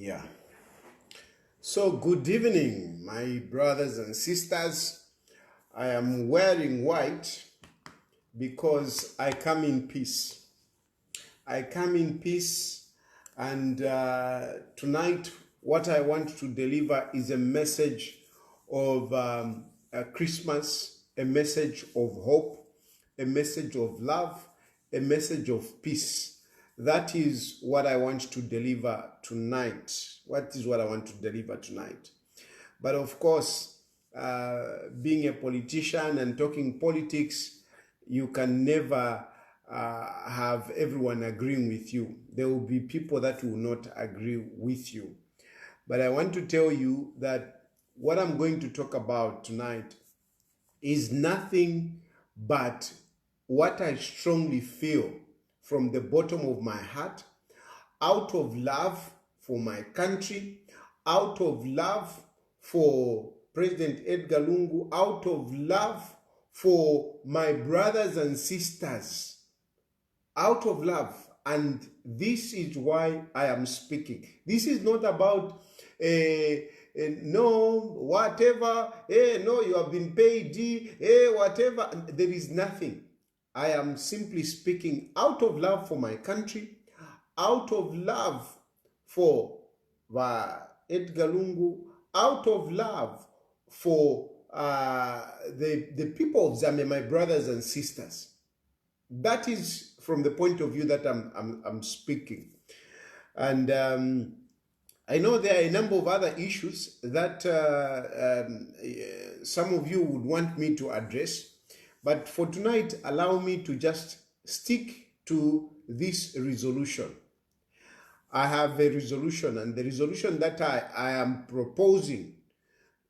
Yeah. So good evening, my brothers and sisters. I am wearing white because I come in peace. I come in peace, and tonight what I want to deliver is a message of Christmas, a message of hope, a message of love, a message of peace. That is what I want to deliver tonight. What is what I want to deliver tonight? But of course, being a politician and talking politics, you can never have everyone agreeing with you. There will be people that will not agree with you. But I want to tell you that what I'm going to talk about tonight is nothing But what I strongly feel from the bottom of my heart, out of love for my country, out of love for President Edgar Lungu, out of love for my brothers and sisters, out of love. And this is why I am speaking. This is not about no, whatever, no, you have been paid, whatever. There is nothing. I am simply speaking out of love for my country, out of love for Edgar Lungu, out of love for the people of Zambia, my brothers and sisters. That is from the point of view that I'm speaking. And I know there are a number of other issues that some of you would want me to address. But for tonight, allow me to just stick to this resolution. I have a resolution, and the resolution that I am proposing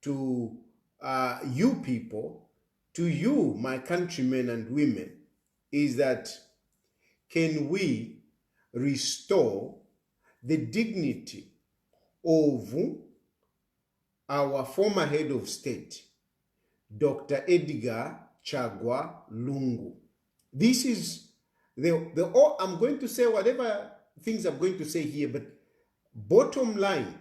to you people, to you, my countrymen and women, is that can we restore the dignity of our former head of state, Dr. Edgar Lungu. This is I'm going to say whatever things I'm going to say here, but bottom line,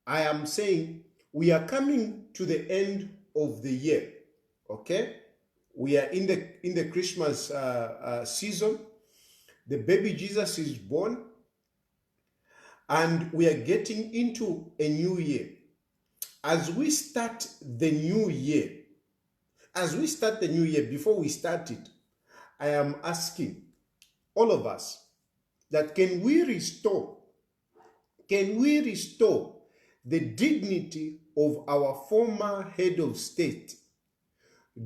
I am saying we are coming to the end of the year, okay? We are in the Christmas season. The baby Jesus is born, and we are getting into a new year. As we start the new year, before we start it, I am asking all of us that can we restore the dignity of our former head of state,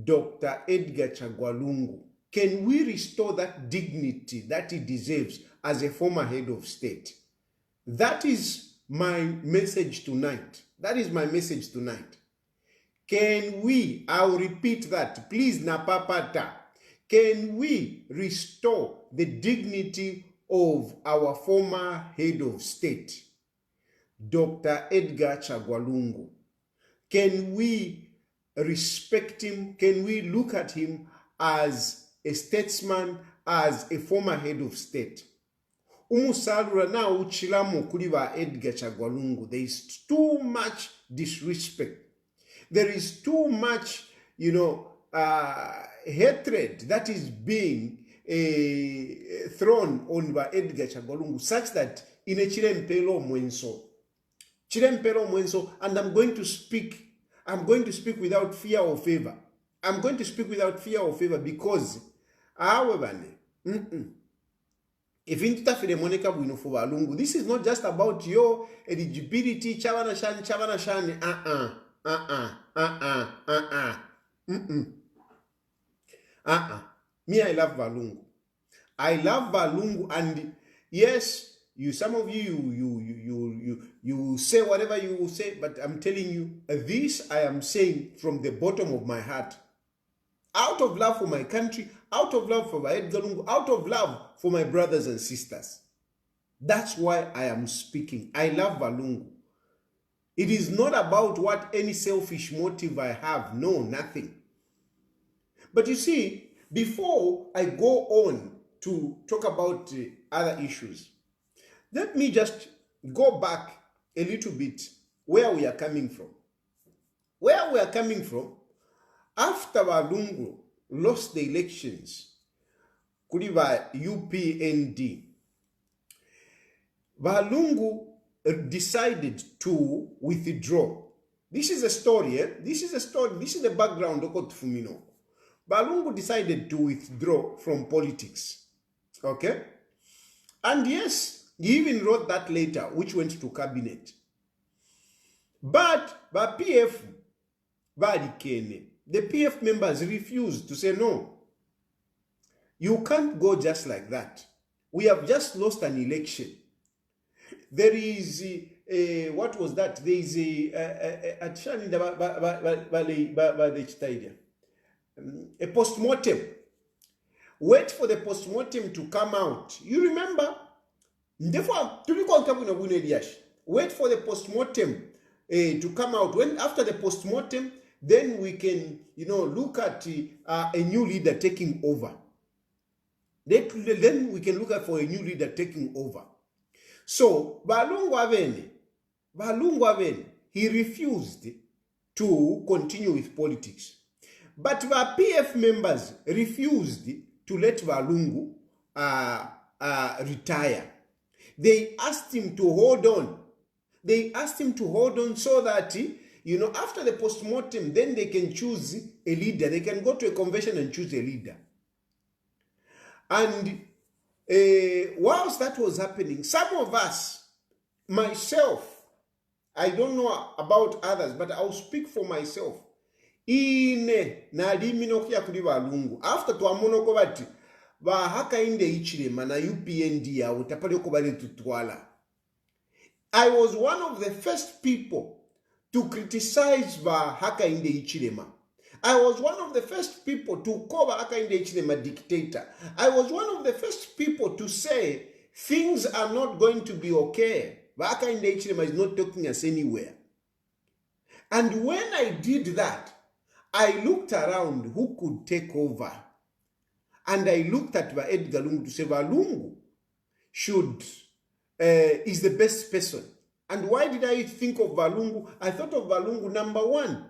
Dr. Edgar Lungu? Can we restore that dignity that he deserves as a former head of state? That is my message tonight. Can we, I'll repeat that, please napapata, can we restore the dignity of our former head of state, Dr. Edgar Lungu? Can we respect him? Can we look at him as a statesman, as a former head of state? Umusalura na uchilamu kuliva Edgar Lungu. There is too much disrespect. There is too much, hatred that is being thrown on by Edgar Lungu, such that in a chilempelo mwenso, and I'm going to speak without fear or favor. Because if this is not just about your eligibility, chavana shani. Me, I love Valungu. And yes, some of you say whatever you will say, but I'm telling you, this I am saying from the bottom of my heart. Out of love for my country, out of love for Edgar Lungu, out of love for my brothers and sisters. That's why I am speaking. I love Valungu. It is not about what any selfish motive I have. No, nothing. But you see, before I go on to talk about other issues, let me just go back a little bit where we are coming from. Where we are coming from, after Valungu lost the elections, Kuliva UPND, Valungu decided to withdraw. This is a story, This is the background of Fumino. Valungu decided to withdraw from politics. Okay? And yes, he even wrote that letter, which went to cabinet. But PF, the PF members refused to say no. You can't go just like that. We have just lost an election. There is what was that? There is a post-mortem. Wait for the post-mortem to come out. You remember? Wait for the post-mortem to come out. When after the post-mortem, then we can, look at a new leader taking over. Then we can look at for a new leader taking over. So Balungu Aveni, he refused to continue with politics. But the PF members refused to let Balungu retire. They asked him to hold on. They asked him to hold on so that, after the post-mortem, then they can choose a leader. They can go to a convention and choose a leader. And whilst that was happening, some of us, myself, I don't know about others, but I'll speak for myself. After twamonoko bati bahaka inde ichirema na UPND ya utapaleko bali tutwala. I was one of the first people to criticize bahaka inde ichirema. I was one of the first people to call bahaka inde ichirema dictator. I was one of the first people to say things are not going to be okay. Bahaka inde ichirema is not taking us anywhere. And when I did that, I looked around who could take over. And I looked at Edgar Lungu to say, Lungu is the best person. And why did I think of Lungu? I thought of Lungu, number one.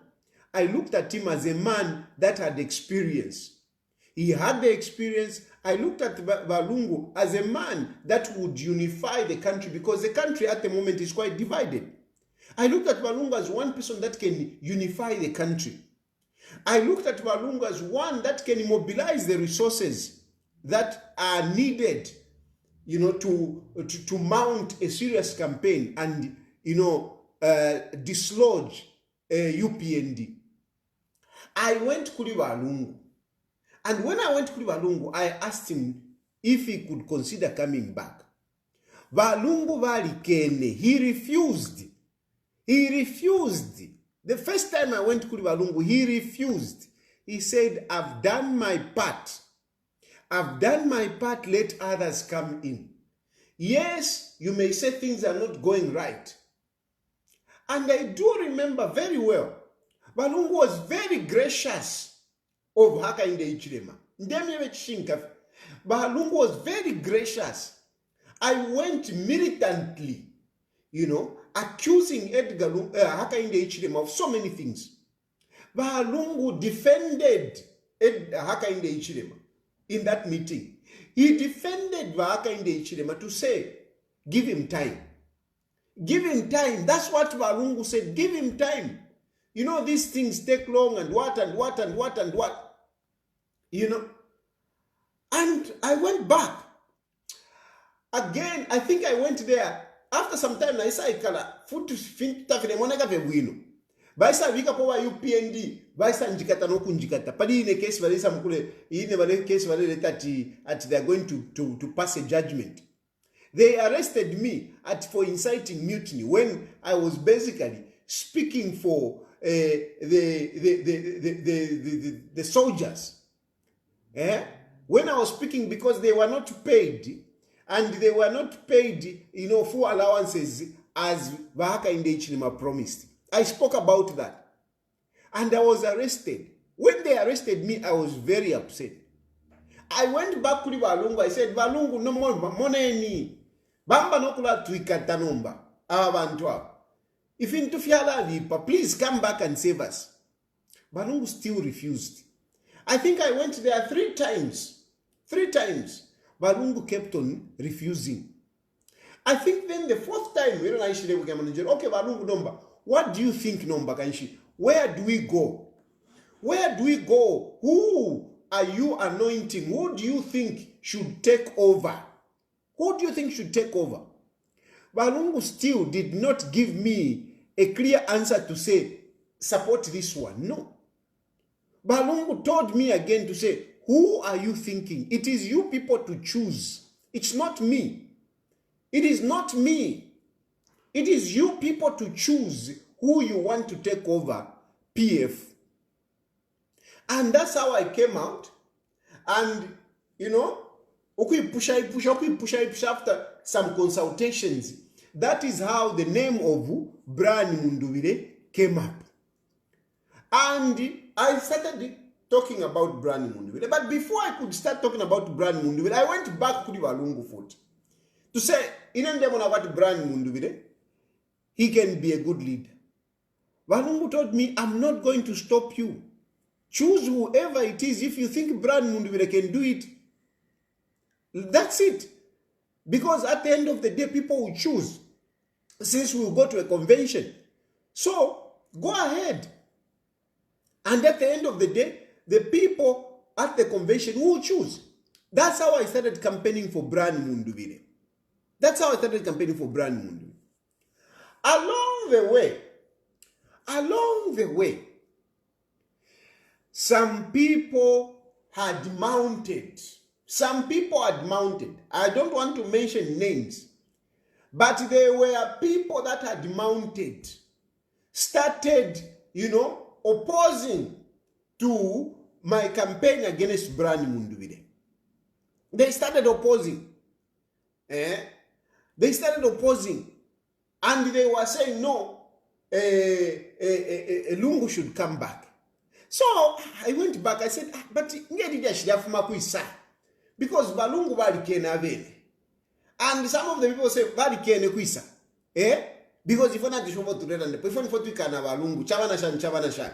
I looked at him as a man that had experience. He had the experience. I looked at Lungu as a man that would unify the country because the country at the moment is quite divided. I looked at Lungu as one person that can unify the country. I looked at Lungu as one that can mobilize the resources that are needed, to mount a serious campaign and, dislodge UPND. I went to Lungu. And when I went to Lungu, I asked him if he could consider coming back. Lungu valikene, he refused. He refused. The first time I went to Lungu, he refused. He said, I've done my part. I've done my part, let others come in. Yes, you may say things are not going right. And I do remember very well, Lungu was very gracious of Hakainde Hichilema. Lungu was very gracious. I went militantly, accusing Edgar Hakainde Hichilema of so many things. Lungu defended Hakainde Hichilema in that meeting. He defended Hakainde Hichilema to say, give him time. Give him time. That's what Lungu said. Give him time. These things take long and what. And I went back. Again, I think I went there. After some time, I said, "Futu tafine monega vewino." Baisa vika powa UPND. Baisa njikata no kunjikata. Padi in a case valisa mukule. In a case valisa at they are going to pass a judgment. They arrested me for inciting mutiny when I was basically speaking for the soldiers. When I was speaking because they were not paid. And they were not paid, full allowances as Hakainde Hichilema promised. I spoke about that. And I was arrested. When they arrested me, I was very upset. I went back to Lungu. I said, Lungu, no more money. Bamba no kula tuikata nomba. Avantwa. If into fiala lipa, please come back and save us. Lungu still refused. I think I went there 3 times. 3 times. Lungu kept on refusing. I think then the 4th time, okay, Lungu Nomba, what do you think, Nomba Kanshi? Where do we go? Where do we go? Who are you anointing? Who do you think should take over? Who do you think should take over? Lungu still did not give me a clear answer to say, support this one. No. Lungu told me again to say, who are you thinking? It is you people to choose. It's not me. It is not me. It is you people to choose who you want to take over PF. And that's how I came out. And, you know, push after some consultations. That is how the name of Brian Mundubire came up. And I started talking about Brian Mundubire. But before I could start talking about Brian Mundubire, I went back to the Lungu foot to say, about Brian Mundubire, he can be a good leader. Lungu told me, I'm not going to stop you. Choose whoever it is. If you think Brian Mundubire can do it, that's it. Because at the end of the day, people will choose. Since we'll go to a convention. So, go ahead. And at the end of the day, the people at the convention will choose. That's how I started campaigning for Brian Mundubire. That's how I started campaigning for Brian Mundubire. Along the way, some people had mounted. I don't want to mention names, but there were people that had mounted, started, opposing to my campaign against Brian Mundubire. They started opposing. They started opposing. And they were saying, no, Lungu should come back. So I went back. I said, but because Balungu bali kena vele. And some of the people say, bali kene kuisa. Because if not, you want to read and the person for Tukana Balungu, Chavana Shan.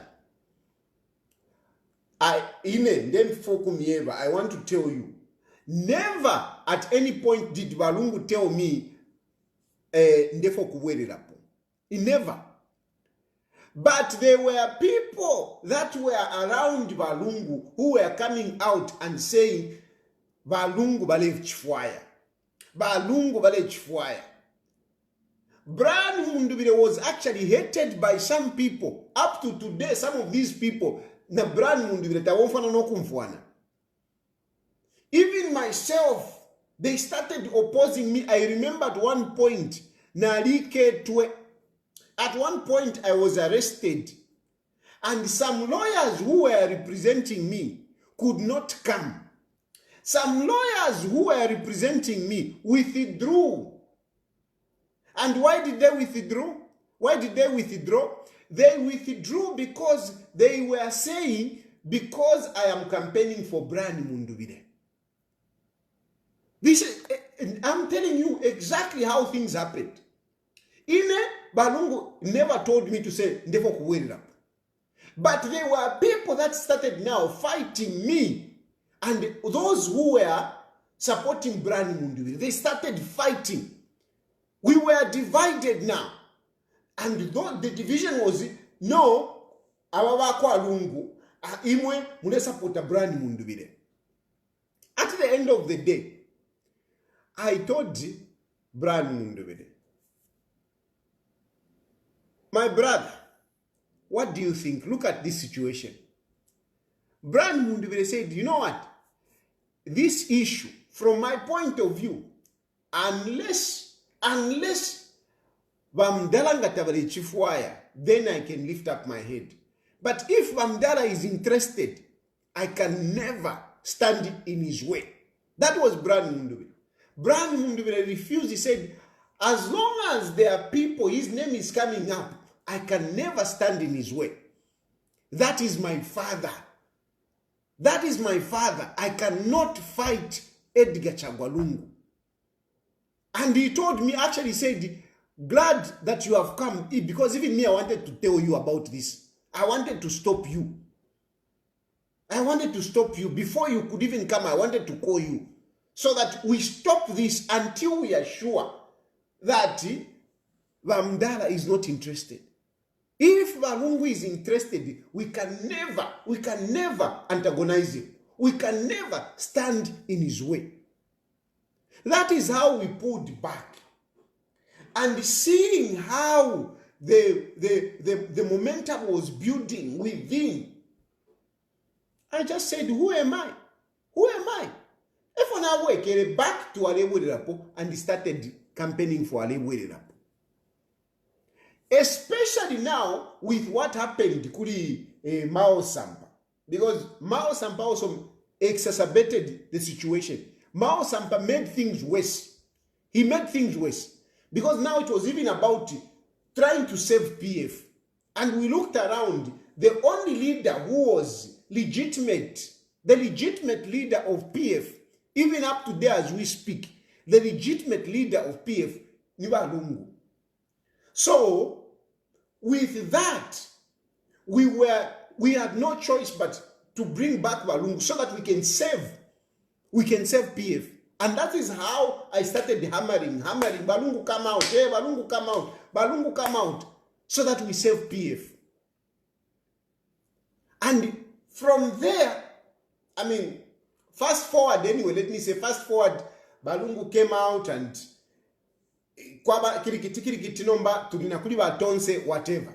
I want to tell you, never at any point did Balungu tell me, never. But there were people that were around Balungu who were coming out and saying, Balungu bale chifwaya. Balungu bale chifwaya. Brian Mundubire was actually hated by some people. Up to today, some of these people, na Brian Mundubire tawonfana no kumfwana. Even myself, they started opposing me. I remember at one point, at one point I was arrested, and some lawyers who were representing me could not come. Some lawyers who were representing me withdrew. And why did they withdraw? They withdrew because they were saying, because I am campaigning for Brian Mundubire. I'm telling you exactly how things happened. Balungu never told me to say, Ndefo kuwirira. But there were people that started now fighting me. And those who were supporting Brian Mundubire, they started fighting. We were divided now. And the division was, no, awawako Lungu, imwe mune supporta Brian Mundubire. At the end of the day, I told Brian Mundubire, my brother, what do you think? Look at this situation. Brian Mundubire said, you know what? This issue, from my point of view, unless Vamdala ngatabali chifwaya, then I can lift up my head. But if Vamdala is interested, I can never stand in his way. That was Brian Mundubire. Brian Mundubire refused. He said, as long as there are people, his name is coming up, I can never stand in his way. That is my father. That is my father. I cannot fight Edgar Lungu. And he told me, actually said, glad that you have come, because even me, I wanted to tell you about this. I wanted to stop you. I wanted to stop you. Before you could even come, I wanted to call you. So that we stop this until we are sure that Vamdala is not interested. If Lungu is interested, we can never antagonize him. We can never stand in his way. That is how we pulled back. And seeing how the momentum was building within, I just said, who am I? Who am I? If on our way, get back to Alewirapo and started campaigning for Alewirapo. Especially now with what happened Kuri Mao Samba. because Mao Sampa also exacerbated the situation. Mao Sampa made things worse. He made things worse because now it was even about trying to save PF. And we looked around, the only leader who was legitimate, the legitimate leader of PF, even up to there as we speak, the legitimate leader of PF, Edgar Lungu. So, with that, we had no choice but to bring back Lungu so that we can save PF. And that is how I started hammering, Balungu come out, hey, Balungu come out, Balungu come out, so that we save PF. And from there, I mean, fast forward anyway, let me say fast forward, Balungu came out and kirikiti nomba tulina kuli batonse whatever.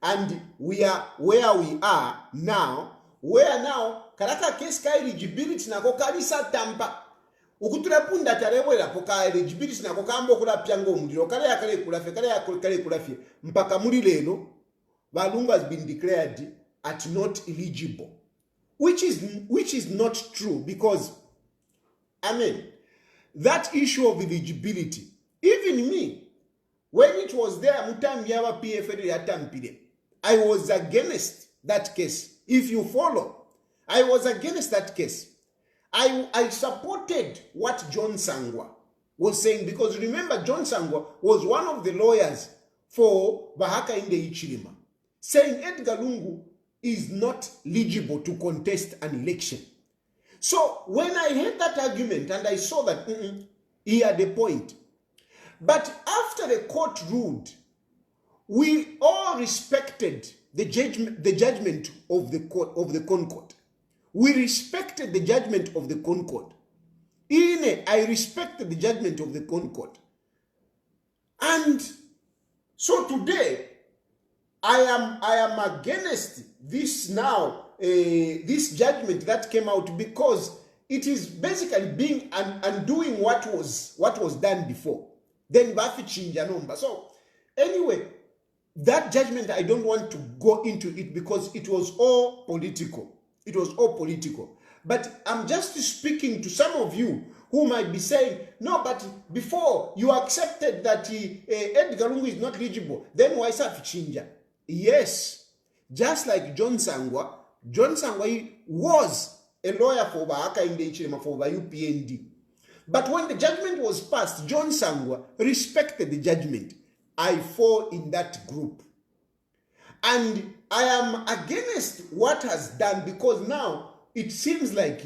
And we are where we are now, where now karaka case ka eligibility nako kalisa tampa. Ukuturapunda tarewera poka eligibility nako kambo kula pyango omuliro kale yakale kulafye mpaka muri leno Balungu has been declared at not eligible, which is not true, because I mean that issue of eligibility, even me, when it was there mutambyaba PF yatampire, I was against that case. If you follow, I was against that case. I supported what John Sangwa was saying, because remember, John Sangwa was one of the lawyers for Bahaka in the Ichilima, saying Edgar Lungu is not eligible to contest an election. So when I heard that argument and I saw that he had a point, but after the court ruled, we all respected the judgment of the court, of the Concord. We respected the judgment of the Concord. I respected the judgment of the Concord. And so today, I am against this now, this judgment that came out, because it is basically being undoing what was done before. Then bafi chinja number. So anyway, that judgment, I don't want to go into it because it was all political. It was all political. But I'm just speaking to some of you who might be saying, no, but before you accepted that Edgar Lungu is not eligible, then why Safi Chinja? Yes, just like John Sangwa was a lawyer for Bahaka in the Ichilima for UPND. But when the judgment was passed, John Sangwa respected the judgment. I fall in that group. And I am against what has done, because now it seems like,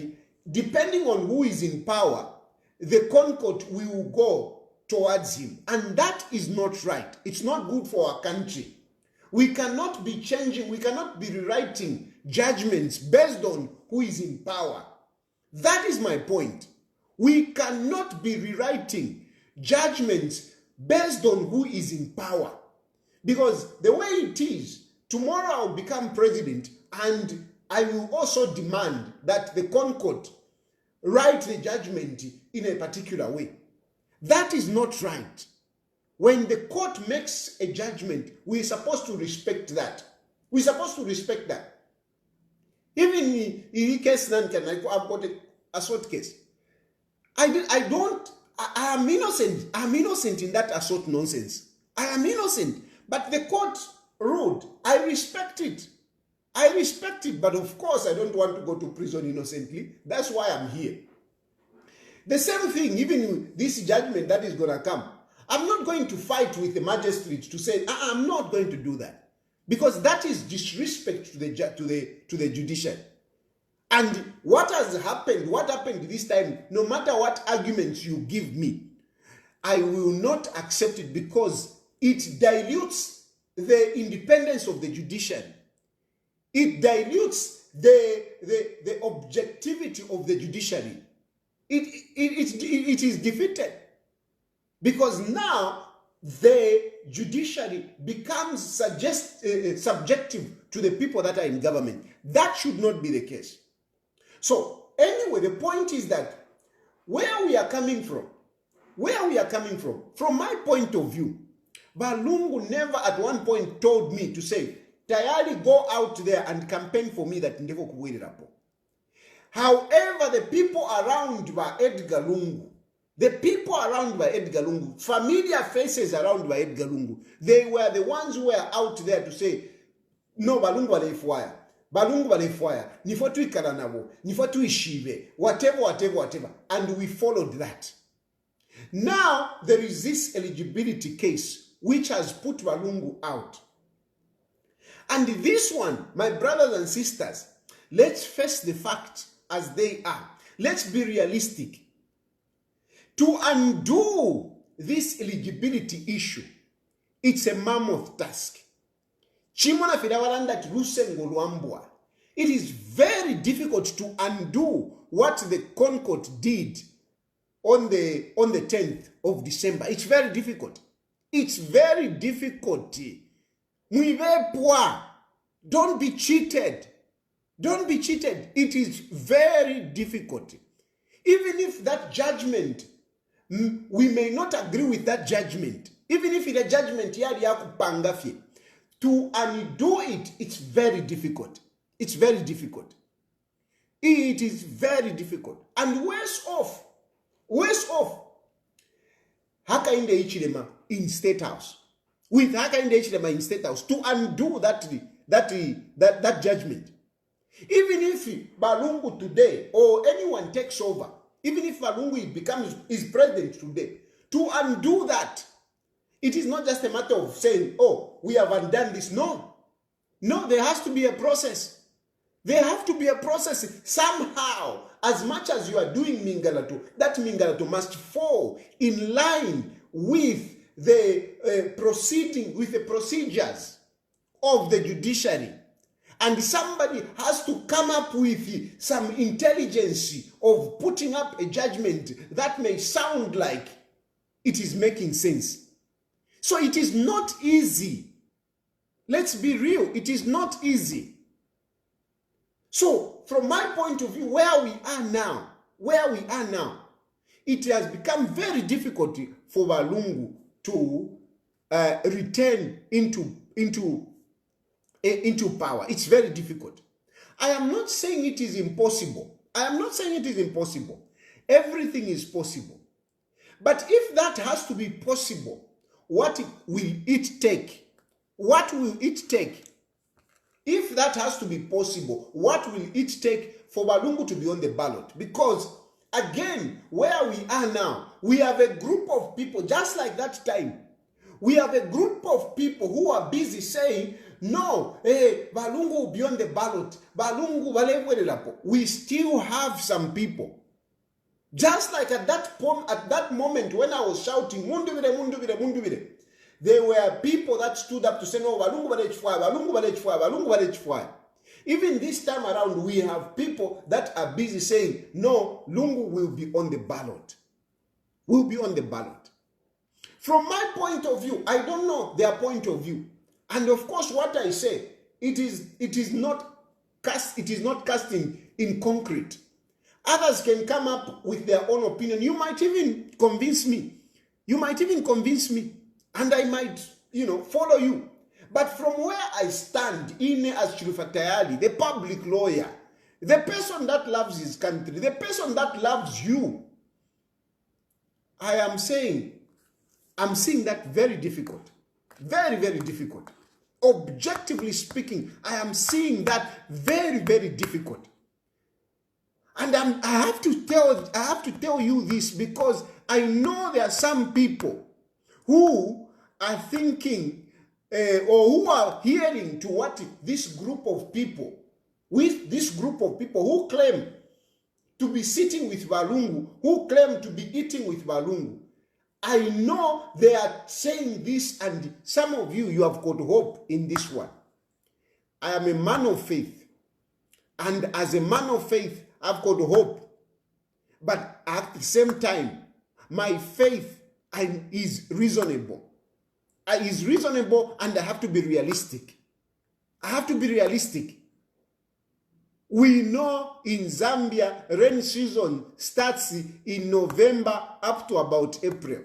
depending on who is in power, the Concord will go towards him. And that is not right. It's not good for our country. We cannot be changing, we cannot be rewriting judgments based on who is in power. That is my point. We cannot be rewriting judgments based on who is in power. Because the way it is, tomorrow I'll become president and I will also demand that the Concord write the judgment in a particular way. That is not right. When the court makes a judgment, we're supposed to respect that. We're supposed to respect that. Even in case I've got a assault case. I am innocent. I'm innocent in that assault nonsense. I am innocent. But the court ruled. I respect it. I respect it. But of course, I don't want to go to prison innocently. That's why I'm here. The same thing, even this judgment that is going to come. I'm not going to fight with the magistrate to say, I'm not going to do that. Because that is disrespect to the judiciary. And what happened this time, no matter what arguments you give me, I will not accept it, because it dilutes the independence of the judiciary. It dilutes the objectivity of the judiciary. It is defeated. Because now the judiciary becomes subjective to the people that are in government. That should not be the case. So anyway, the point is that where we are coming from, from my point of view, Balungu never at one point told me to say, Tayali go out there and campaign for me that ndeko kuwirirapo. However, the people around by Edgar Lungu, familiar faces around by Edgar Lungu, they were the ones who were out there to say, no, Balungu waleifwaya. Balungu waleifwaya. Nifo tuikala nabo. Nifo tuishive. Whatever. And we followed that. Now, there is this eligibility case which has put Balungu out. And this one, my brothers and sisters, let's face the facts as they are. Let's be realistic. To undo this eligibility issue, it's a mammoth task. Chimona Fidawalanda Rusengo Luambwa. It is very difficult to undo what the Concord did on the 10th of December. It's very difficult. It's very difficult. Don't be cheated. Don't be cheated. It is very difficult. Even if that judgment, we may not agree with that judgment. Even if the judgment to undo it, it's very difficult. It's very difficult. It is very difficult. And worse off, Hakainde Ichilema in State House. With Hakainde Ichilema in State House to undo that judgment. Even if Balungu today or anyone takes over, even if Balungu is president today, to undo that, it is not just a matter of saying, oh, we have undone this. No, there has to be a process. There has to be a process. Somehow, as much as you are doing Mingalato, that Mingalato must fall in line with the procedures of the judiciary. And somebody has to come up with some intelligence of putting up a judgment that may sound like it is making sense. So it is not easy. Let's be real. It is not easy. So from my point of view, where we are now, it has become very difficult for Balungu to return into power. It's very difficult. I am not saying it is impossible. Everything is possible. But if that has to be possible, what will it take? What will it take? If that has to be possible, what will it take for Balungu to be on the ballot? Because, again, where we are now, we have a group of people, just like that time, we have a group of people who are busy saying, no, Balungu will be on the ballot. We still have some people. Just like at that moment when I was shouting, Mundubire, there were people that stood up to say, no, Balungu Balechfwa. Even this time around, we have people that are busy saying, no, Lungu will be on the ballot. From my point of view, I don't know their point of view. And of course, what I say, it is not casting in concrete. Others can come up with their own opinion. You might even convince me. And I might, follow you. But from where I stand, as Chilufya Tayali, the public lawyer, the person that loves his country, the person that loves you, I'm seeing that very difficult. Very, very difficult. Objectively speaking, I am seeing that very, very difficult. And I have to tell you this because I know there are some people who are thinking or who are hearing to what this group of people who claim to be sitting with Balungu, who claim to be eating with Balungu. I know they are saying this, and some of you have got hope in this one. I am a man of faith, and as a man of faith, I've got hope. But at the same time, my faith is reasonable. Is reasonable, and I have to be realistic. We know in Zambia, rain season starts in November up to about April.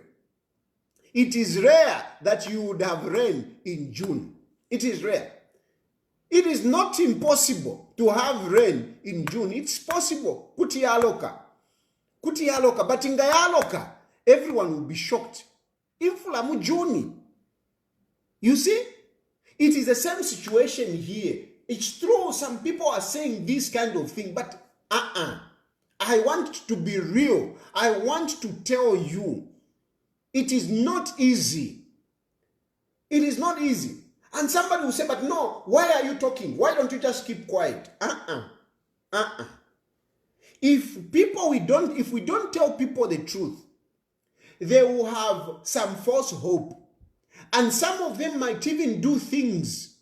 It is rare that you would have rain in June. It is rare. It is not impossible to have rain in June. It's possible. Kuti yaloka. But in yaloka, everyone will be shocked. Infula mu June. You see? It is the same situation here. It's true, some people are saying this kind of thing, but I want to be real. I want to tell you, it is not easy. It is not easy. And somebody will say, but no, why are you talking? Why don't you just keep quiet? If we don't tell people the truth, they will have some false hope. And some of them might even do things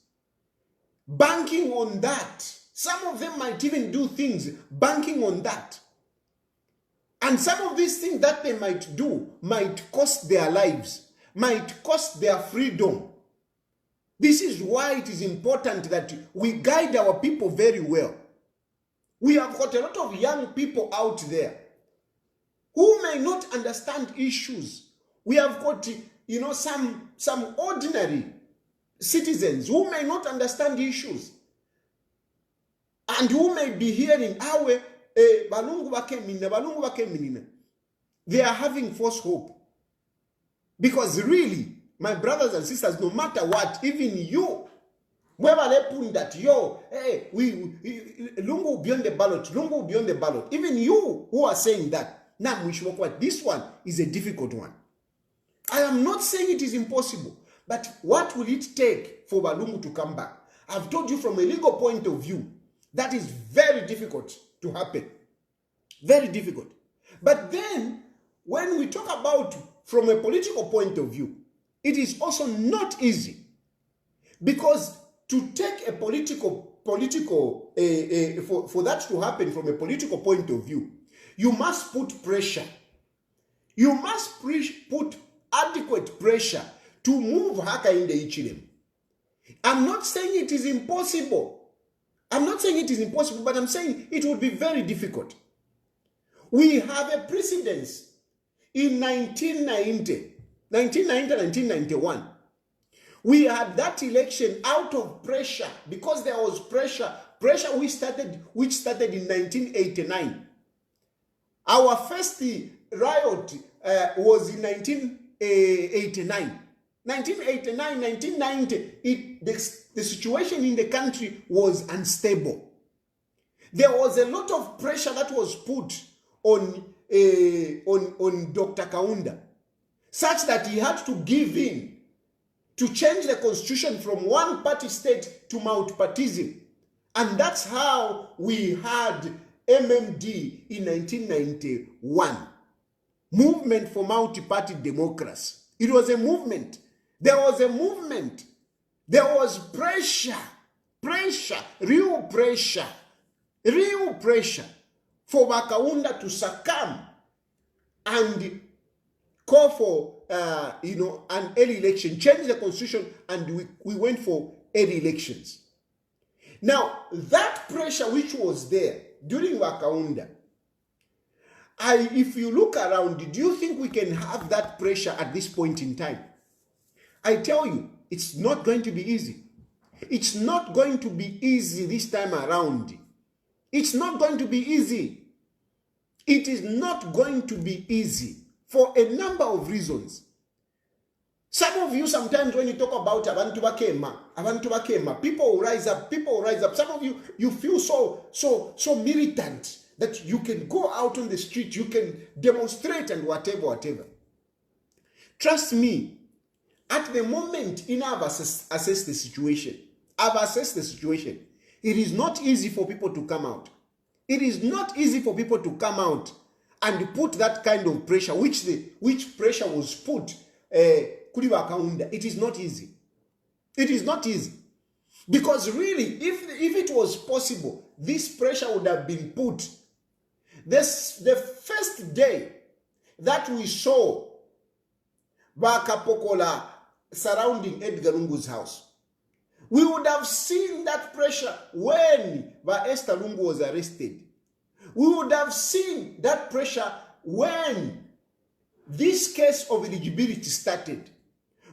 banking on that. Some of them might even do things banking on that. And some of these things that they might do might cost their lives, might cost their freedom. This is why it is important that we guide our people very well. We have got a lot of young people out there who may not understand issues. We have got, some ordinary citizens who may not understand issues and who may be hearing, they are having false hope. Because really, my brothers and sisters, no matter what, even you, Lungu will be on the ballot, Lungu will be on the ballot. Even you who are saying that, this one is a difficult one. I am not saying it is impossible, but what will it take for Balungu to come back? I've told you from a legal point of view, that is very difficult to happen. Very difficult. But then, when we talk about from a political point of view, it is also not easy. Because to take a for that to happen from a political point of view, you must put pressure. You must put adequate pressure to move Haka in the Ichilem. I'm not saying it is impossible. I'm not saying it is impossible, but I'm saying it would be very difficult. We have a precedence in 1991. We had that election out of pressure because there was pressure which started in 1989. Our first riot was in 1989. 1989, 1990, the situation in the country was unstable. There was a lot of pressure that was put on Dr. Kaunda, such that he had to give in to change the constitution from one-party state to multi-partyism. And that's how we had MMD in 1991. Movement for Multi-Party Democracy. It was a movement. There was a movement. There was pressure, real pressure for Kaunda to succumb and call for an early election, change the constitution, and we went for early elections. Now, that pressure which was there during Kaunda, if you look around, do you think we can have that pressure at this point in time? I tell you, it's not going to be easy. It's not going to be easy this time around. It's not going to be easy. It is not going to be easy for a number of reasons. Some of you, sometimes when you talk about abantu bakema, people will rise up. Some of you, you feel so militant that you can go out on the street, you can demonstrate and whatever. Trust me, at the moment, I've assessed the situation. It is not easy for people to come out. It is not easy for people to come out and put that kind of pressure, which pressure was put Kuriwa Kaunda. It is not easy. It is not easy. Because really, if it was possible, this pressure would have been put. The first day that we saw Bakapokola surrounding Edgar Lungu's house, we would have seen that pressure when Esther Lungu was arrested. We would have seen that pressure when this case of eligibility started.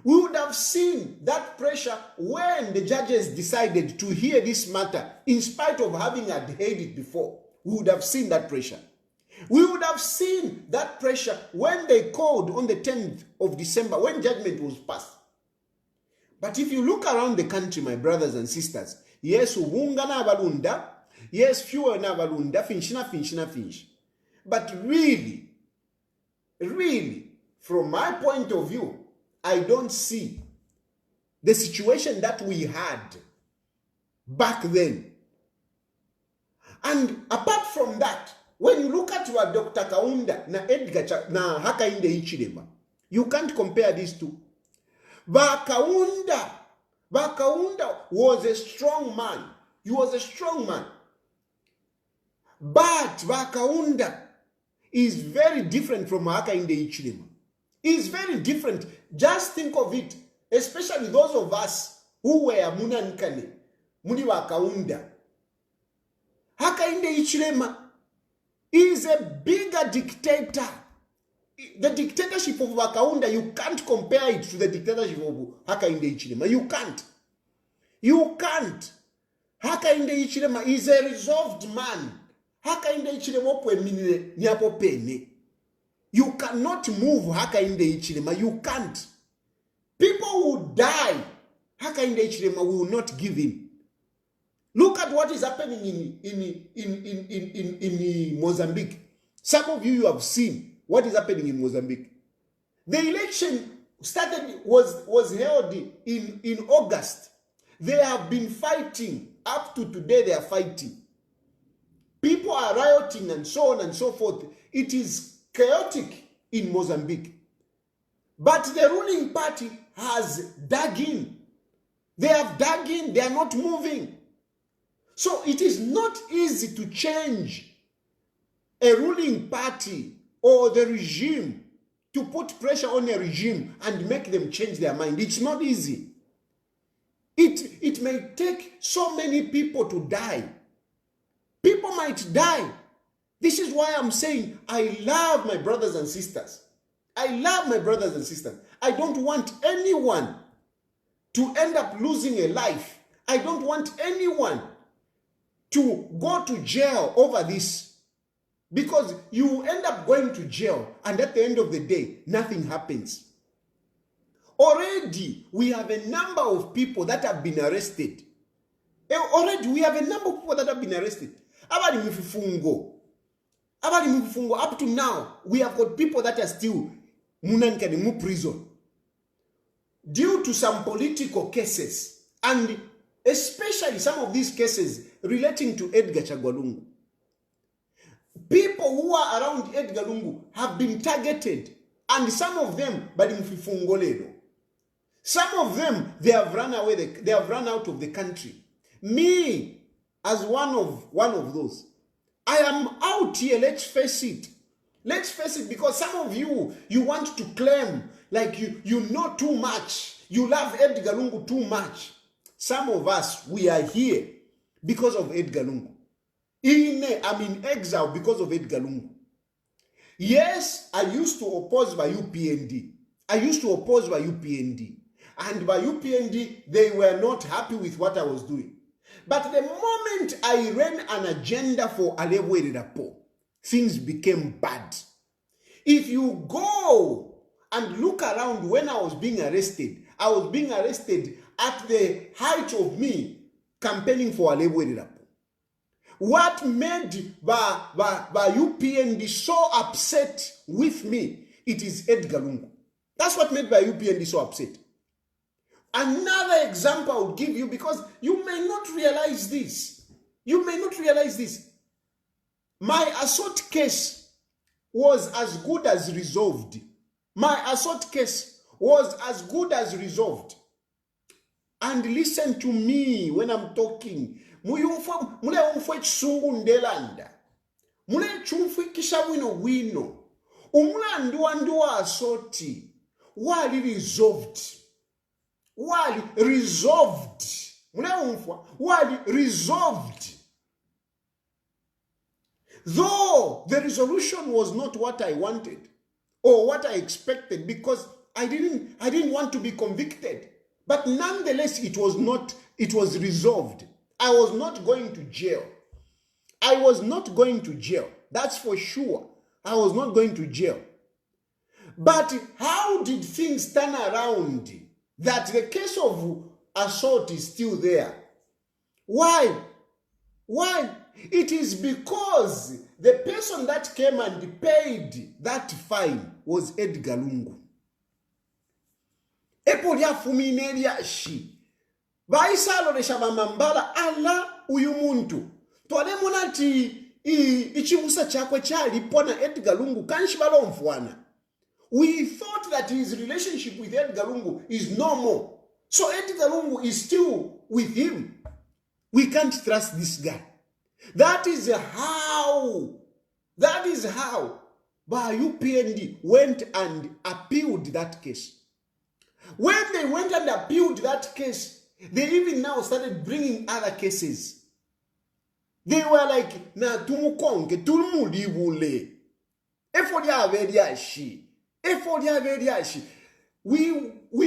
We would have seen that pressure when the judges decided to hear this matter, in spite of having adhered it before. We would have seen that pressure. We would have seen that pressure when they called on the 10th of December, when judgment was passed. But if you look around the country, my brothers and sisters, yes, ubunga na abalunda, yes, fewer na abalunda, finch. But really, from my point of view, I don't see the situation that we had back then. And apart from that, when you look at what Dr. Kaunda na Edgar na Hakainde Hichilema, you can't compare these two. Bakaunda was a strong man. He was a strong man. But Bakaunda is very different from Hakainde Hichilema. Is very different. Just think of it, especially those of us who were Munankane, Muni Bakaunda. Hakainde Hichilema is a bigger dictator. The dictatorship of Bakaunda, you can't compare it to the dictatorship of Hakainde Hichilema. You can't. Hakainde Hichilema is a resolved man. Hakainde Hichilema pwemine niapo pene. You cannot move Hakainde Hichilema. You can't. People will die. Hakainde Hichilema will not give in. Look at what is happening in Mozambique. Some of you have seen what is happening in Mozambique. The election was held in August. They have been fighting. Up to today, they are fighting. People are rioting and so on and so forth. It is chaotic in Mozambique. But the ruling party has dug in. They have dug in. They are not moving. So it is not easy to change a ruling party or the regime, to put pressure on a regime and make them change their mind. It's not easy. It may take so many people to die. People might die. This is why I'm saying I love my brothers and sisters. I love my brothers and sisters. I don't want anyone to end up losing a life. I don't want anyone to go to jail over this. Because you end up going to jail and at the end of the day, nothing happens. Already, we have a number of people that have been arrested. Already, we have a number of people that have been arrested. Up to now, we have got people that are still in prison due to some political cases, and especially some of these cases relating to Edgar Lungu. People who are around Edgar Lungu have been targeted, and some of them, some of them, they have run away. They have run out of the country. Me, as one of those, I am out here. Let's face it. Let's face it, because some of you want to claim like you know too much. You love Edgar Lungu too much. Some of us, we are here because of Edgar Lungu. I'm in exile because of Edgar Lungu. Yes, I used to oppose by UPND. And by UPND, they were not happy with what I was doing. But the moment I ran an agenda for Alebwe Rapo, things became bad. If you go and look around when I was being arrested at the height of me campaigning for Alebwe Rapo. What made UPND so upset with me, it is Edgar Lungu. That's what made UPND so upset. Another example I will give you, because you may not realize this. My assault case was as good as resolved. And listen to me when I'm talking. Mule chisungu ndelanda. Mule chumfu wino. Umula asoti. Wali resolved. Mule resolved. Though the resolution was not what I wanted or what I expected, because I didn't want to be convicted. But nonetheless, it was resolved. I was not going to jail. I was not going to jail. That's for sure. I was not going to jail. But how did things turn around that the case of assault is still there? Why? Why? It is because the person that came and paid that fine was Edgar Lungu. Epolia fumineria shi. Vaisalo de shabamambala ala uyu muntu. Twale monati ichibusa chakwe chali pona Edgar Lungu kanshibalo mfwana. We thought that his relationship with Edgar Lungu is normal. So Edgar Lungu is still with him. We can't trust this guy. That is how UPND went and appealed that case. When they went and appealed that case, they even now started bringing other cases. They were like, na tumukonge, tulumulibule. Efodia veriashi. We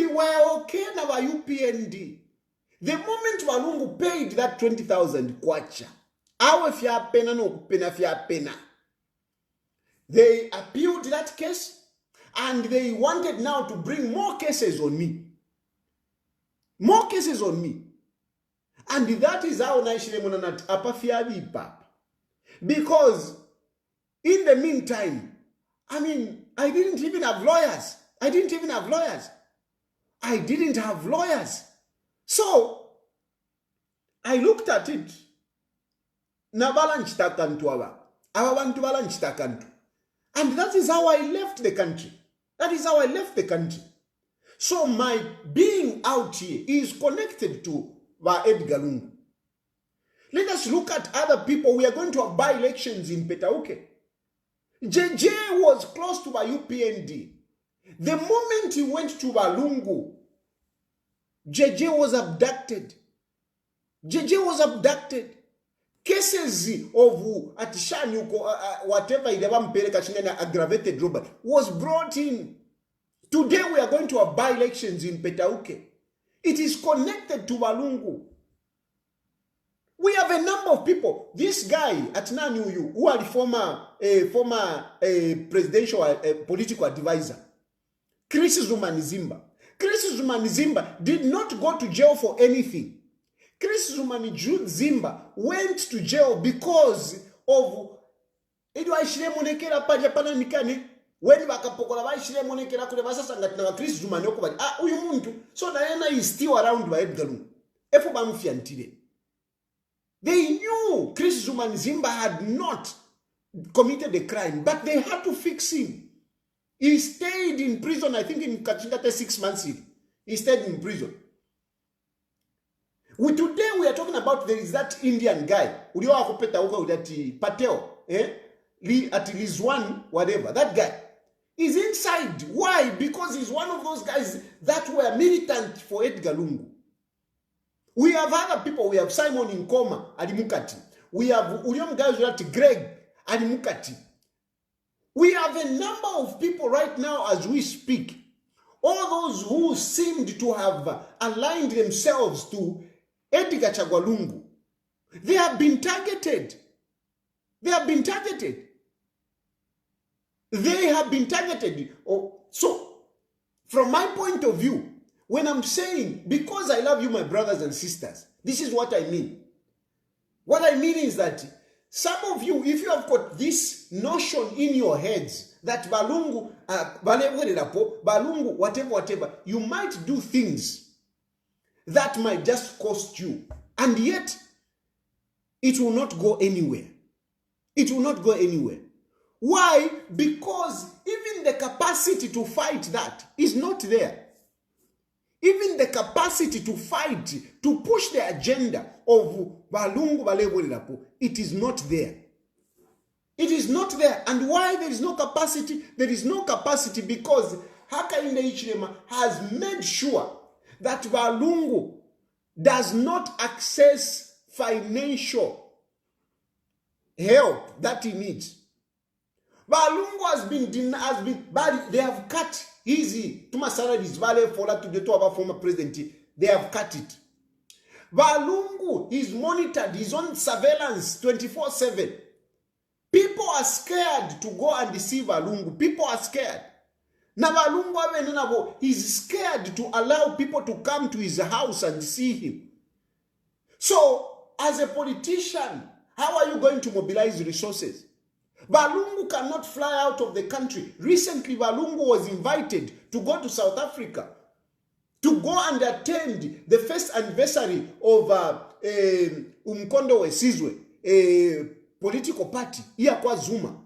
were okay now by UPND. The moment Walungu paid that 20,000 kwacha, awe fia pena no pena fia pena. They appealed that case and they wanted now to bring more cases on me. More cases on me. And that is how Naishire Monanat apafia bipa. Because in the meantime, I didn't even have lawyers. So, I looked at it. Nabalanchitakantuava. Awabantubalanchitakantu. And that is how I left the country. So my being out here is connected to Edgar Lungu. Let us look at other people. We are going to have by-elections in Petauke. JJ was close to UPND. The moment he went to Lungu, JJ was abducted. Cases of Atishanyuko, whatever aggravated robbery was brought in. Today we are going to have by-elections in Petauke. It is connected to Lungu. We have a number of people. This guy at Nanyuyu, who are the former presidential political advisor, Chris Zumanizimba. Chris Zumanizimba did not go to jail for anything. Chris Zumanizimba went to jail because of when bakapokola baishire monekera kule basasanga na Chris Zumani okubali uyu muntu so na is still around by Edgar Lungu efo bamfiantire. They knew Chris Zumanizimba had not committed a crime, but they had to fix him. He stayed in prison, I think in Kachingate 6 months. He stayed in prison. Today we are talking about there is that Indian guy, that Patel, at Lizwan, whatever, that guy is inside. Why? Because he's one of those guys that were militant for Edgar Lungu. We have other people. We have Simon Nkoma, Alimukati. We have Uliam Gazurati, Greg, Alimukati. We have a number of people right now as we speak. All those who seemed to have aligned themselves to Edgar Lungu. They have been targeted. So, from my point of view, when I'm saying, because I love you, my brothers and sisters, this is what I mean. What I mean is that some of you, if you have got this notion in your heads that Balungu, whatever, you might do things that might just cost you. And yet, it will not go anywhere. Why? Because even the capacity to fight that is not there. Even the capacity to fight, to push the agenda of Balungu Balewelelapo, it is not there. It is not there. And why there is no capacity? There is no capacity because Hakainde Hichilema has made sure that Balungu does not access financial help that he needs. Balungu has been, they have cut easy. Tuma salaries vale for to our former president. They have cut it. Valungu is monitored. He's on surveillance 24/7. People are scared to go and see Valungu. People are scared. Now Valungu he's scared to allow people to come to his house and see him. So, as a politician, how are you going to mobilize resources? Valungu cannot fly out of the country. Recently, Valungu was invited to go to South Africa to go and attend the first anniversary of Umkondo Wesizwe, a political party, here kwa Zuma.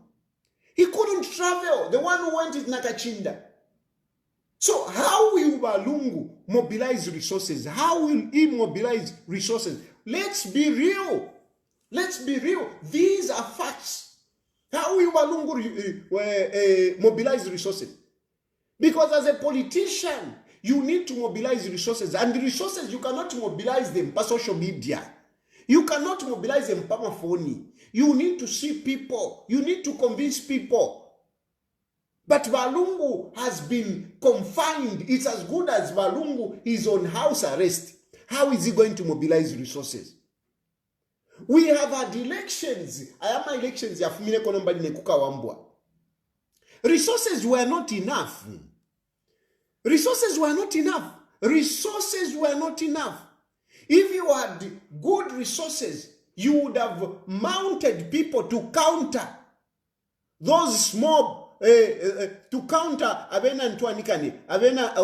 He couldn't travel. The one who went is Nakachinda. So how will Valungu mobilize resources? How will he mobilize resources? Let's be real. Let's be real. These are facts. How will Valungu mobilize resources? Because as a politician, you need to mobilize resources. And the resources, you cannot mobilize them by social media. You cannot mobilize them by phone. You need to see people. You need to convince people. But Valungu has been confined. It's as good as Valungu is on house arrest. How is he going to mobilize resources? We have had elections. I have my elections. Resources were not enough. Resources were not enough. Resources were not enough. If you had good resources, you would have mounted people to counter those small, to counter Avena Ntwanikani, Avena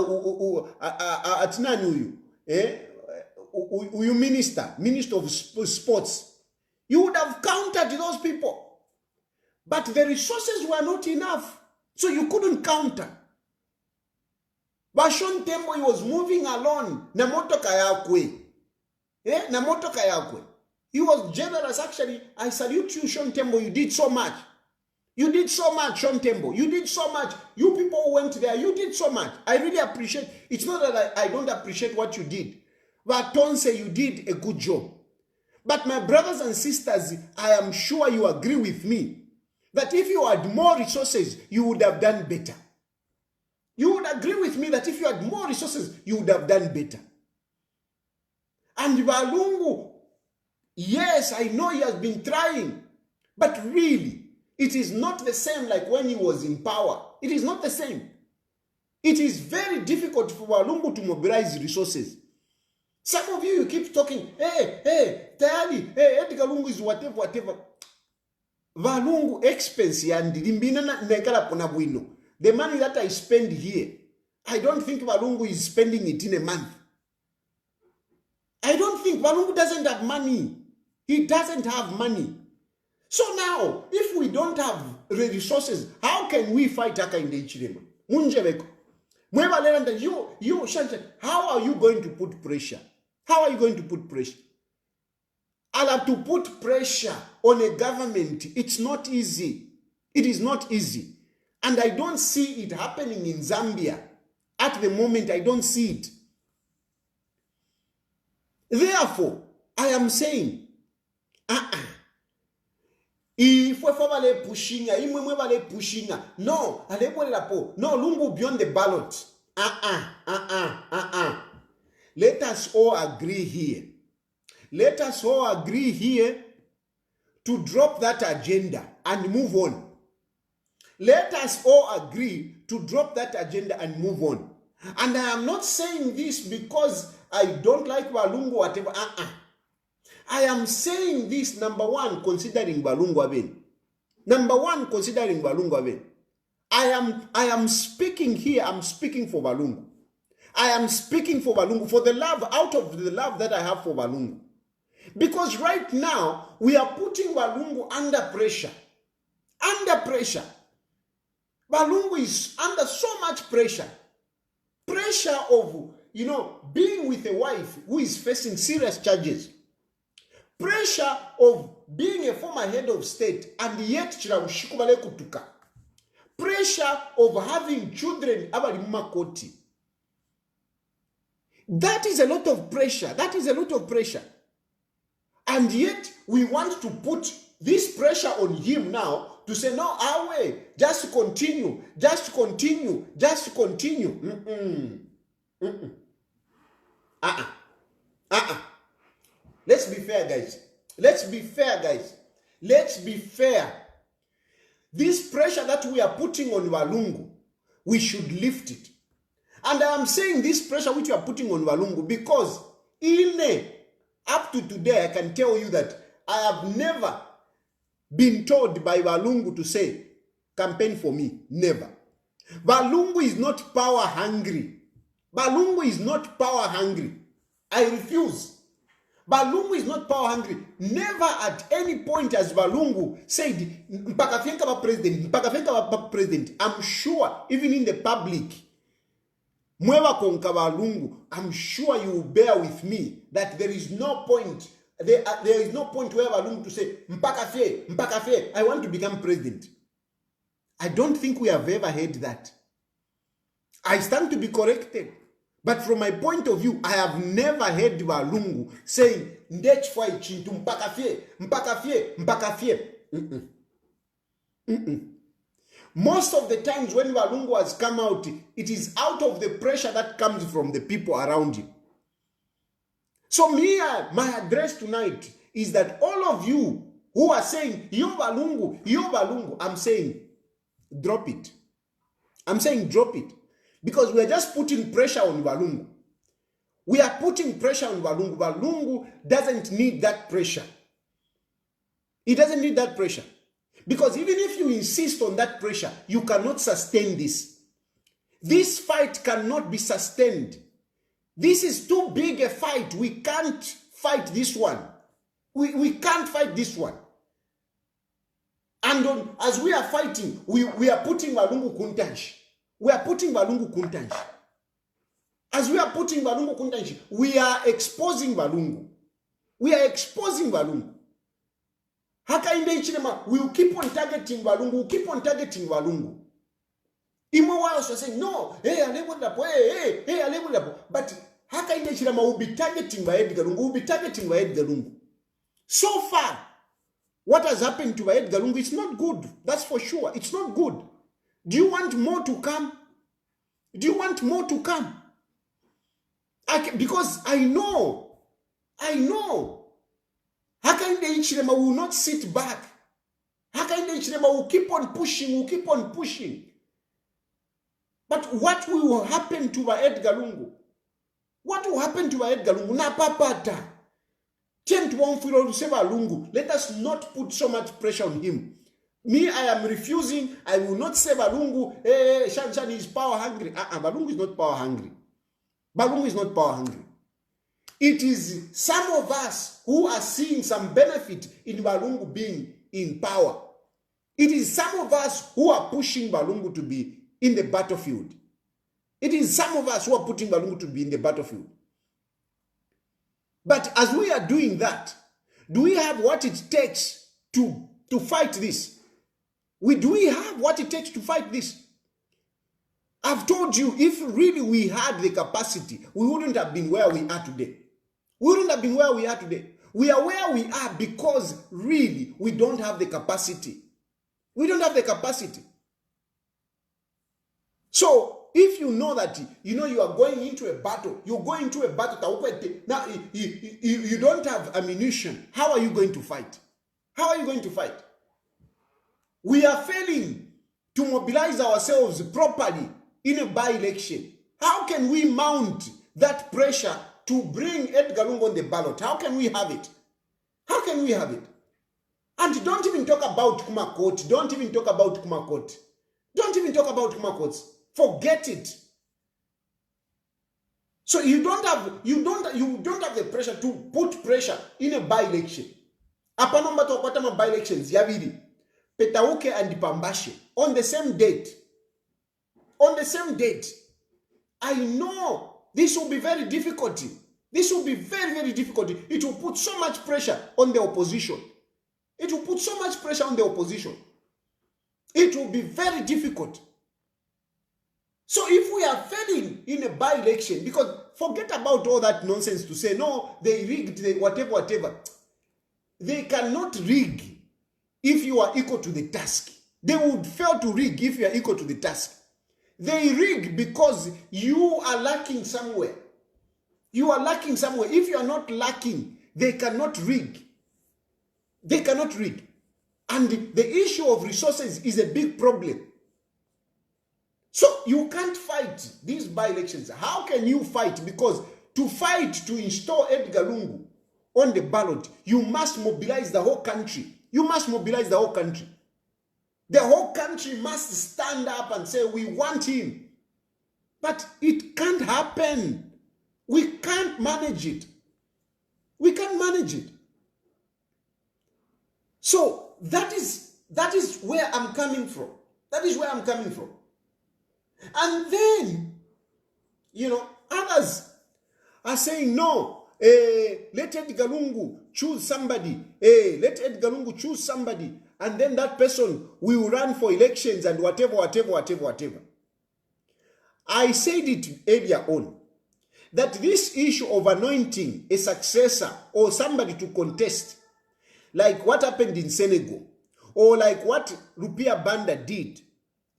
Atinanu, you minister of sports. You would have countered those people. But the resources were not enough. So you couldn't counter. Bashon Tembo, he was moving alone. Namoto Kayakwe. Namoto Kayakwe. He was generous, actually. I salute you, Sean Tembo. You did so much. You did so much, Sean Tembo. You did so much. You people who went there, you did so much. I really appreciate. It's not that I don't appreciate what you did. But don't say you did a good job. But my brothers and sisters, I am sure you agree with me that if you had more resources, you would have done better. You would agree with me that if you had more resources, you would have done better. And Valungu, yes, I know he has been trying, but really, it is not the same like when he was in power. It is not the same. It is very difficult for Valungu to mobilize resources. Some of you keep talking, hey, Tayali, hey, Edgar Lungu is whatever. Valungu expense and the money that I spend here, I don't think Valungu is spending it in a month. I don't think Valungu doesn't have money. He doesn't have money. So now, if we don't have resources, how can we fight Aka in the Ichirema? Munjebeko. You, Shanshan, how are you going to put pressure? How are you going to put pressure? I'll have to put pressure on a government. It's not easy. It is not easy. And I don't see it happening in Zambia. At the moment, I don't see it. Therefore, I am saying, if we pushing, no, no, Lungu beyond the ballot. Let us all agree here. Let us all agree here to drop that agenda and move on. Let us all agree to drop that agenda and move on. And I am not saying this because I don't like Valungu, whatever. I am saying this, number one, considering Valungu Aben. Number one, considering Valungu Aben. I am speaking here, I'm speaking for Valungu. I am speaking for Valungu, for the love, out of the love that I have for Valungu. Because right now, we are putting Valungu under pressure. Under pressure. Valungu is under so much pressure. Pressure of, being with a wife who is facing serious charges. Pressure of being a former head of state and yet chirabushikubale kutuka. Pressure of having children abali makoti. That is a lot of pressure. That is a lot of pressure. And yet we want to put this pressure on him now to say, no, Awe, just continue. Let's be fair, guys. Let's be fair. This pressure that we are putting on Walungu, we should lift it. And I am saying this pressure which you are putting on Walungu because up to today, I can tell you that I have never been told by Walungu to say, campaign for me. Never. Walungu is not power hungry. Walungu is not power hungry. I refuse. Walungu is not power hungry. Never at any point has Walungu said, Mpakafenka president. I'm sure, even in the public, Mwewa konka Walungu, I'm sure you will bear with me that there is no point. There is no point where Walungu to say, Mpakafe, I want to become president. I don't think we have ever heard that. I stand to be corrected. But from my point of view, I have never heard Walungu saying, Ndechfai chintu mpakafie. Most of the times when Walungu has come out, it is out of the pressure that comes from the people around him. So my address tonight is that all of you who are saying, yo Walungu, I'm saying, drop it. I'm saying drop it. Because we are just putting pressure on Walungu. We are putting pressure on Walungu. Walungu doesn't need that pressure. He doesn't need that pressure. Because even if you insist on that pressure, you cannot sustain this. This fight cannot be sustained. This is too big a fight. We can't fight this one. We can't fight this one. And as we are fighting, we are putting Walungu Kuntanshi. We are putting Walungu Kuntanshi. As we are putting Walungu Kuntanshi, we are exposing Walungu. We are exposing Walungu. We will keep on targeting Walungu. We'll keep on targeting Walungu. Imo wa also saying, no, hey, but Haka inde chirama will be targeting by Edgar Lungu. Will be targeting by Edgar Lungu. So far, what has happened to Edgar Lungu, it's not good. That's for sure. It's not good. Do you want more to come? Do you want more to come? Because I know. Hakainde Ichirema will not sit back. Hakainde Ichirema will keep on pushing, But what will happen to Edgar Lungu? What will happen to Edgar Lungu? Na papata. Let us not put so much pressure on him. Me, I am refusing. I will not say Walungu, Shan is power hungry. Walungu is not power hungry. Walungu is not power hungry. It is some of us who are seeing some benefit in Walungu being in power. It is some of us who are pushing Walungu to be in the battlefield. It is some of us who are putting Walungu to be in the battlefield. But as we are doing that, do we have what it takes to fight this? Do we have what it takes to fight this? I've told you, if really we had the capacity, we wouldn't have been where we are today. We wouldn't have been where we are today. We are where we are because really we don't have the capacity. We don't have the capacity. So if you know that you are going into a battle, you're going into a battle. Now you don't have ammunition. How are you going to fight? How are you going to fight? We are failing to mobilize ourselves properly in a by-election. How can we mount that pressure to bring Edgar Lungu on the ballot? How can we have it? How can we have it? And don't even talk about Kumakot. Don't even talk about Kumakot. Don't even talk about Kumakot. Forget it. So you don't have the pressure to put pressure in a by-election. Apanomba to kwatama by-elections yabiri. Petauke and Pambashe on the same date. On the same date. I know this will be very difficult. This will be very, very difficult. It will put so much pressure on the opposition. It will put so much pressure on the opposition. It will be very difficult. So if we are failing in a by-election, because forget about all that nonsense to say, no, they rigged, whatever. They cannot rig. if you are equal to the task. They would fail to rig if you are equal to the task. They rig because you are lacking somewhere. You are lacking somewhere. If you are not lacking, they cannot rig. They cannot rig. And the issue of resources is a big problem. So you can't fight these by-elections. How can you fight? Because to fight to install Edgar Lungu on the ballot, you must mobilize the whole country. You must mobilize the whole country. The whole country must stand up and say, we want him. But it can't happen. We can't manage it. We can't manage it. So that is where I'm coming from. That is where I'm coming from. And then, others are saying, no, let Edgar Lungu choose somebody. Let Edgar Lungu choose somebody. And then that person will run for elections and whatever. I said it earlier on, that this issue of anointing a successor or somebody to contest, like what happened in Senegal, or like what Rupia Banda did,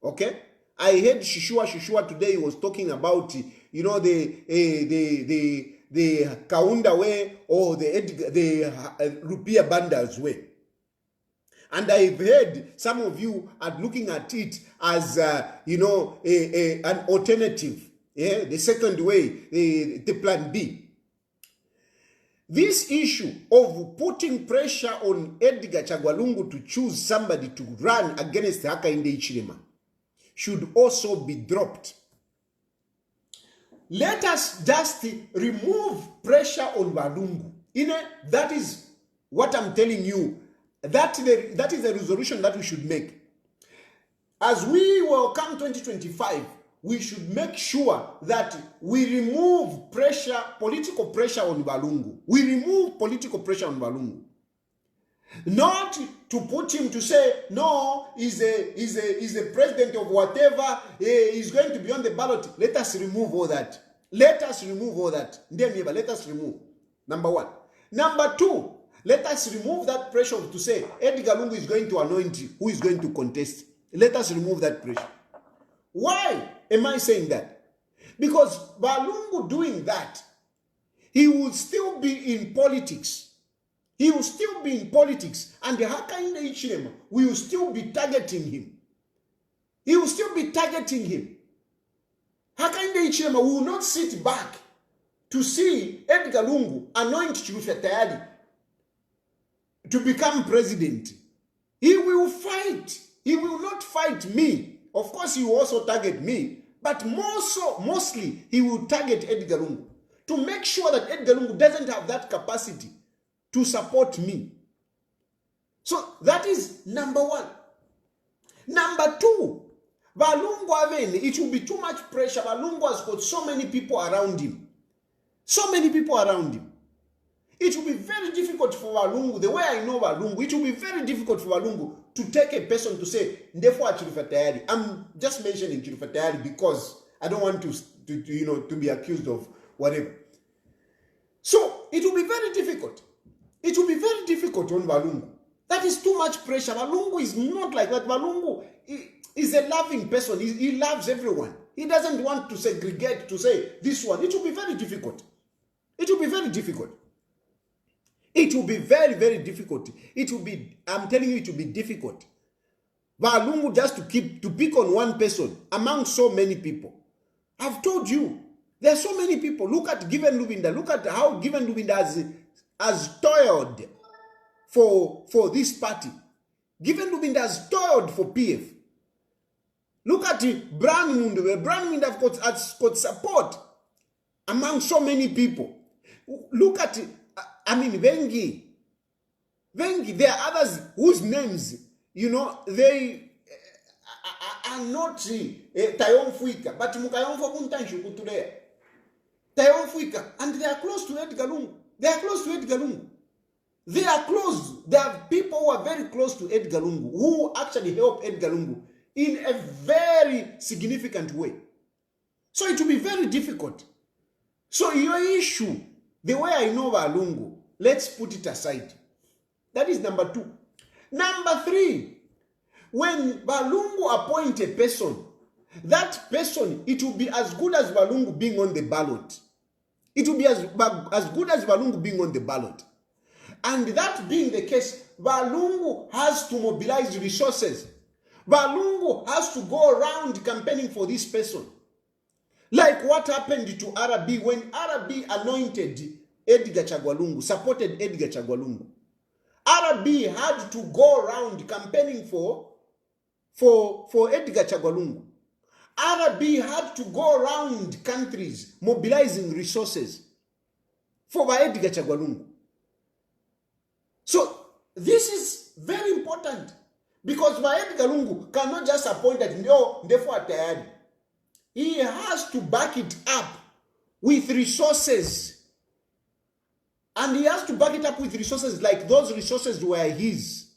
okay? I heard Shishua today was talking about, the Kaunda way or the Rupia Banda's way. And I've heard some of you are looking at it as, an alternative, the second way, the plan B. This issue of putting pressure on Edgar Chagwalungu to choose somebody to run against Hakainde Hichilema should also be dropped. Let us just remove pressure on Walungu. That is what I'm telling you. That is the resolution that we should make. As we welcome 2025, we should make sure that we remove pressure, political pressure on Walungu. We remove political pressure on Walungu. Not to put him to say, no, he's a president of whatever, he's going to be on the ballot. Let us remove all that. Let us remove all that. Let us remove. Number one. Number two, let us remove that pressure to say Edgar Lungu is going to anoint who is going to contest. Let us remove that pressure. Why am I saying that? Because Walungu doing that, he will still be in politics. He will still be in politics, and the Hakainde Hichilema will still be targeting him. He will still be targeting him. Hakainde Hichilema will not sit back to see Edgar Lungu anoint Chilufya Tayali to become president. He will fight. He will not fight me. Of course, he will also target me, but mostly he will target Edgar Lungu to make sure that Edgar Lungu doesn't have that capacity to support me. So that is number one. Number two, Walungu, it will be too much pressure. Walungu has got so many people around him. So many people around him. It will be very difficult for Walungu, the way I know Walungu, it will be very difficult for Walungu to take a person to say, Ndefo Chilufya Tayali. I'm just mentioning Chilufya Tayali because I don't want to be accused of whatever. So it will be very difficult. It will be very difficult on Walungu. That is too much pressure. Walungu is not like that. Walungu is a loving person. He loves everyone. He doesn't want to segregate, to say this one. It will be very difficult. It will be very difficult. It will be very, very difficult. It will be, I'm telling you, it will be difficult. Walungu just to pick on one person among so many people. I've told you, there are so many people. Look at Given Lubinda. Look at how Given Lubinda has toiled for this party. Given Lubinda has toiled for PF. Look at Brian Munde. Brian Munde has got support among so many people. Look at, Vengi. There are others whose names, they are not Tayon Fuika, but Mukayonfo Kuntanshu Kuture. Tayon Fuika, and they are close to Edgar Lungu. They are close to Edgar Lungu. They are close. There are people who are very close to Edgar Lungu, who actually help Edgar Lungu in a very significant way. So it will be very difficult. So your issue, the way I know Walungu, let's put it aside. That is number two. Number 3, when Balungu appoint a person, that person, it will be as good as Balungu being on the ballot. It will be as good as Balungu being on the ballot. And that being the case, Balungu has to mobilize resources. Balungu has to go around campaigning for this person. Like what happened to RB when RB anointed Edgar Chagwalungu, supported Edgar Chagwalungu. RB had to go around campaigning for Edgar Chagwalungu. RB had to go around countries mobilizing resources for Edgar Chagwalungu. So this is very important because Edgar Lungu cannot just appoint that therefore Tayali. He has to back it up with resources. And he has to back it up with resources like those resources were his.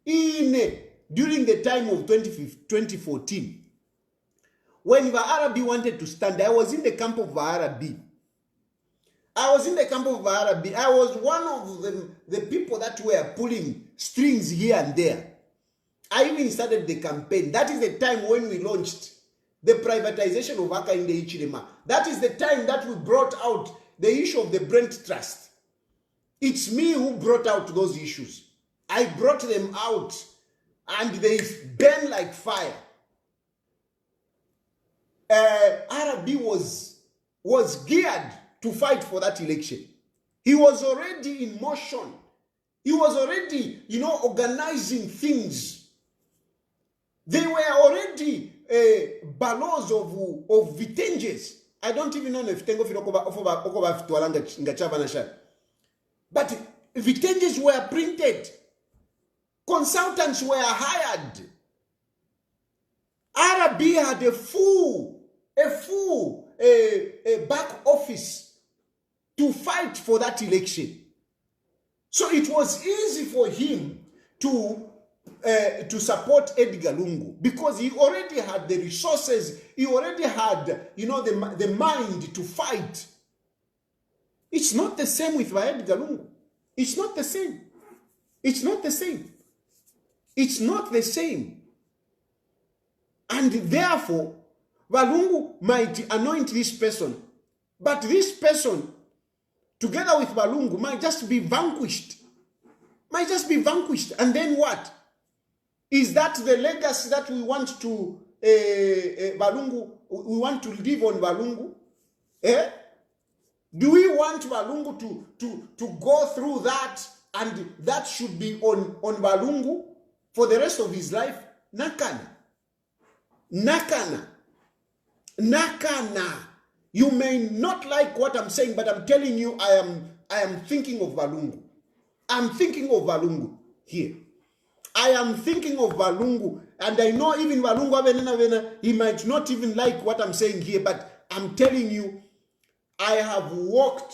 During the time of 2014, when the RB wanted to stand, I was in the camp of the RB. I was one of the people that were pulling strings here and there. I even started the campaign. That is the time when we launched the privatization of Aka in the Ichirema. That is the time that we brought out the issue of the Brent Trust. It's me who brought out those issues. I brought them out and they burn like fire. RB was geared to fight for that election. He was already in motion. He was already, organizing things. They were already balloons of vitenges. I don't even know if tengo but vitenges were printed. Consultants were hired. RB had a full back office to fight for that election. So it was easy for him to support Edgar Lungu because he already had the resources, he already had, the mind to fight. It's not the same with Edgar Lungu. It's not the same. It's not the same. It's not the same. And therefore, Balungu might anoint this person, but this person, together with Balungu, might just be vanquished. Might just be vanquished. And then what? Is that the legacy that we want to Balungu? We want to live on Balungu? Do we want Balungu to go through that, and that should be on Balungu for the rest of his life? Nakana. You may not like what I'm saying, but I'm telling you, I am thinking of Balungu. I'm thinking of Balungu here. I am thinking of Balungu, and I know even Balungu, he might not even like what I'm saying here, but I'm telling you, I have walked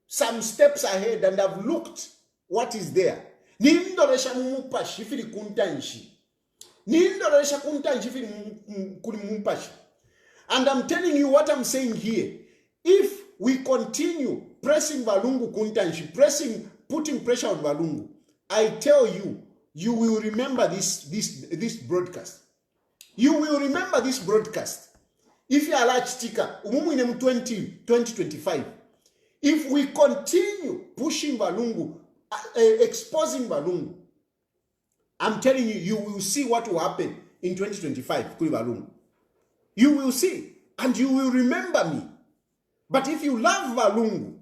some steps ahead and I've looked what is there. Nindoresha mumpashi fili kuntanshi. Nindoresha kuntanshi fili mumpashi. And I'm telling you what I'm saying here. If we continue pressing Balungu kuntanshi, putting pressure on Balungu, I tell you, you will remember this broadcast. You will remember this broadcast. If you are large sticker, 2025, if we continue pushing Balungu, exposing Balungu, I'm telling you, you will see what will happen in 2025, Kuli Balungu. You will see, and you will remember me. But if you love Balungu,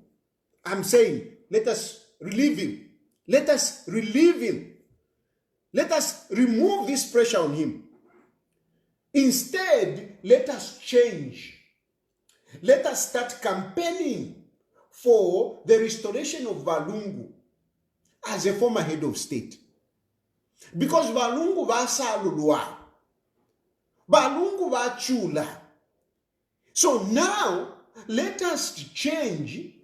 I'm saying, let us relieve him. Let us relieve him. Let us remove this pressure on him. Instead, let us change. Let us start campaigning for the restoration of Balungu as a former head of state. Because Balungu basalulwa. Balungu bachula. So now, let us change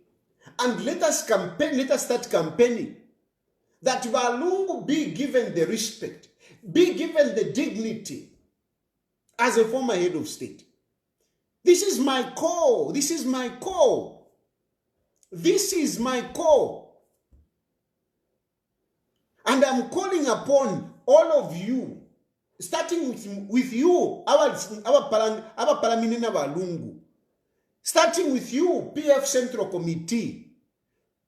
and let us campaign, let us start campaigning that Balungu be given the respect, be given the dignity as a former head of state. This is my call. This is my call. This is my call. And I'm calling upon all of you, starting with you, our Palaminina Lungu, starting with you, PF Central Committee,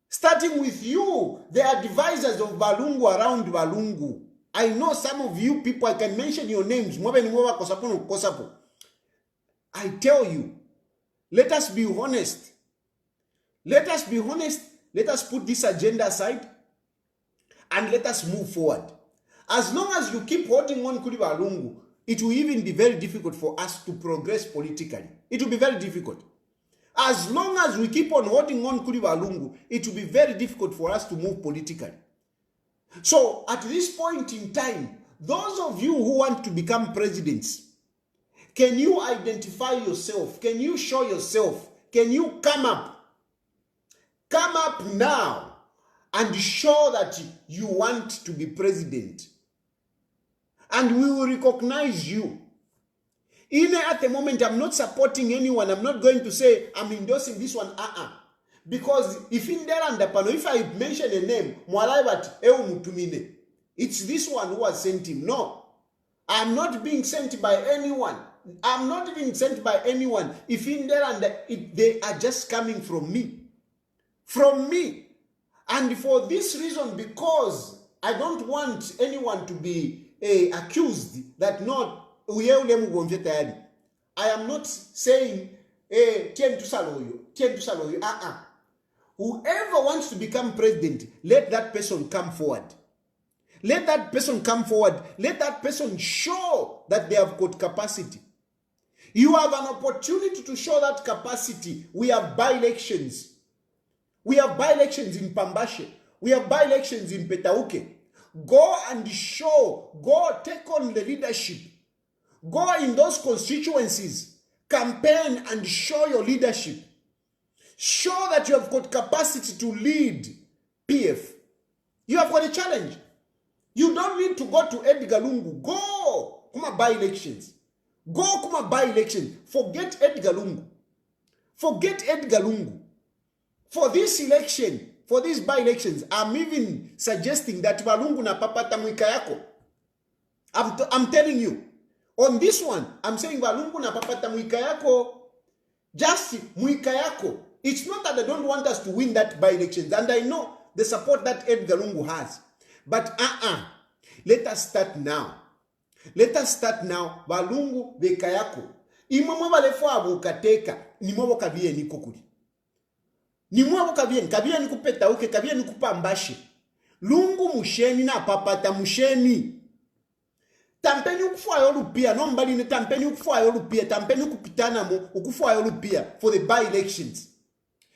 starting with you, the advisors of Balungu around Balungu. I know some of you people, I can mention your names. I tell you, let us be honest. Let us be honest. Let us put this agenda aside and let us move forward. As long as you keep holding on Kuli Balungu, it will even be very difficult for us to progress politically. It will be very difficult. As long as we keep on holding on Kuli Balungu, it will be very difficult for us to move politically. So at this point in time, those of you who want to become presidents, can you identify yourself? Can you show yourself? Can you come up? Come up now and show that you want to be president. And we will recognize you. At the moment, I'm not supporting anyone. I'm not going to say I'm endorsing this one. Because if I mention a name, it's this one who has sent him. No. I'm not being sent by anyone. I'm not being sent by anyone. If they are just coming from me. From me. And for this reason, because I don't want anyone to be accused that not I am not saying whoever wants to become president, let that person come forward. Let that person come forward. Let that person show that they have got capacity. You have an opportunity to show that capacity. We have by-elections. We have by-elections in Pambashe. We have by-elections in Petauke. Go and show. Go take on the leadership. Go in those constituencies. Campaign and show your leadership. Show that you have got capacity to lead PF. You have got a challenge. You don't need to go to Edgar Lungu. Go. Kuma by-elections. Go kuma by-elections. Forget Edgar Lungu. Forget Edgar Lungu. For this election, for these by-elections, I'm even suggesting that Balungu na papata mwika yako. I'm telling you. On this one, I'm saying Balungu na papata mwika yako. Just mwika yako. It's not that they don't want us to win that by-elections. And I know the support that Edgar Lungu has. But let us start now. Let us start now. Balungu beka yako. Imamo balefo abukateka. Nimobo kabie ni kukuli. Nimwabo kabie ni kupeta uke, kabie ni kupambashe. Lungu musheni na papata musheni. Tampeni ukufua yolupia, no mbali ni tampeni ukufua yolupia, tampeni ukupitana mo, ukufua yolupia for the by-elections.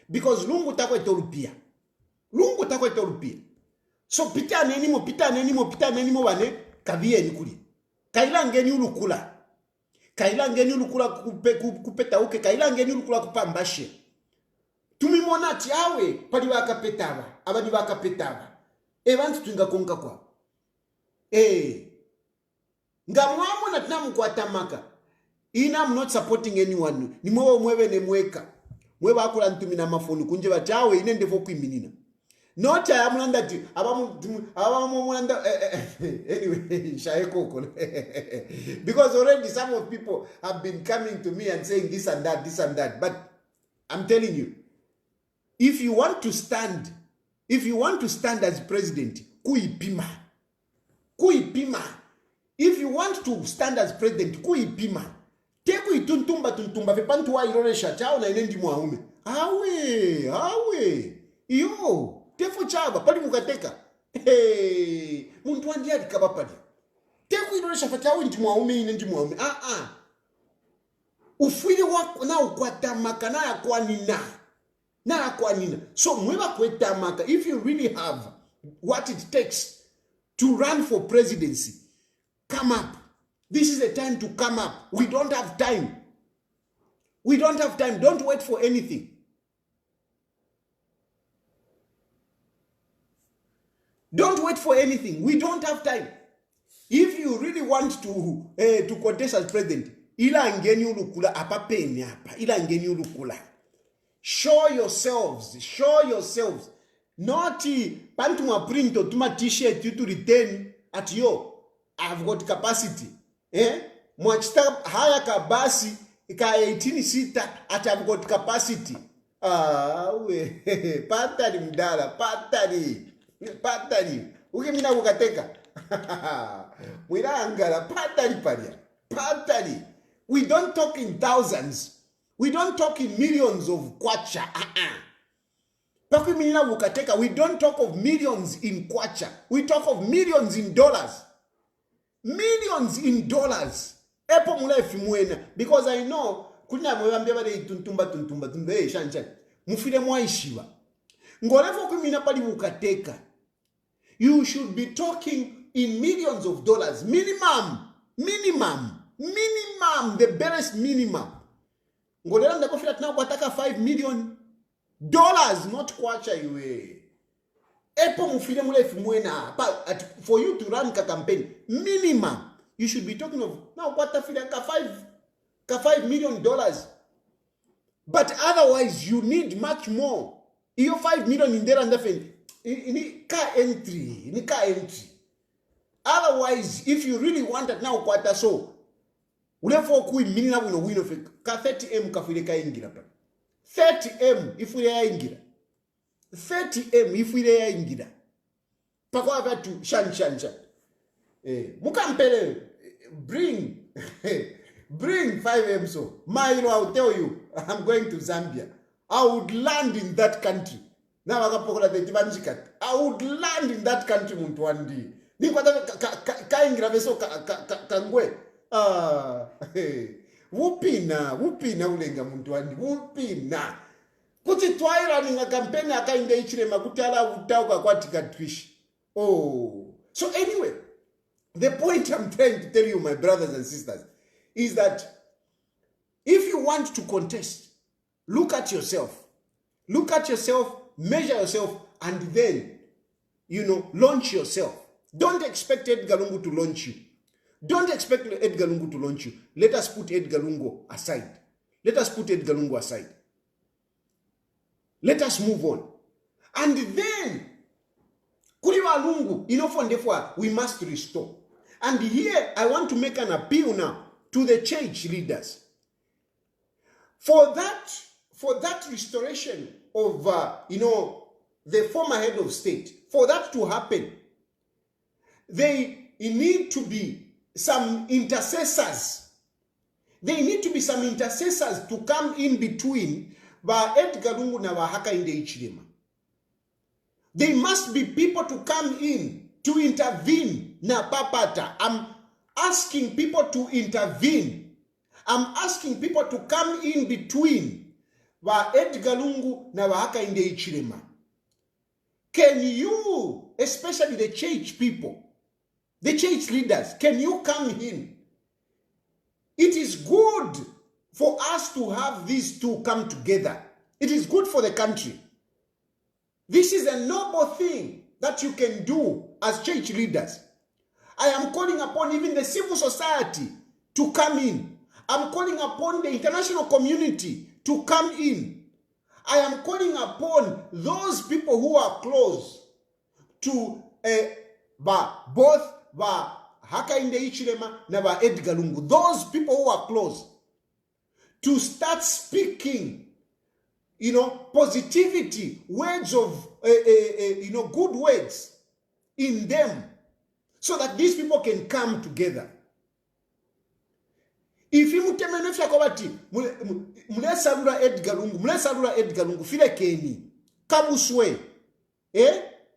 Because lungu tako etolupia. Lungu tako etolupia. So pita nenimo wane, kabie ni kuli. Kaila ngeni ulukula. Kaila ngeni ulukula kupeta uke, kaila ngeni ulukula kupambashe. Tumimona tiawe pali wakapetaba abadi wakapetaba evantu twinga konka kwa ngamwamo na tinamu kwa tamaka ina. I'm not supporting anyone. Ni mwewe ne mweka mwewe akula ntumina mafoni kunje batawe ine ndefo kwiminina not amulanda ti abamulanda anyway shaeko because already some of people have been coming to me and saying this and that, but I'm telling you, if you want to stand as president, kuipima. If you want to stand as president, kuipima. Teku ituntumba vepantu wa iroresha chao na inendi muaume. Awe. Yo, tefu chaba pali mukateka. Muntu wandia dikabapadi. Teku iroresha fatao inendi muaume. Ufili wako na ukwatamaka na kwa nina. So if you really have what it takes to run for presidency, come up. This is the time to come up. We don't have time. Don't wait for anything. Don't wait for anything. We don't have time. If you really want to contest as president, ila ngeni ulukula apapeni hapa. Ila ngeni ulukula. Show yourselves. Not pantuma print or tuma t-shirt you to return at yo. I've got capacity. Mwachita haya kabasi ka 18 seater at I've got capacity. Patari mdala, patari. Uke mina ukateka. Wila angala, patari. We don't talk in thousands. We don't talk in millions of kwacha. We don't talk of millions in kwacha. We talk of millions in dollars. Millions in dollars. Epo mula mwena. Because I know, kuna mwambia bade tuntumba. Shanchan. Mufile mwaishiwa. Ngolefo kumina pali ukateka. You should be talking in millions of dollars. Minimum. The barest minimum. Ngolera ndakofila tuna kwataka $5 million. Not kwacha iwe. Epo mufile mule mwena. For you to run a campaign, minimum, you should be talking of now what ka $5 million. But otherwise, you need much more. You 5 million in there and nothing. In car entry. Otherwise, if you really want it now, kwata so. Ulefo kui minina wino ka 30M kafile ka ingira. 30M if we are ingira. 30M if we are ingira. Pako avatu shan. Mukampele bring 5M so. I'll tell you, I'm going to Zambia. I would land in that country. Now I would land in that country muntu one day. Ka ingira beso kangwe. Wupina ulenga muntu wandi. Wupina. Kuti twaira ninga kampeni akainda ichirema kutala utauka kwatika twish. Oh. So anyway, the point I'm trying to tell you, my brothers and sisters, is that if you want to contest, look at yourself, measure yourself, and then, launch yourself. Don't expect Edgar Lungu to launch you. Let us put Edgar Lungu aside. Let us move on. And then, Kuriwa Lungu, we must restore. And here, I want to make an appeal now to the church leaders. For that restoration of, the former head of state, for that to happen, there need to be some intercessors. To come in between Edgar Lungu na Haka in the Ichilema. There must be people to come in to intervene na papata. I'm asking people to intervene. I'm asking people to come in between Edgar Lungu na Haka in the Ichilema. Can you, especially the church people, the church leaders, can you come in? It is good for us to have these two come together. It is good for the country. This is a noble thing that you can do as church leaders. I am calling upon even the civil society to come in. I'm calling upon the international community to come in. I am calling upon those people who are close to both Haka in the Ichilema na Edgar Lungu. Those people who are close to start speaking, positivity, words of, good words in them, so that these people can come together. If you mutemenefya kobati, mulesalura Edgar Lungu, file keni, kabuswe,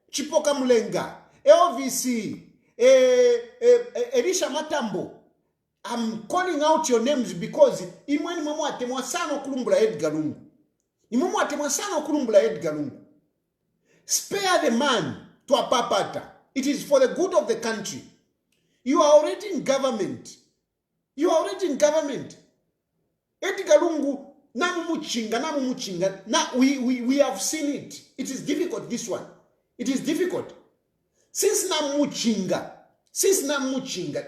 chipoka mulenga, OVC, Elisha Matambo. I'm calling out your names because imweni mwamu atemwa sana okulumbula Edgar Lungu. Spare the man to a papata. It is for the good of the country. You are already in government. Edgar Lungu, namu muchinga. Now we have seen it. It is difficult, this one. It is difficult. Since namu muchinga,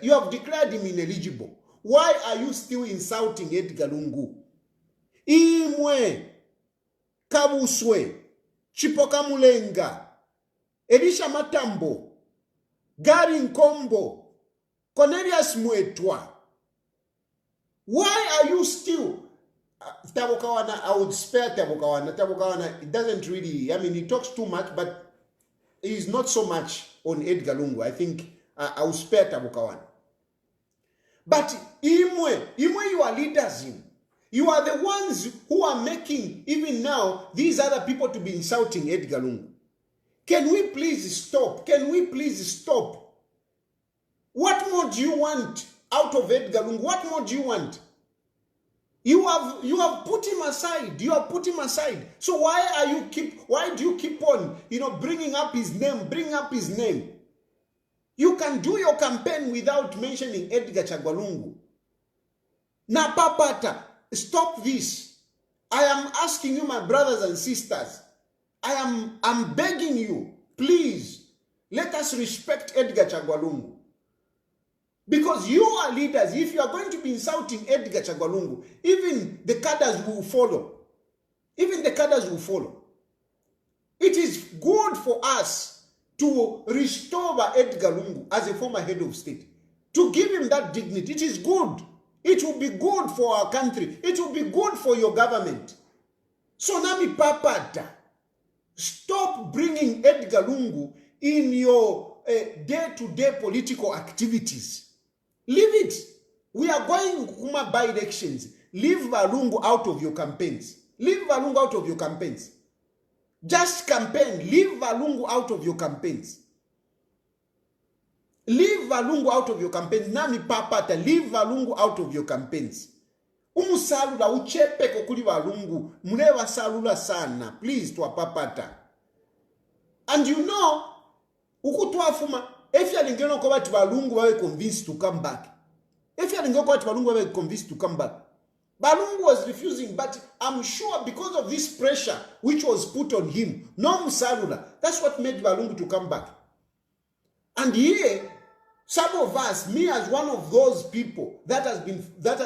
you have declared him ineligible. Why are you still insulting Edgar Lungu? Imwe, kabuswe, chipoka mulenga, Elisha Matambo, Gary Nkombo, Cornelius Muetwa. Why are you still Tabokawana? I would spare Tabokawana. Tabokawana, it doesn't really, I mean, he talks too much, but he's not so much on Edgar Lungu. I think I will spare Tabokawana. But Imwe, you are leaders. You are the ones who are making, even now, these other people to be insulting Edgar Lungu. Can we please stop? Can we please stop? What more do you want out of Edgar Lungu? What more do you want? You have put him aside. You have put him aside. So why do you keep on, bringing up his name, You can do your campaign without mentioning Edgar Chagwalungu. Na papata, stop this. I am asking you, my brothers and sisters. I'm begging you, please, let us respect Edgar Chagwalungu. Because you are leaders. If you are going to be insulting Edgar Chagwalungu, even the cadres will follow. Even the cadres will follow. It is good for us to restore Edgar Lungu as a former head of state. To give him that dignity. It is good. It will be good for our country. It will be good for your government. So Nami Papata, stop bringing Edgar Lungu in your day-to-day political activities. Leave it. We are going Kuma by elections. Leave Lungu out of your campaigns. Leave Lungu out of your campaigns. Just campaign. Leave Lungu out of your campaigns. Leave Lungu out of your campaigns. Nami papata, leave Lungu out of your campaigns. Umusalula uchepe kokuli Lungu. Mulewa salula sana. Please, to papata. And ukutuafuma, if you are going to Lungu, were convinced to come back. If you are going to Lungu, were convinced to come back. Lungu was refusing, but I'm sure because of this pressure which was put on him, no Musalula, that's what made Lungu to come back. And here, some of us, me as one of those people that has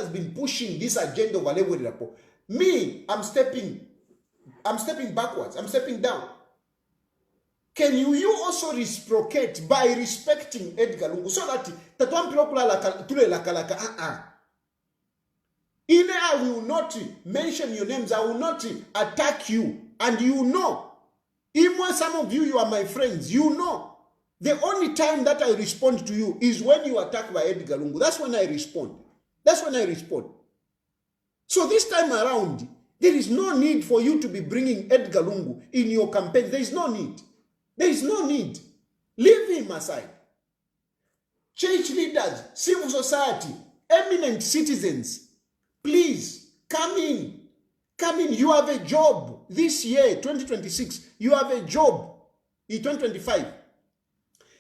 been pushing this agenda of Alewo, me, I'm stepping backwards, I'm stepping down. Can you also reciprocate by respecting Edgar Lungu so that I will not mention your names, I will not attack you, and even some of you are my friends, the only time that I respond to you is when you attack by Edgar Lungu. That's when I respond. So this time around, there is no need for you to be bringing Edgar Lungu in your campaign. There is no need. Leave him aside. Church leaders, civil society, eminent citizens, please come in. You have a job this year, 2026. You have a job in 2025.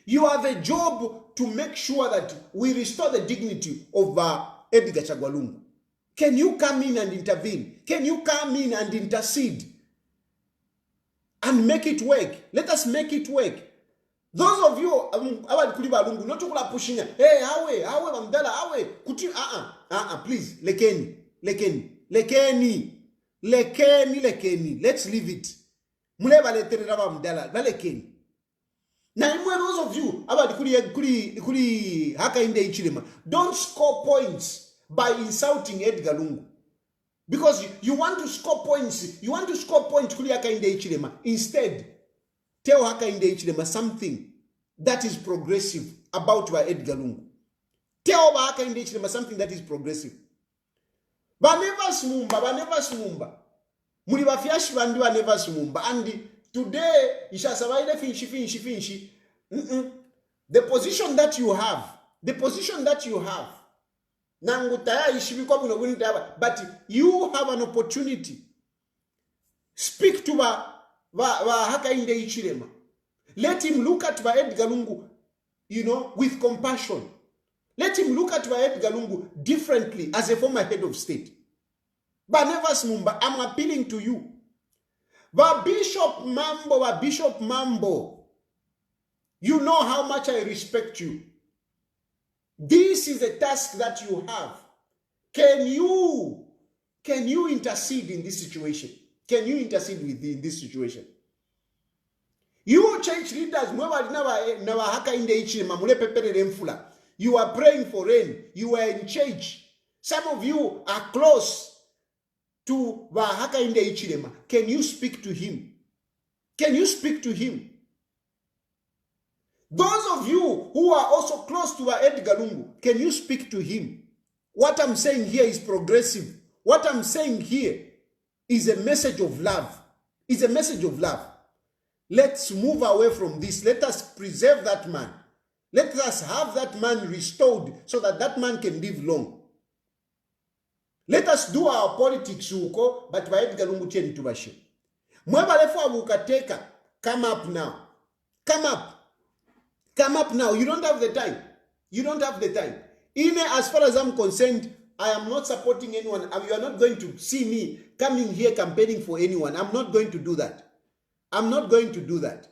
You have a job to make sure that we restore the dignity of Edgar Chagwalungu. Can you come in and intervene? Can you come in and intercede? And make it work. Let us make it work. Those of you, not to pushing, hey, awe, mamdala, awe, kuti, please, lekeni. Let's leave it. Muleba letere raba mamdala, lekeni. Now, those of you, don't score points by insulting Edgar Lungu. Because you want to score points. Instead, tell Hakainde Ichilema something that is progressive about Edgar Lungu. Tell Hakainde Ichilema something that is progressive. Baneva smumba. Muri bafyashi bandi baneva smumba. And today, isha sabaide finshi. The position that you have, but you have an opportunity. Speak to Hakainde Ichilema. Let him look at Edgar Lungu, with compassion. Let him look at Edgar Lungu differently as a former head of state. Banevas Mumba, I'm appealing to you. Bishop Mambo, you know how much I respect you. This is a task that you have. Can you intercede in this situation? Can you intercede in this situation? You, church leaders, you are praying for rain. You are in church. Some of you are close to Wahaka Inde Ichilema. Can you speak to him? Can you speak to him? Those of you who are also close to Edgar Lungu, can you speak to him? What I'm saying here is progressive. What I'm saying here is a message of love. It's a message of love. Let's move away from this. Let us preserve that man. Let us have that man restored so that that man can live long. Let us do our politics, but by Edgar Lungu cheni tubashe. Mwebalefu abukateka, come up now. Come up. Come up now. You don't have the time. You don't have the time. As far as I'm concerned, I am not supporting anyone. You are not going to see me coming here campaigning for anyone. I'm not going to do that. I'm not going to do that.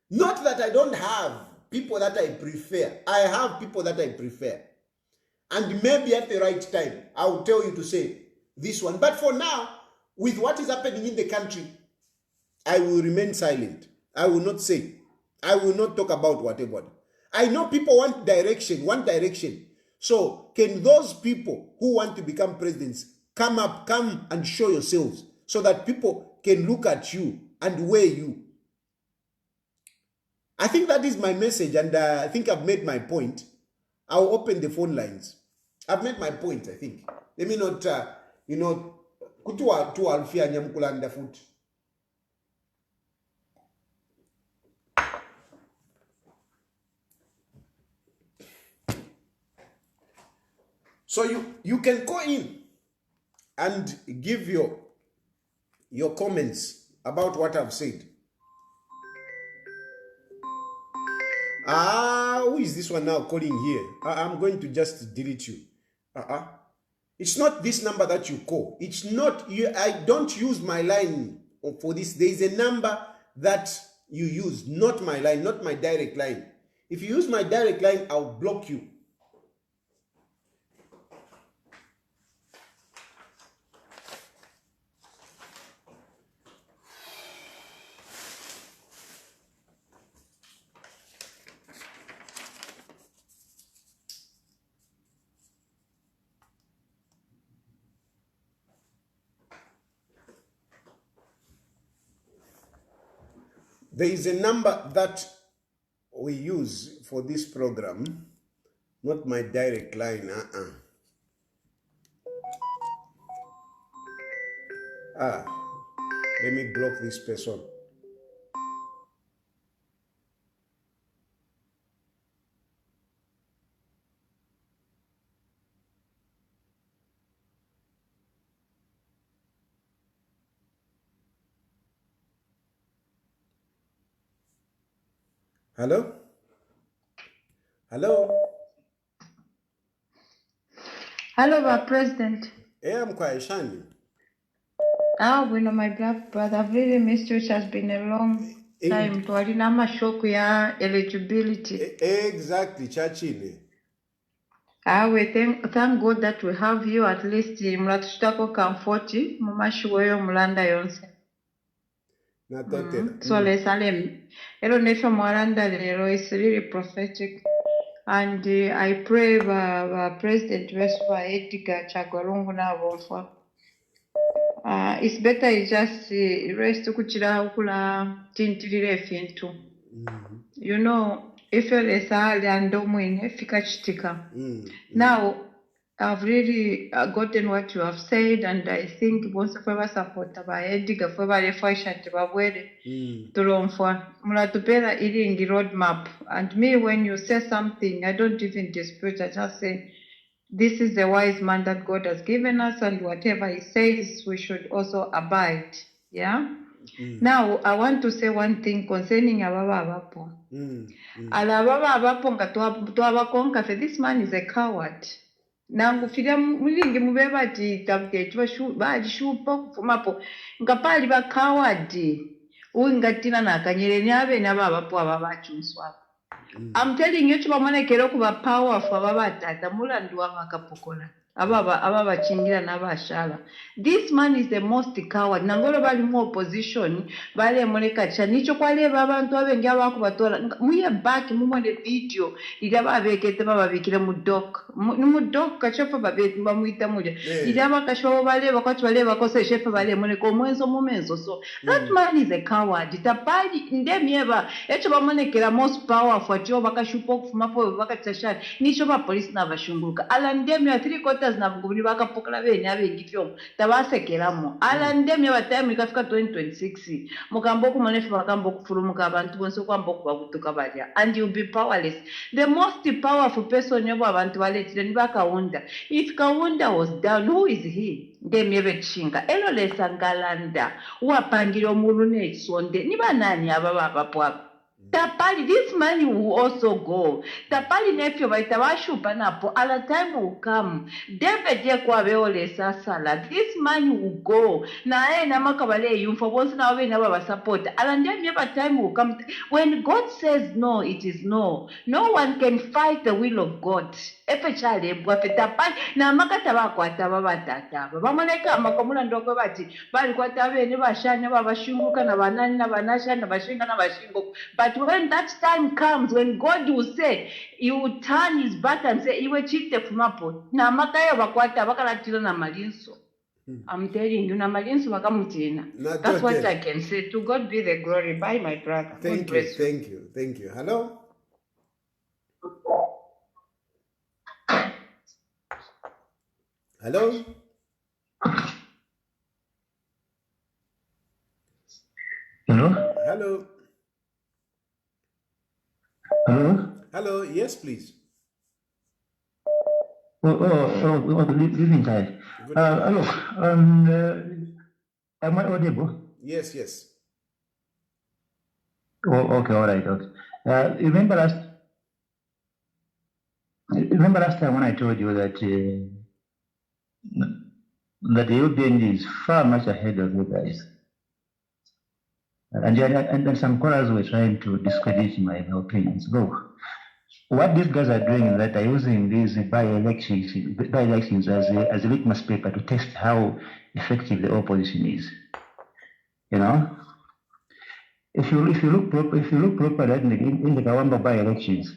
Not that I don't have people that I prefer. I have people that I prefer. And maybe at the right time, I will tell you to say this one. But for now, with what is happening in the country, I will remain silent. I will not say. I will not talk about whatever. I know people want direction, So can those people who want to become presidents come and show yourselves so that people can look at you and weigh you? I think that is my message, and I think I've made my point. I'll open the phone lines. I've made my point, I think. Let me not, kutua tu alfia nyamkulanda foot. So you can call in and give your comments about what I've said. Who is this one now calling here? I'm going to just delete you. It's not this number that you call. It's not you. I don't use my line for this. There is a number that you use, not my line, not my direct line. If you use my direct line, I'll block you. There is a number that we use for this program, not my direct line. Let me block this person. Hello? Hello? Hello, President. I'm quite shiny. We know my black brother. I've really missed you. It has been a long time. Tualinama shoku ya eligibility. Exactly, Chachini. We thank God that we have you at least. Mlatutako kamfoti. Mumashuweyo mulanda yonse. So lesalem. Elo nefyo mulanda lero is really prophetic. And I pray President Wesuwa Edgar Lungu na bonfwa. It's better you just rest kuchira kula tintirire fintu. You know, if you're a sali and domwine fika chitika. Now, I've really gotten what you have said, and I think most of our support by Edgar for the fashion to avoid Tulomfwa. Mulatupela eating the roadmap. And me, when you say something, I don't even dispute, I just say, this is the wise man that God has given us, and whatever he says, we should also abide. Yeah? Now, I want to say one thing concerning Ababa Abapo. Alababa Abapo Ngatuabakonka, this man is a coward. Nangu filia mulingi mubeba tabke shupa kufumapo ngapali ba coward. Uingatina na kanyere nyabe na Abapo Ababachuswa. I'm telling you, chubamane kero kuba power for baba tata mulandu wa makapokola. ababachingira n'abashala. This man is the most coward. Nangolo bali mu opposition bali mulekacha nicho kwaleba abantu abengi abakubatola muye back mumone video liraba abekete bababikire mu dock kachofa babeti bamuita muja liraba kashobo baleba kwachi baleba kose shefa bale muleko omwenzo mumenzo. So that man is a coward. Tapali ndemieba echo bamonekera most powerful atyo bakashupa okufumapo bakatashana nicho ba police n'abashunguruka ala ndemya 3/4 nabugubiri bakapokala bene abengi fyomo tabasekeramo ala ndemya batime ikafika 2026 mukambo kumonefu bakambo kufurumuka abantu bonse kwambo kubabutuka balya and you be powerless. The most powerful person yobo abantu baletire ni bakawunda. If Kawunda was down, who is he? Ndemye bechinga elo lesangalanda wapangira omulu n'ekisonde ni banani ababa abapwa. Tapali, this man will also go. Tapali nephew baita bashupa napo. Ala time will come. David yekwa beole sasala. This man will go. Na makabale yumfa bonsi na wabe na baba support. Ala ndemye time will come. When God says no, it is no. No one can fight the will of God. Epe chale bwape tapali na makata bakwata babatata. Bamoneka makomula ndoko bati. Bali kwata bene bashanya babashunguka na banani na banasha na bashinga na bashingo. But when that time comes, when God will say, he will turn his back and say, iwe chite fumapo. Na makayo bakwata bakalatira na malinso. I'm telling you, na malinso bakamutina. That's what I can say. To God be the glory. Bye, my brother. Thank you, thank you, thank you. Hello? Hello? Hello? Hello? Hello? Hello, yes, please. Good evening, child. Look, am I audible? Yes, yes. Oh, okay, all right, okay. Remember last time when I told you that that the UBN is far much ahead of you guys. And some callers were trying to discredit my opinions. Look, what these guys are doing is that they're using these by-elections as a litmus paper to test how effective the opposition is. You know, if you look properly in the Kawamba by-elections,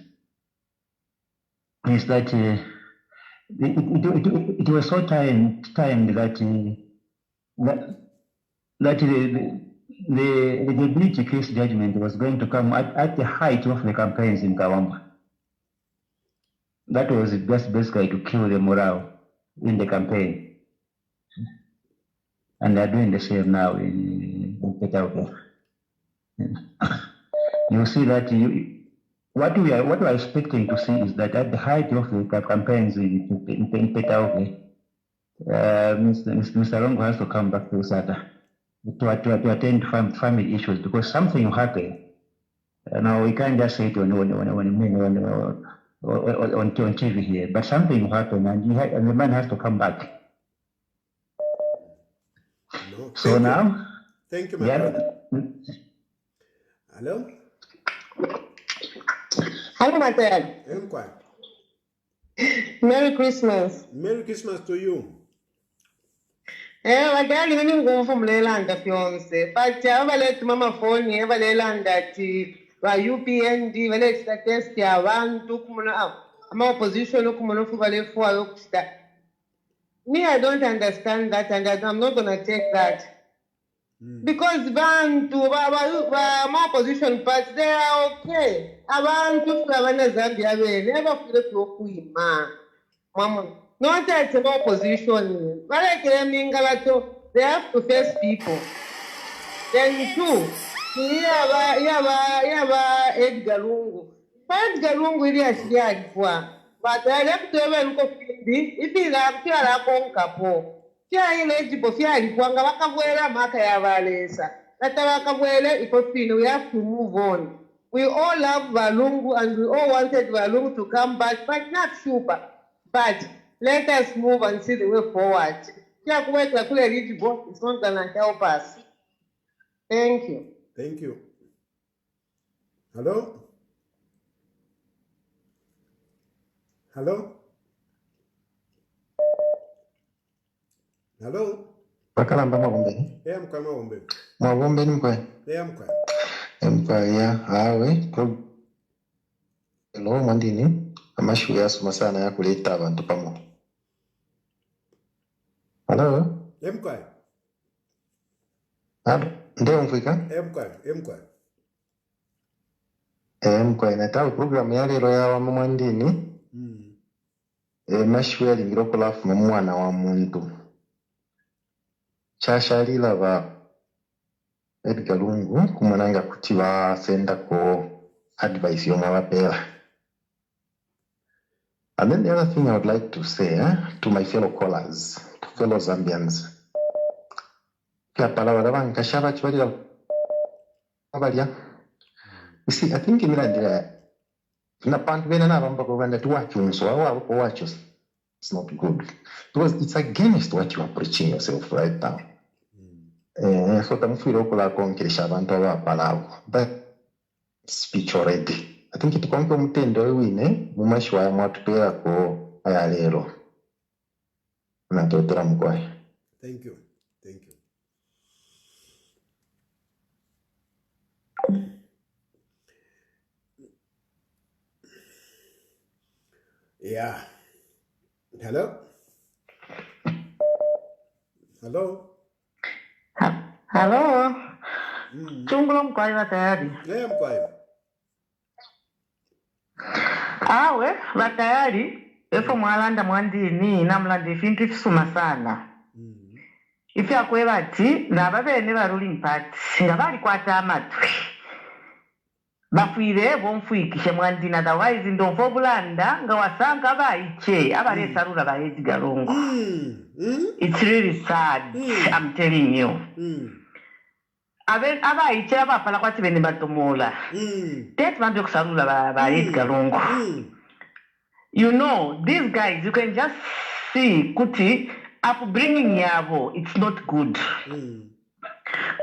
is that it was so timed that the ability case judgment was going to come at the height of the campaigns in Kawamba. That was just basically to kill the morale in the campaign. And they're doing the same now in Petauke. You see that what we are expecting to see is that at the height of the campaigns in Petauke, Mr. Lungu has to come back to Usata to attend family issues because something will happen. Now we can't just say it on TV here, but something will happen, and the man has to come back. No, so now, thank you, my brother. Hello. Hello, my dad. Merry Christmas. Merry Christmas to you. Wadali mimi ngumfumulelanda fiance. But abalethu mama phone ebalelanda ti ba UPND baletha test yabantu kumona ama opposition kumona ufubalefuwa yokusta. Me, I don't understand that, and I'm not gonna take that. Because bantu my opposition party, they are okay. Abantu flavana Zambia never feel to kuima. Mama. Not that it's about opposition. They have to face people. Then two, Edgar Lungu. Edgar Lungu is actually but I have to even go if he's up here, I won't capo. Here, eligible, here, Wangawaka, Maka Yavalesa. We have to move on. We all love Lungu and we all wanted Lungu to come back, but not super. But let us move and see the way forward. It's not gonna help us. Thank you. Thank you. Hello? Hello? Hello? Bakalamba mabombe. Mkwa mabombe. Mabombe ni mkwa. Mkwa. Mkwa ya awe. Hello mwandini. Amashu ya suma sana ya kuleta abantu pamo. Hello? Mkwa. Ndio mfika? Mkwa. Mkwa inatawe programu ya lero ya wa mwandini. Mashu ya lingiro kulafu mwana wa muntu. Chashalila ba Edgar Lungu kumananga kuti senda ko advice yomwe wapela. And then the other thing I would like to say to my fellow callers, to fellow Zambians, you see, I think in Nigeria, it's not good because it's against what you are preaching yourself right now. So that speech already. I think it comes from Tendo Wine, Mumashwa Matpera ko Ayalero. Thank you. Thank you. Yeah. Hello? Hello? Hello? Chungulong kwa iwa tayari. Mkwa. Awe, batayari, efo mwalanda mwandini, namlanda ifintu ifisuma sana. Ifi akwe bati, na babene baruli mpati, nga bali kwata amatwi. Bafuire, bonfuikishe mwandini, otherwise ndonfo bulanda, nga wasanga abaiche, abale sarura ba Edgar Lungu. It's really sad, I'm telling you. Abaiche abapala kwati bene batomola. That's what you sarula ba Edgar Lungu. You know, these guys, you can just see, Kuti, upbringing yabo, it's not good.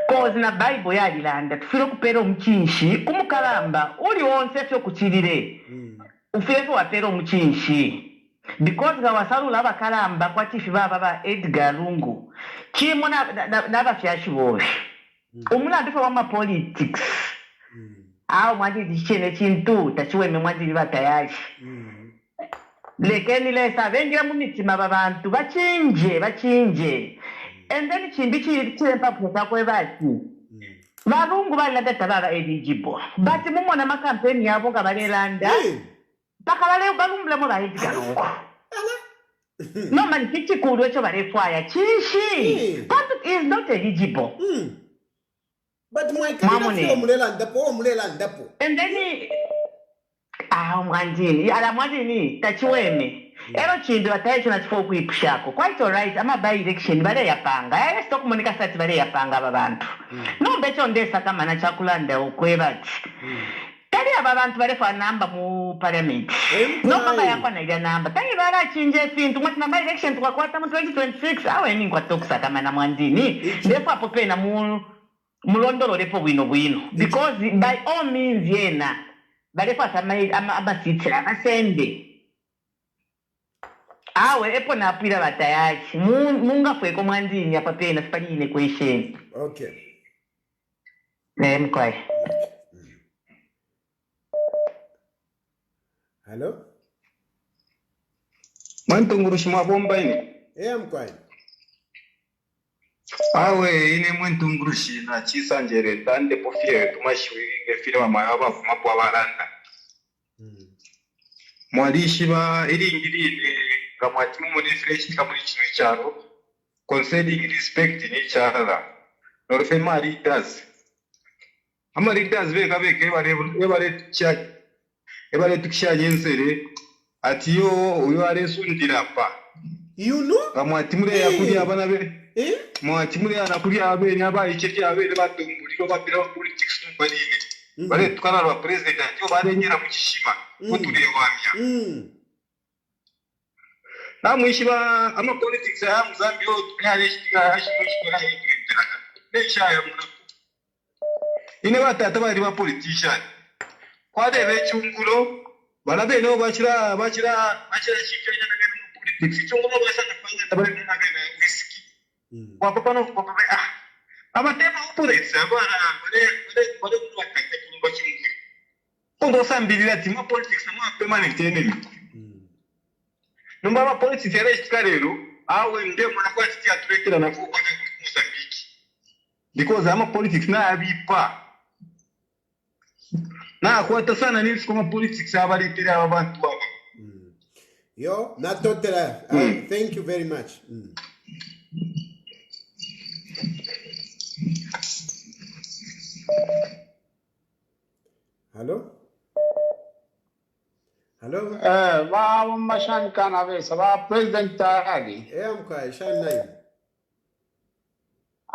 Cause na Bible ya dilanda, tufilo kupero mchinshi, kumukalamba, uli wonse fyo kuchirire. Ufefu wapero mchinshi. Because gawasarula abakalamba kwa tifi baba Edgar Lungu. Chimo na fyashi wowe. Umula bifa wama politics. Mwadi chene chintu, tachiwe mwadi batayari. Lekeni lesa vengira mumitima babantu bachinje. And then chimbichi paputa kwe bati. Barungu bali data baba eligible. Bati mumona makampeni yabo nga balelanda. Bakabale balumble mo ba Edgar Lungu. No man kichi kulu echo balefwaya chishi. But is not eligible. But my country mulela ndapo. And then mwandini, ala mwandini, tachiweme. Ero chindu wataecho na chifo kuipushako. Quite alright, ama by election, bale yapanga. Stock monika sati bale yapanga babantu. No becho ndesa kama na chakulanda ukwebati. Tali ababantu bale fa namba mu parliament. No baba yakwa na ile namba. Tali bala chinje fintu, mwati na by election tukakwata mu 2026. Awe ni kwa tokusa kama na mwandini. Ndefu apope na mulondolo lepo wino. Because by all means yena. Balefa amasitira amasende. Awe epo na apira batayari. Munga fwe ko mwandini apape na spalile question. Okay. Mkwai. Hello? Mwantungurushi mabomba ini. Mkwai. Awe ine mwantungurushi na chisanjere tande pofie tumashiwinge file wa mayaba fumapu wa baranda. Mwalishi ba ilingirine kamwatimu mwifreshi kamuli chinu charo concerning respect ni chala norfema leaders ama leaders veka ebale tukisha nyensere atiyo uyo ale sundira pa you know kamwatimule yakuli abana be mwatimule anakuli abe ni abaye cheche abe batumbuliro babira politics tumbalile bale tukana lwa president yo bale nyira muchishima kutule wamya na mwishiba ama politics ya Mzambia yale shiga ashimishwa na yekirana nesha ya mna ine batata bali ba politician kwa debe chungulo balabe no bachira chikenya na politics chungulo basa na panga tabale na riski wapapa no papa abatema opulesa bale kuwakata kinyumba kingi ondo sambirira ati ma politics na permanent enemy numba ma politics era ikikalero awe nde mwana kwa titi aturekera na kuba Mozambique because ama politics na abipa na akwata sana nini kama politics abaleetera abantu aba Yo, natotera. Thank you very much. Hello? Hello? Ba mashan kana be saba president Tayali. I'm quite shy.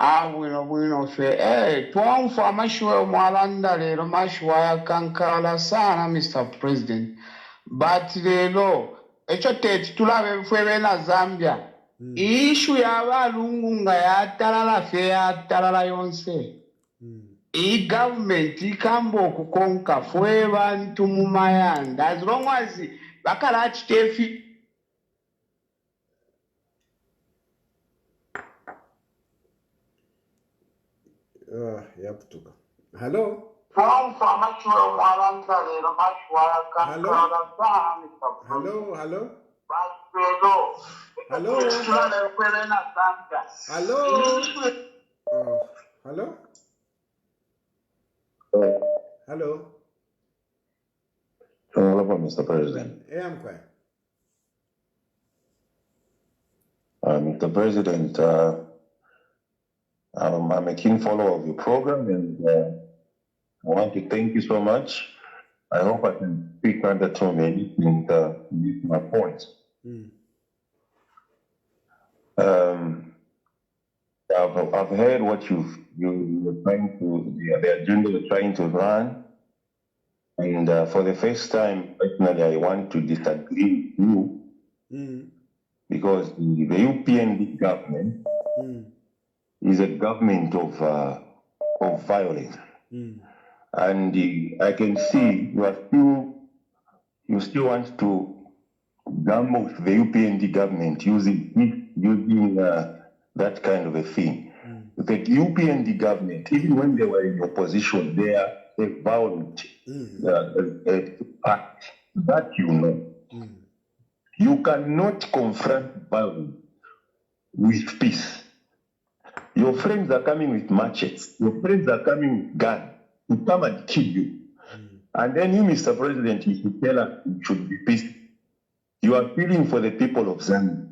Wino fe tuan fa mashwa mwalanda lero mashwa ya kankala sana Mr. President. But lero echo tete tulabe fwebe na Zambia. Issue ya balungu nga yatalala fe yatalala yonse. I government ikambo okukonka fwe bantu mu mayanda as long as bakala kitefi yaputuka. Hello? Hello? Hello? Hello? Hello? Hello? Hello? Hello, Mr. President. I'm quiet. Mr. President, I'm a keen follower of your program, and I want to thank you so much. I hope I can speak under 2 minutes and make my points. I've heard what you're trying to, the agenda you're trying to run, and for the first time, personally, I want to disagree with you because the UPND government is a government of violence, and I can see you still want to gamble with the UPND government using that kind of a thing. The UPND government, even when they were in opposition, they are a violent pact. That you know. You cannot confront violence with peace. Your friends are coming with machetes. Your friends are coming with guns to come and kill you. And then you, Mr. President, you should tell us it should be peace. You are feeling for the people of Zambia.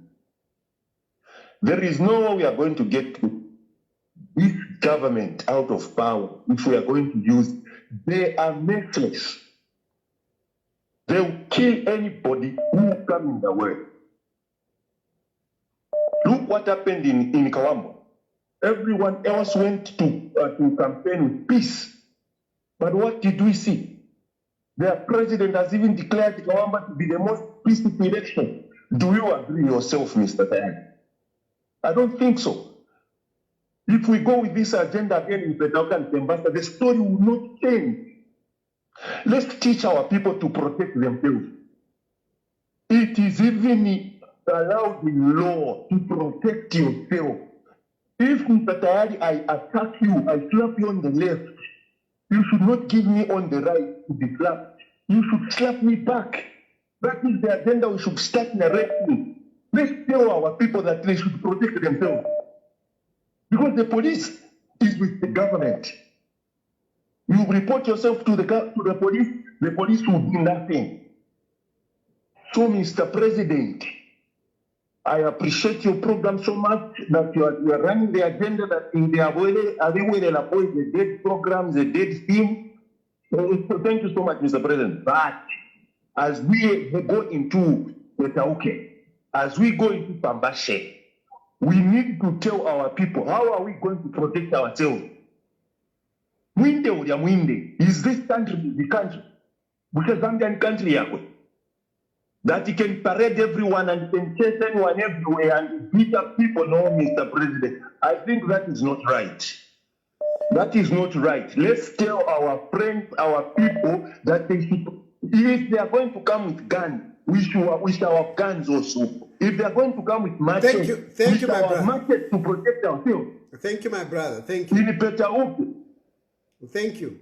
There is no way we are going to get this government out of power if we are going to use. They are merciless. They will kill anybody who comes in the way. Look what happened in Kawambo. Everyone else went to campaign with peace. But what did we see? Their president has even declared Kawamba to be the most peaceful election. Do you agree yourself, Mr. Tayali? I don't think so. If we go with this agenda again in Petauka and Tembasa, the story will not change. Let's teach our people to protect themselves. It is even allowed in law to protect yourself. If, Mr. Tayali, I attack you, I slap you on the left, you should not give me on the right to be slapped. You should slap me back. That is the agenda we should start narrating. Let's tell our people that they should protect themselves. Because the police is with the government. You report yourself to the police will do nothing. So, Mr. President, I appreciate your program so much that you are running the agenda that in the the dead programs, the dead theme. So thank you so much, Mr. President. But as we go into Petauke, as we go into Pambashe, we need to tell our people, how are we going to protect ourselves? Mwinde, is this country the country? Because Zambian country, that he can parade everyone and can chase anyone everywhere and beat up people? No, Mr. President. I think that is not right. That is not right. Let's tell our friends, our people, that they should, if they are going to come with guns, we should have guns also. If they are going to come with market, Thank you, my our brother. market to protect ourselves. Thank you, my brother. Thank you. In better open. Thank you,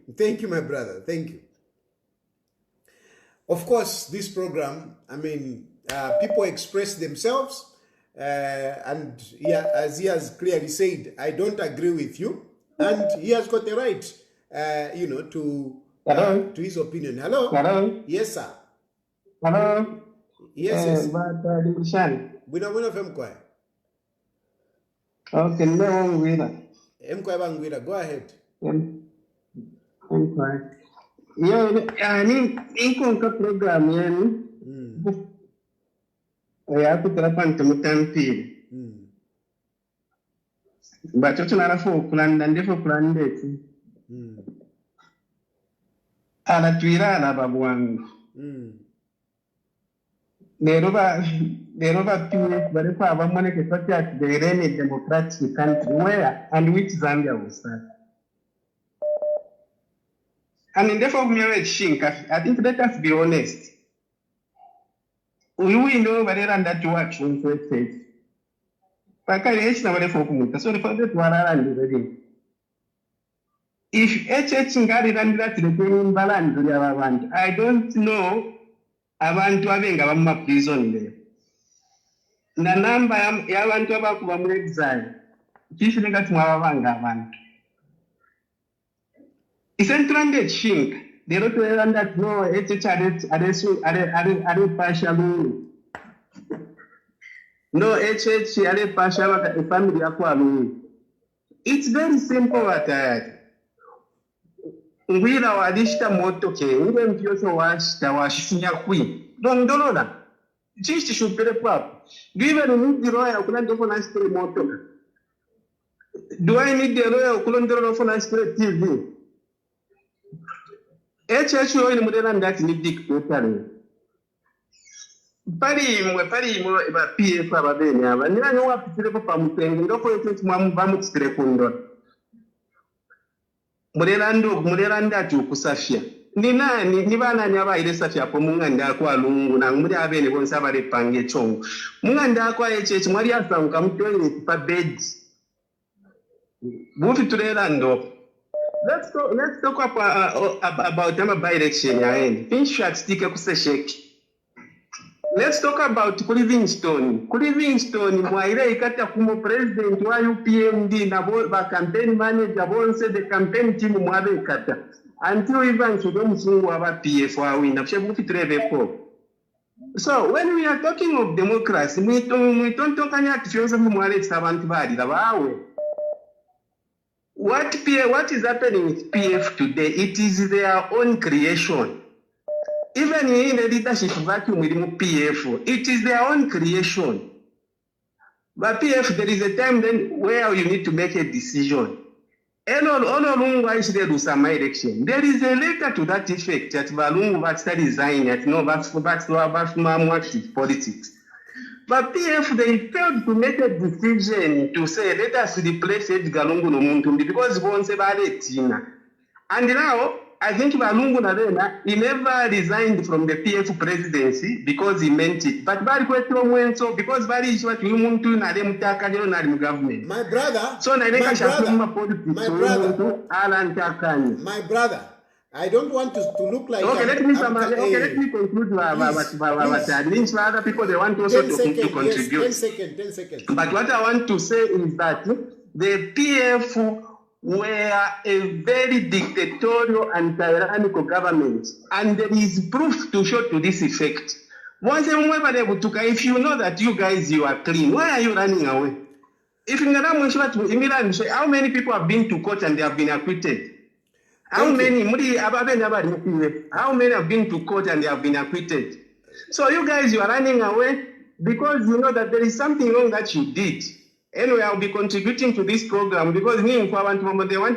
my brother. Thank you. Of course, this program, I mean, people express themselves, and yeah, as he has clearly said, I don't agree with you, and he has got the right, to his opinion. Hello. Hello. Yes, sir. Hello. Yes. Division. Buna femkwa. Okay, no winner. Emkwa bangwira. Go ahead. Okay. Yo, ni konka program yenu. Ya kutrapan tumutampi. Bacho tunara fo kulanda ndefo kulande. Ala tuira na babu wangu. Lero ba PF bari kwa abamone ke that they ran a democratic country where and which Zambia was that. And in therefore I think let us be honest. We know whether and that watch on States. Pakari na wale for kumuta. So the fact that wala and ready. If ngari randi that the balance abantu, I don't know abantu abenga bamma prison there. Na namba y'abantu abakuba mu exile kishinga tumwabanga abantu isentrande chinga lero toyanda no are partial no are partial family yakwalu. It's very simple atayati ngwira wadishita moto ke ngwe mpyoso washisinya kwi dondolola chichi shupere papo. Do you even need the lawyer who can't open a spray motor? Do I need the lawyer who can't open a spray TV? HHO in Modern that need dictator. Pari ba PF ababenya banyira nyo wapitire papa mutenge ndoko yetu bamutire kundo. Mureranda kusafia. Ni nani ni banani abaire safia po munganda kwa lungu na muri abene bonsa bare pange chongo munganda kwa mwari asanka mutwele pa bed bufi turerando. Let's talk about by election ya end things should stick kusesheki. Let's talk about Livingstone mwaire ikata kumo president wa UPND na ba campaign manager bonse the campaign team mwabe ikata until even to them who are PF or win. So when we are talking of democracy, we don't talk about what is happening with PF today? It is their own creation. Even in the leadership vacuum with PF, it is their own creation. But PF, there is a time then where you need to make a decision. Lungu is there to some election. There is a letter to that effect that Lungu was resigning at no politics. But PF they failed to make a decision to say let us replace Edgar Lungu because once and now I think Lungu Narena, he never resigned from the PF presidency because he meant it. But so because what you government. My brother, my brother, I don't want to look like okay, let me conclude. Means other people they want also to contribute. 10 seconds. But what I want to say is that the PF were a very dictatorial and tyrannical government, and there is proof to show to this effect. If you know that you guys you are clean, why are you running away? If how many people have been to court and they have been acquitted? How many have been to court and they have been acquitted? So you guys you are running away because you know that there is something wrong that you did. Anyway, I'll be contributing to this program because they want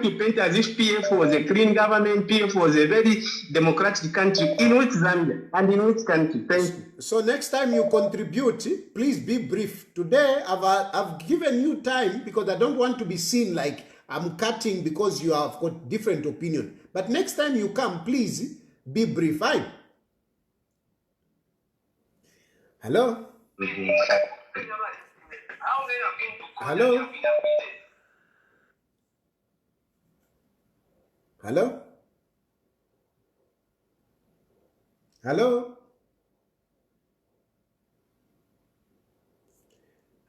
to paint as if PF was a clean government, PF was a very democratic country. In which Zambia and in which country? Thank you. So next time you contribute, please be brief. Today, I've given you time because I don't want to be seen like I'm cutting because you have got different opinion. But next time you come, please be brief. Hello? Hello? Hello? Hello?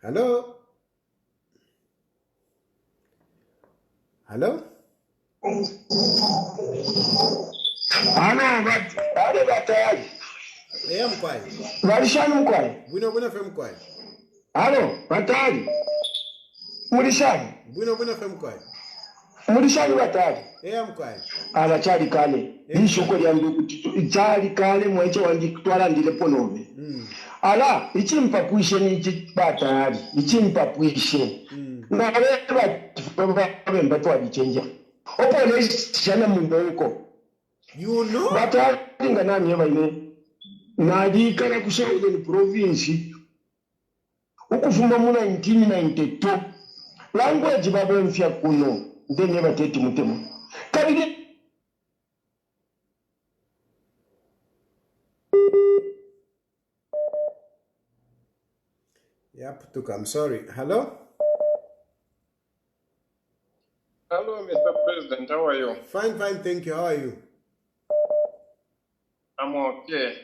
Hello? Hello? Ano batayali? Yeah, I'm quiet. Walishani mkwai? Bwino fem quiet. Ano batayali? Mulishani? Bwino fem quiet. Mulishani batayali? Yeah, I'm quiet. Chali kale. Nishuko lyandu kuti chali kale mweche wandikutwala ndile ponove. Ala ichimpa puishe ni batayali. Ichimpa puishe. Ngale bemba twabichenja. Opo leshana mumboko. You know? Batayali nganani yabaine. Nadikana kushauri ni province ukufuma mu 1992 language babemfya kuno ndenye bateti mutemu kabili. Yep, I'm sorry. Hello? Hello, Mr. President. How are you? Fine, thank you. How are you? I'm okay.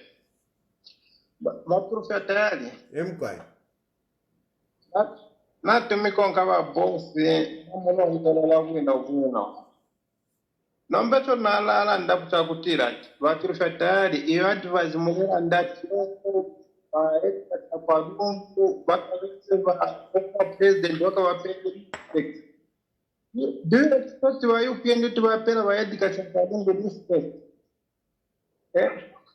Chilufya Tayali. I'm quiet. Natumikonka vabosi namunoitolola bwino nombeto nalala ndakutira Chilufya Tayali iyo advise mulera ndati kwaLungu vakaveseva president wakavapera respect. Do you expect vaUPN kuti vapera vaEdgar Lungu respect?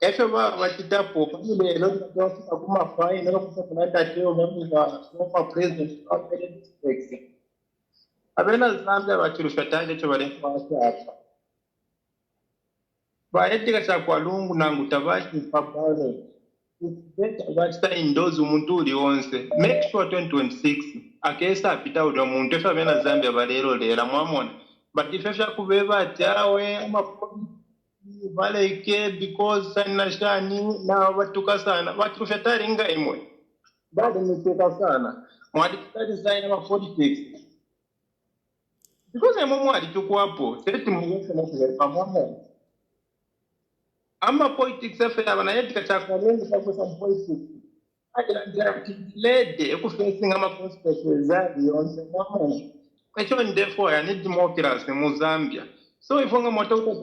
Esho vachitapo lero ndakufika kumafaini nokufuna ndateo vamuva former president vapera respect. Avena Zambia Chilufya Tayali cho valefasapa vaEdgar Lungu nangu tavachi pabale. It's better vachita indozi umuntu uli onse. Make sure 2026 akesa apita uta muntu efa vena Zambia valero lera mwamona. But if efya kuveva ati awe amapoli valeke because sana shani na watuka sana Chilufya Tayali nga imwe bado niteka sana mwadikitari sana ma politics because emo mwadichukwapo seti mwese na pamoja ama politics afya bana Edgar Lungu sakosa politics ajira lede ekufacing ama consequences zaidi yonse pamoja kwacho ndefo ya need democracy mu Zambia. So if unga motoka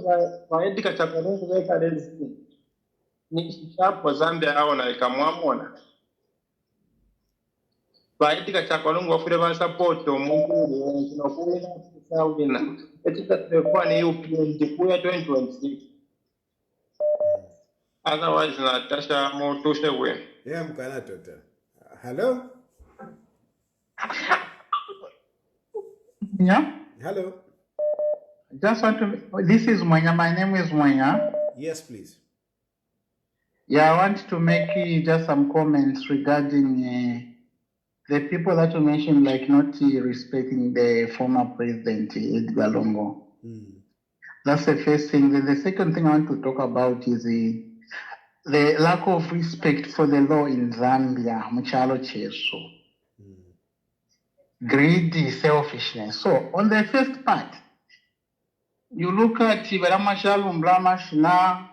kwa Edgar Lungu weka rezi ni chapo Zambia aona ikamwamona ba Edgar Lungu wafure ba support omuntu no kuwina kusawina etika telefoni UPN kuya 2026 otherwise Natasha motushe we. Yeah, I'm kind of total. Hello? Yeah. Hello? Just want to. This is Mwanya. My name is Mwanya. Yes, please. Yeah, I want to make just some comments regarding the people that you mentioned, like not respecting the former president Edgar Lungu. That's the first thing. Then the second thing I want to talk about is the lack of respect for the law in Zambia. Muchalo cheso. Greedy, selfishness. So on the first part, you look at Varamashalu Mblamashna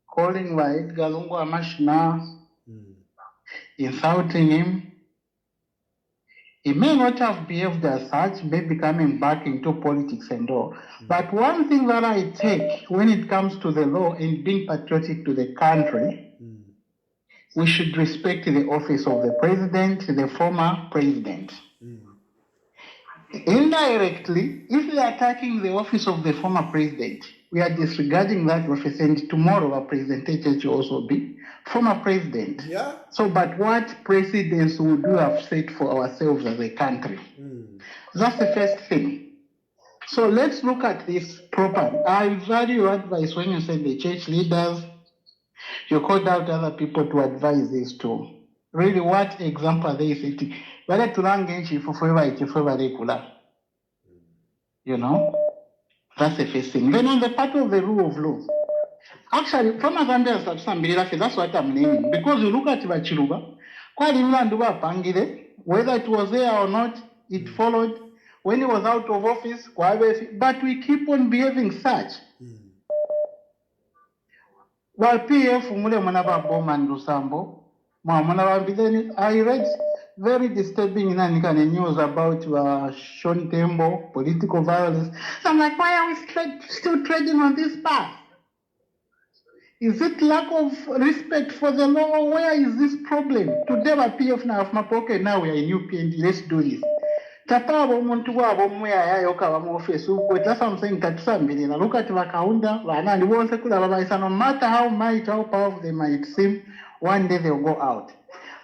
calling Edgar Lungu Amashna, insulting him. He may not have behaved as such, maybe coming back into politics and all. But one thing that I take when it comes to the law and being patriotic to the country, we should respect the office of the president, the former president. Indirectly, if we are attacking the office of the former president, we are disregarding that office, and tomorrow our president will also be former president. Yeah. So, but what precedents would we have set for ourselves as a country? That's the first thing. So let's look at this properly. I value your advice when you said the church leaders, you called out other people to advise this too. Really, what example are they setting? You know, that's the first thing. Then on the part of the rule of law, actually, from Zambia, that's what I'm naming. Because you look at Chiluba, Kwali mlandu bapangile, whether it was there or not, it followed. When he was out of office, but we keep on behaving such. While PF mule mwana ba Bowman Lusambo, mwana ba Bideni, I read very disturbing news about Sean Tembo, political violence. So I'm like, why are we still treading on this path? Is it lack of respect for the law? Where is this problem? Today, my PF now, okay, now we are in UPND, let's do this. Tatabo muntu wabo mweya yayoka wa office uko that's something katusambili na look at wakaunda wana ni wonse kula baba no matter how might how powerful they might seem, one day they'll go out.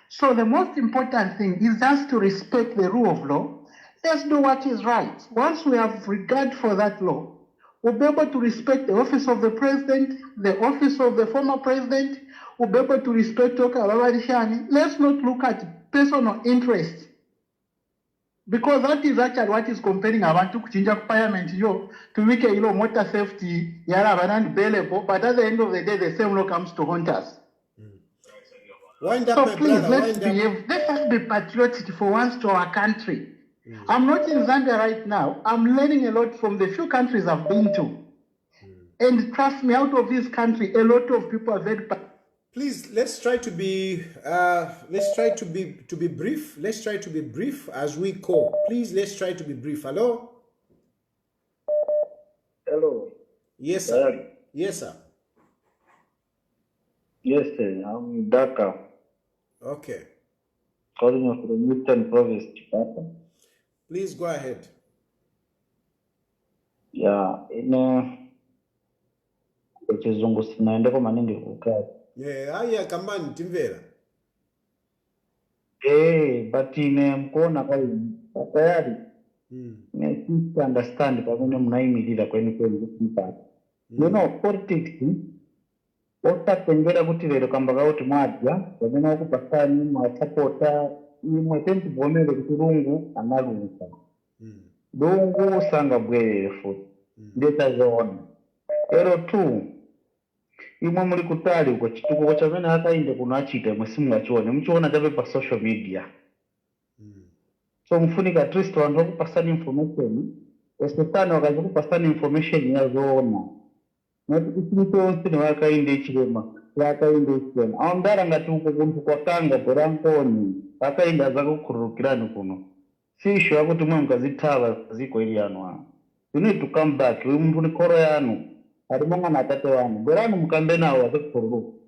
So the most important thing is just to respect the rule of law. Let's do what is right. Once we have regard for that law, we'll be able to respect the office of the president, the office of the former president. We'll be able to respect Toka Babarishani. Let's not look at personal interests. Because that is actually what is comparing abantu kuchinja parliament yo to make a motor safety yara banana bailable, but at the end of the day the same law comes to haunt us. Wind up, so please let's be patriotic for once to our country. I'm not in Zambia right now. I'm learning a lot from the few countries I've been to. And trust me, out of this country, a lot of people are very. Please, let's try to be brief. Let's try to be brief as we call. Please, let's try to be brief. Hello? Hello. Yes, sir. Yes, sir. Yes, sir. I'm Dhaka. Okay. Calling you from Eastern Province, Dhaka. Please go ahead. Yeah, chizungu sinaendeko maningi kukaa. Haya kamani timvera. But mkuona kwa tayari. To understand pamene munayimirira kwenu mpaka. You know, politics otatengera kuti lero kamba kauti mwadya pamene wakupasani mwasapota imwe tentibvomere kuti Lungu analusa. Lungu sangabwerere futi. Ndetazoona. Ero 2 imwe muri kutali uko chituko chamene akainde kuno achita imwe simungachione muchiona chabe pa social media. So mufunika at least vanhu vakupasani information especially vakazokupasani information yazoona. Noti ichiritonse nevakainde ichirema vakainde ichirema aundara ngati uko kuntu kwakanga bhorankoni akainda zakukhururukirani kuno sisho yakuti mwe mukazitava ziko ili yanu. You need to come back. We muntu ni koro yanu ari mangana atate wanu bwerani mukambe nawo azikukhururu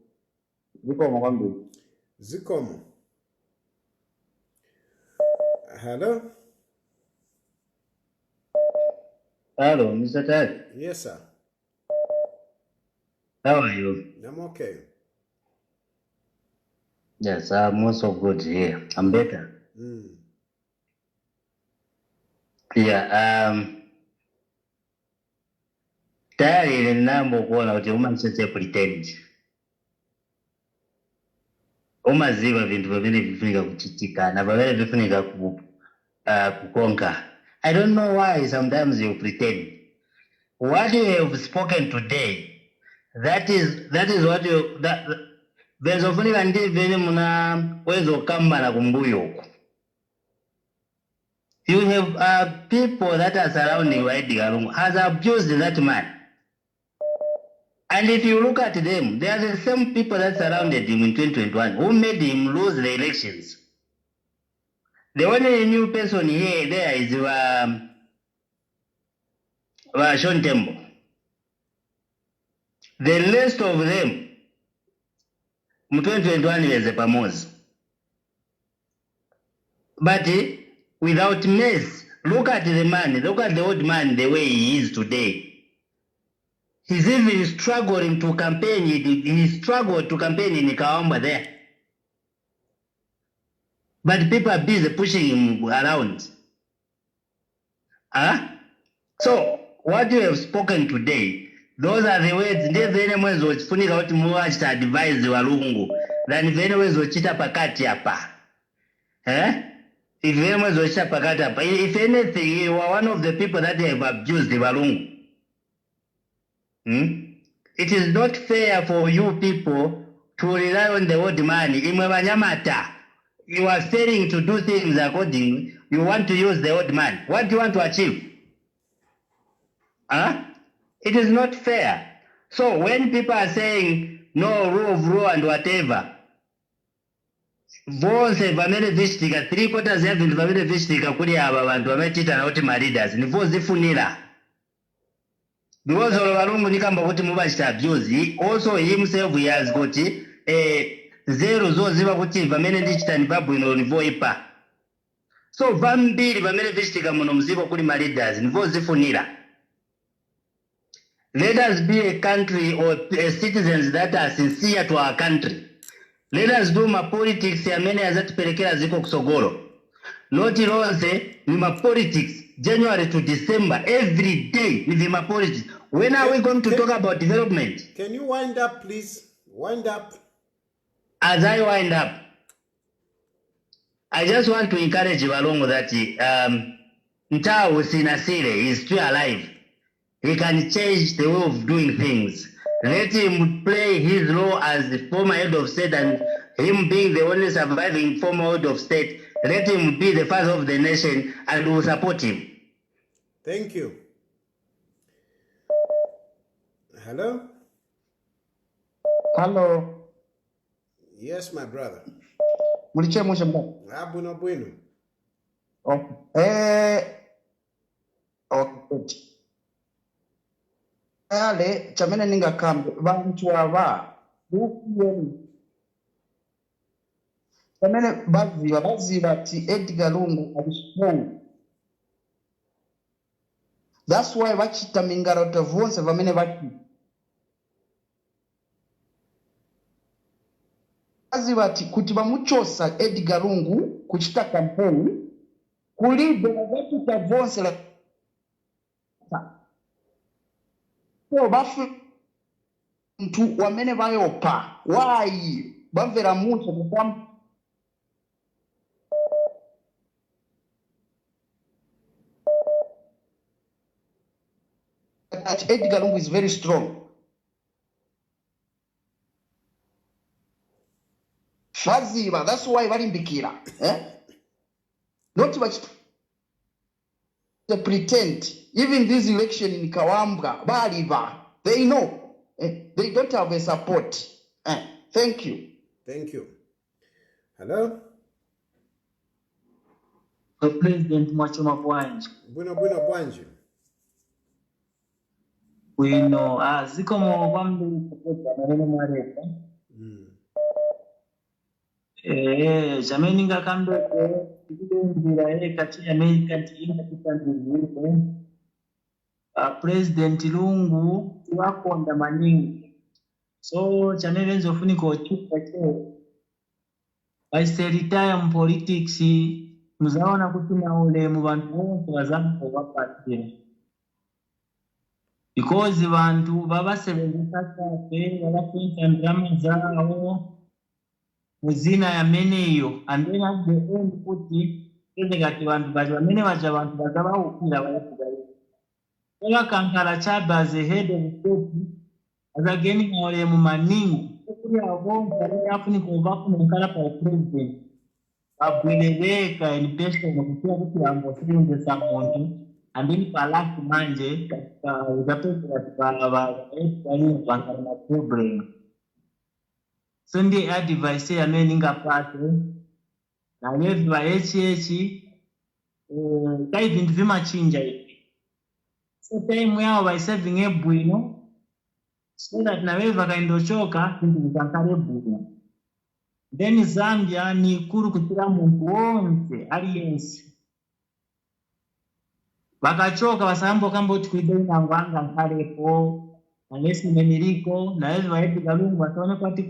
zikomo kwambiri. Zikomo. Hello? Hello, Mr. Ted. Yes, sir. How are you? I'm okay. Yes, I'm also good here. I'm better. Yeah, tayari ninambo kuona kuti umanisese pretend. Umaziva vintu vavene vifunika kuchitika na vavene vifunika kukonka. I don't know why sometimes you pretend. What you have spoken today, that is what you vezofunika ndivene muna wezo kamba na kumbuyo. You have people that are surrounding Edgar Lungu has abused that man. And if you look at them, they are the same people that surrounded him in 2021 who made him lose the elections. The only new person there is Sean Tembo. The rest of them, in 2021 is a Pamoz. But without mess, look at the man, look at the old man the way he is today. He's even struggling to campaign. He struggled to campaign in Kawamba there. But people are busy pushing him around. So, what you have spoken today, those are the words. Ndivyo mwezo wachifunika wati muwachita advise wa Lungu. Then vene mwezo wachita pakati hapa. If vene mwezo wachita pakati hapa. If anything, you are one of the people that have abused the Walungu. It is not fair for you people to rely on the old man. Imwe banyamata. you are failing to do things according, you want to use the old man. What do you want to achieve? Huh? It is not fair. So when people are saying no rule of law and whatever, vose vamene visitika 3/4 ya vintu vamene visitika kuli aba bantu vametita na kuti leaders ni vozifunira. Because Lungu nikamba kuti mubachita abuse, also himself he has got zero zoziva kuti vamene ndichita ni babu ino ni voipa. So vambiri vamene visitika muno mziko kuli leaders ni vozifunira. Let us be a country or citizens that are sincere to our country. Let us do my politics ya mene azatipelekea ziko kusogolo. Not lonse ni my politics January to December every day ni my politics. When are we going to talk about development? Can you wind up, please? Wind up. As I wind up, I just want to encourage Lungu that Ntau Sinasire is still alive. He can change the way of doing things. Let him play his role as the former head of state, and him being the only surviving former head of state. Let him be the father of the nation, and we will support him. Thank you. Hello? Hello. Yes, my brother. Muliche mwisho mbona? Bueno, bueno. Okay. Okay. Ale chamene ninga kambe bantu aba bukiyeni chamene baziba ti Edgar Lungu abishonga. That's why vachita mingarota vonse vamene vati baziba ti kuti bamuchosa Edgar Lungu kuchita campaign kulibe vachita vonse la so bafu mtu wamene bayopa why bamvera mucho kutam that Edgar Lungu is very strong. Shaziba, that's why balimbikira not much they pretend. Even this election in Kawambra, Baliva, they know they don't have a support. Thank you. Thank you. Hello? The President Mwachoma Bwanji. Bueno, Bwanji. We know, ziko mo kwambi kupota maneno marefu. Jameni nga kambe ndira kati ya America tinga kitandizwe. President Lungu wakonda maningi. So chamene nzofunika ochuka che. Aise retire mu politics muzaona kuti naule mu bantu bonse bazampo bapatira. Because bantu babasebenzisa kafe babafisa ndrama zao muzina ya meneyo and then at the end kuti kati bantu baje bamene baje bantu bazabawukira bayakugala. Ola kankala chaba as a head of state as again ole mu maningi kuri abo bari afuni ko bafu nkala pa president abweleleka elipesha ngokutia kuti ambo sinze samuntu and then palaki manje utapesa kwa bangana na problem. So ndi advice ya meni ngapate na levi wa HH kai vintu vimachinja hivi. So time yao by saving ebwino so that na wewe vakaindochoka vintu vikankare bwino. Then Zambia ni kuru kutira muntu wonse aliyense. Vakachoka vasambo kamba kuti kuide inangwanga nkarepo unless nimemiriko na wewe wa Edgar Lungu wataona kwati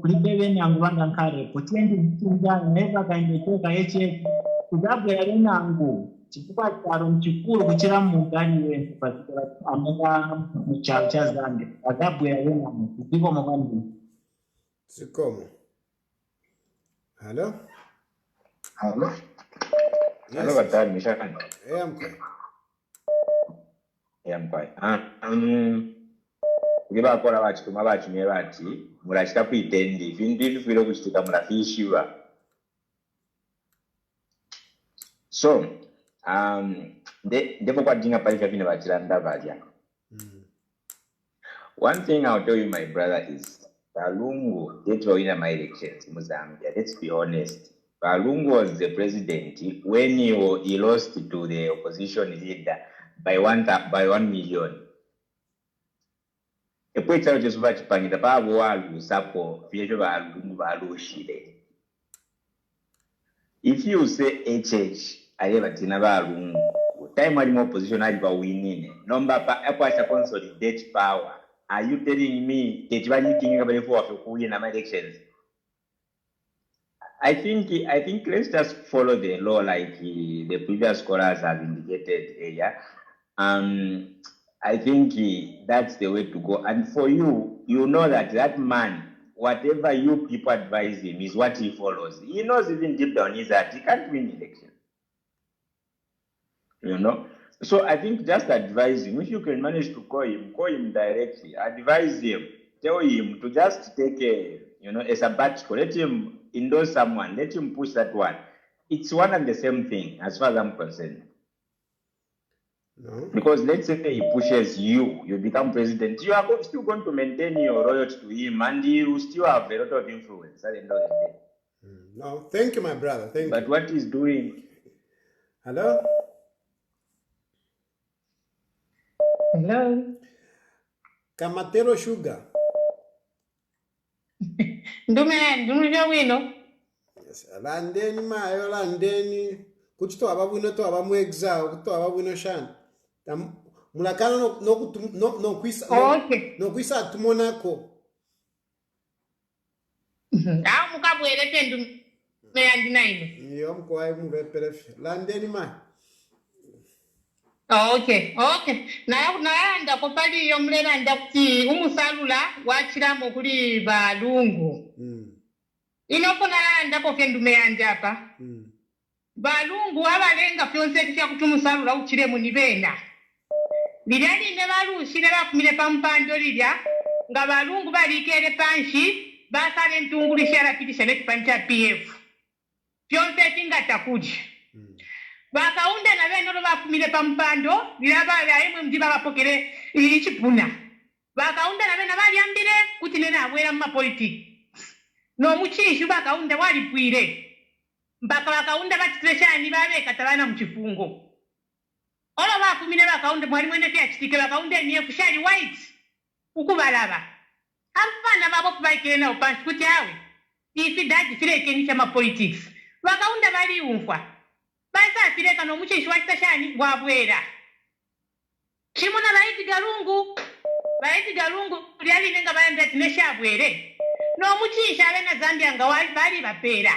kulibe venangwanga nkarepo tiendi mtunjana na wewe vakaindochoka HH kuzabu ya renangu chikupa charo mchikuru kuchira mungani wentu patikira amega mcharo cha Zambia kuzabu ya renangu kutiko mwani Sikomo. Hello? Hello? Yes. Hello, Gatari, Mishakani. I'm quite. Kuliba akora bachituma bachimye bati murashika kwitendi vindu bifiro kuchitika murafishiwa So, ndipo kwadinga palicha vine vachilanda valya. One thing I'll tell you, my brother, is Lungu did win my elections in Zambia. Let's be honest. Lungu was the president when he lost to the opposition leader by 1 million. Epo ichalo chesuva chipangita pavo walusapo vyecho valungu valushile. If you say HH, aleva tina valungu, time wali more opposition ali winning. Number pa epo acha consolidate power. Are you telling me that you are thinking about win elections? I think let's just follow the law like the previous scholars have indicated here. I think that's the way to go. And for you, you know that man, whatever you people advise him is what he follows. He knows even deep down is that he can't win election. You know? So I think just advise him. If you can manage to call him directly. Advise him. Tell him to just take a sabbatical. Let him endorse someone. Let him push that one. It's one and the same thing as far as I'm concerned. No. Because let's say he pushes you become president, you are still going to maintain your loyalty to him and you still have a lot of influence at the end of the day. No, thank you, my brother. Thank you. But what he's doing... Hello? Hello. Kamatero Sugar. Ndume wino. Yes, landeni mayo landeni. Kuchito ababwino to abamu exile, kuto ababwino shana. Mulakana no kwisa Okay. no kwisa tumonako. Mukabwelete ndume yandina ino. Iyo mkwai muveperefe. Landeni mayo. Okay. Nayanda kopali yomulera nda kuti umusalula wachiramo kuli balungu. Inoko nayanda koke ndume yanje apa. Balungu abalenga pyonse kisha kuti umusalula uchire munibena. Liryali ne balushire bakumire pampando lirya nga balungu balikere panshi basale ntungulishya rapitisha nekipanja PF. Pyonse tingata kuji. Bakaunda na beno bakumire pampando liraba yaimwe mdiba bapokere ichipuna. Bakaunda na beno balyambire kuti nena abwera mu politics. No muchishu bakaunda walipwire. Mpaka bakaunda batitresha ni babe katabana mu kifungo. Ola bakumire bakaunda mwali mwene pya kitike bakaunda niye kushali white ukubalaba. Hapana babo kubaikire na upanchi kuti awe. Ifi dadi fireke ni chama politics. Bakaunda bali umfwa. Basa fireka no muchishu watashani wabwera. Chimona Edgar Lungu lyali nenga bayanda tinesha bwere. No muchisha abena Zambia nga wali bali bapera.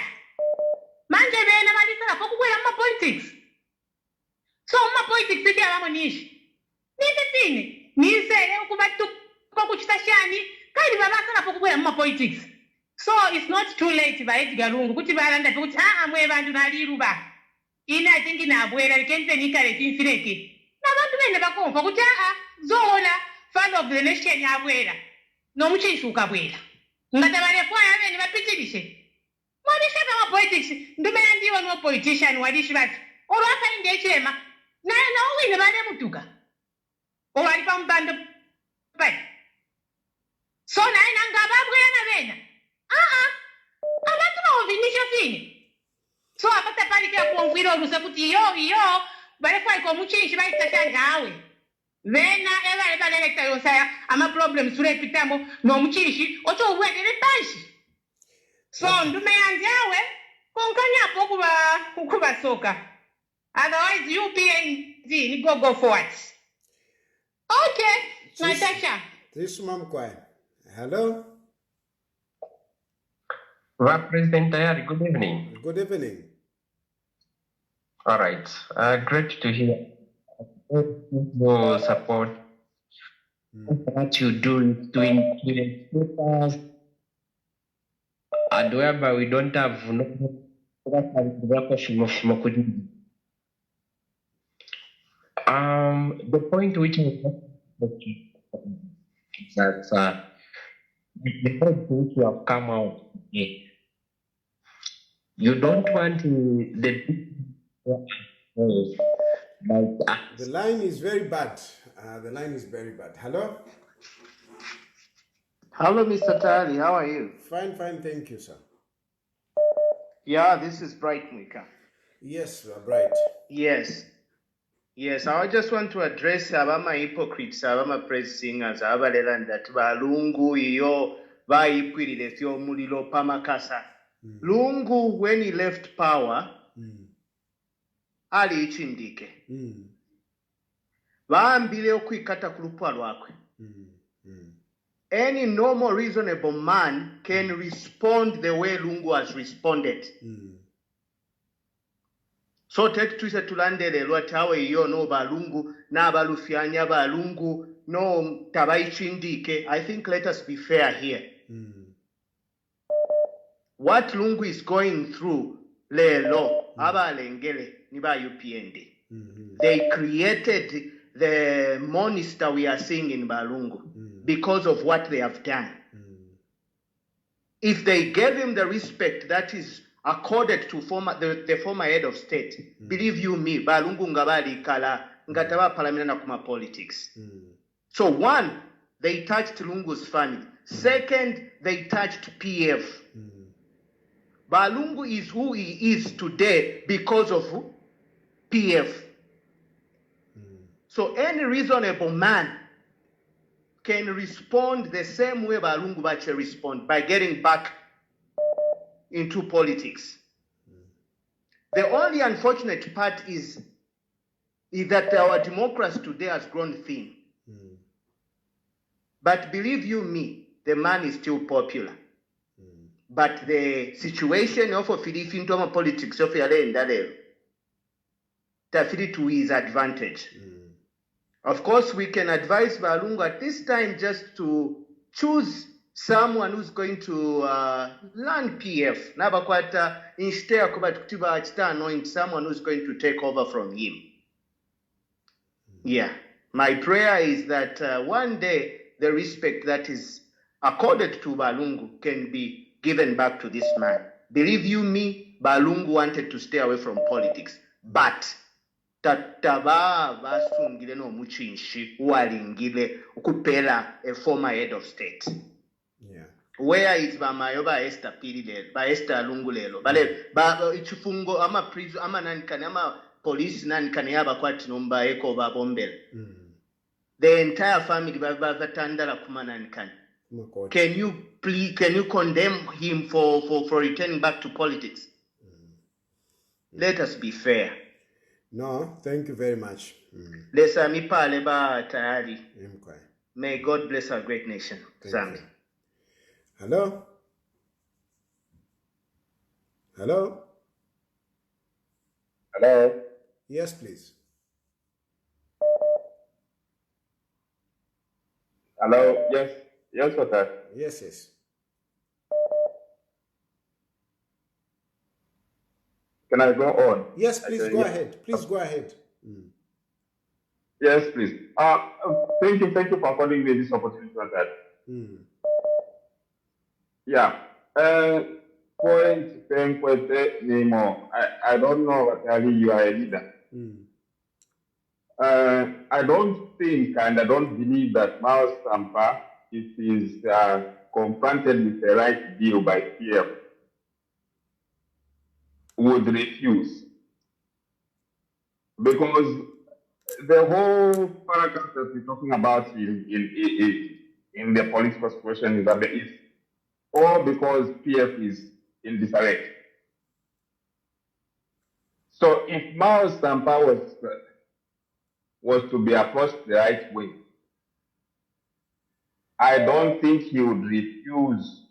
Manje bena malisala pokubwera mu politics. So mu politics iti abamonishi. Nitini nisere ukubatu kokuchitashani kali babasala pokubwera mu politics. So it's not too late by Edgar Lungu kuti balanda kuti amwe bantu naliruba. Ina tingi na bwera likente nikale tinfireke. Na bantu bene bakomfa kuti zola fan of the nation ya bwera. No muchishu kabwera. Ngatabale kwa yabene bapitirishe. Mwadisha kama politics, ndume yandiwa no politician wadishi bati. Oro aka inde chema. Na uwine bane mutuka. Owali pa mbando pai. So na ina ngababwe na bena. Abantu no vinisha fini. So apata pali kia kuongwiro rusa kuti yo bale kwa iko muchishi bali tashanja hawe. Vena eba elekta yosaya ama problem sure pitambo no muchishi ocho uwedele panshi. So ndume yanjawe konkanya kukuba soka. Otherwise you PNG go forward. Okay, Natasha. This mom quiet. Hello. President Tayali, good evening. Good evening. All right. Great to hear your support. What you do to influence us, and whereby we don't have the point which is that the point which you have come out, you don't want the The line is very bad. The line is very bad. Hello? Hello, Mr. Tayali. How are you? Fine, fine. Thank you, sir. Yeah, this is Bright Mwika. Yes, Bright. Yes. Yes, I just want to address abama hypocrites, abama praise singers, abalela that Lungu iyo bayikwirire fyo mulilo pamakasa. Lungu, when he left power, ali ichindike. Baambile okwikata ku lupwa lwakwe. Any normal, reasonable man can respond the way Lungu has responded. So take twise tulandele lwatawe iyo no balungu na balufyanya balungu no tabaichindike. I think let us be fair here. What Lungu is going through lelo abalengele ni ba UPND. They created the monster we are seeing in Balungu because of what they have done. If they gave him the respect that is accorded to the former head of state, believe you me, Balungu ngabali kala ngataba palamina na kuma politics. So one, they touched Lungu's family. Second, they touched PF. Balungu is who he is today because of PF. So any reasonable man can respond the same way Balungu Bache respond, by getting back into politics. The only unfortunate part is that our democracy today has grown thin. But believe you me, the man is still popular. But the situation of Filipino politics of Yale to his advantage. Of course, we can advise Balungu at this time just to choose someone who's going to learn PF. Nabakwata instead of anoint someone who's going to take over from him. Yeah, my prayer is that one day the respect that is accorded to Balungu can be given back to this man. Believe you me, Balungu wanted to stay away from politics, but tataba basungile no muchinshi walingile ukupela a former head of state. Yeah. Where is Bamayo ba Esther Pili ba Esther Lungu lelo bale ba ichifungo ama prison ama nankani ama police nankani yaba kwati nomba eko ba bombele. The entire family ba vatandala kuma nankani. Can you condemn him for returning back to politics? Let us be fair. No, thank you very much. Lesa mi pale ba Tayali. May God bless our great nation. Thank you. Hello? Hello? Hello? Yes, please. Hello? Yes. Yes, sir. Yes, yes. Can I go on? Yes, please go ahead. Please go ahead. Yes, please. Thank you for according me this opportunity for that. Yeah. Point Nemo. I don't know what you are a leader. I don't think and I don't believe that Mao Sampa, if he is confronted with the right deal by PF, would refuse. Because the whole paragraph that we're talking about in the political situation is that it's all because PF is in disarray. So if Mao Sampa was to be approached the right way, I don't think he would refuse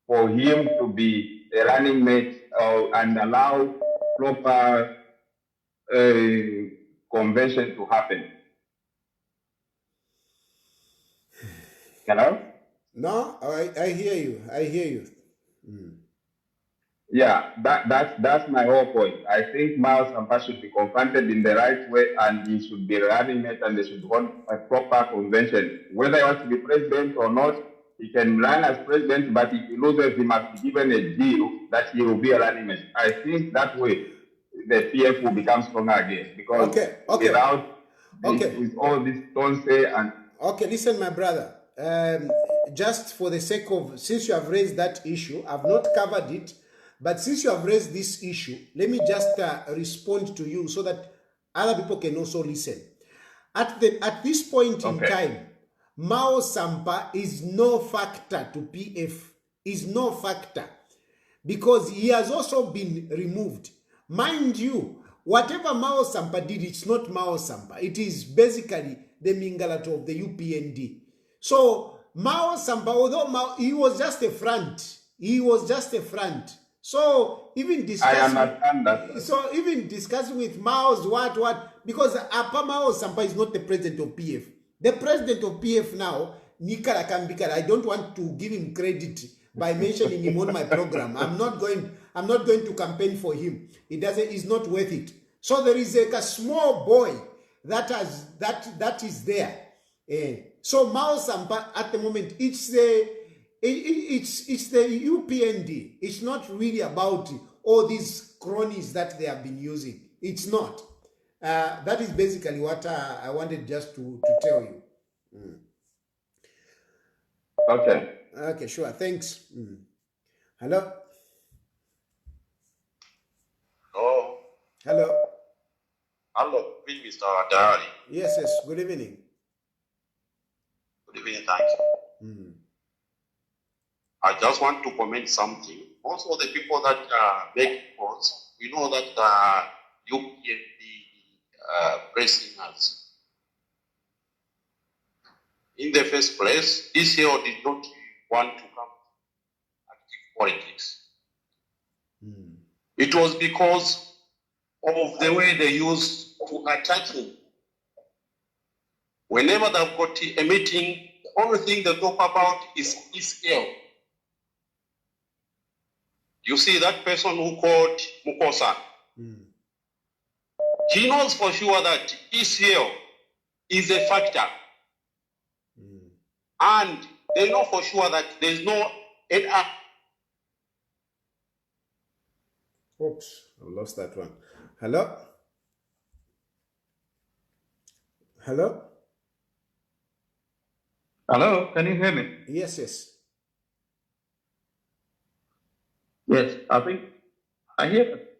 for him to be a running mate and allow proper convention to happen. Hello? No, I hear you. I hear you. Yeah, that's my whole point. I think Mao Sampa should be confronted in the right way and he should be running mate and they should want a proper convention. Whether he wants to be president or not, he can run as president, but if he loses, he must be given a deal that he will be a running mate. I think that way the PF will become stronger again. Because with all this don't say and okay, listen, my brother. Just for the sake of, since you have raised that issue, I've not covered it, but since you have raised this issue, let me just respond to you so that other people can also listen. At this point in time, Mao Sampa is no factor to PF, is no factor, because he has also been removed. Mind you, whatever Mao Sampa did, it's not Mao Sampa. It is basically the Mingalato of the UPND. So Mao Sampa, although he was just a front, So even discussing, I understand that. So even discussing with Mao's what, because Apa Mao Sampa is not the president of PF. The president of PF now, Nikara Kambikara, I don't want to give him credit by mentioning him on my program. I'm not going to campaign for him. He's not worth it. So there is a small boy that is there. So Mao Sampa at the moment, it's the UPND. It's not really about all these cronies that they have been using. It's not. That is basically what I wanted just to tell you. Okay. Okay, sure. Thanks. Hello? Oh. Hello? Hello, Mr. Tayali. Yes. Good evening. Good evening, thank you. I just want to comment something. Most of the people that make reports, we know that UPND pressing us. In the first place, ECO did not want to come active politics. It was because of the way they used to attack him. Whenever they've got a meeting, the only thing they talk about is ECO. You see that person who called Mukosa. He knows for sure that ECO is a factor. And they know for sure that there's no Oops, I lost that one. Hello? Hello? Hello, can you hear me? Yes. Yes, I think I hear it.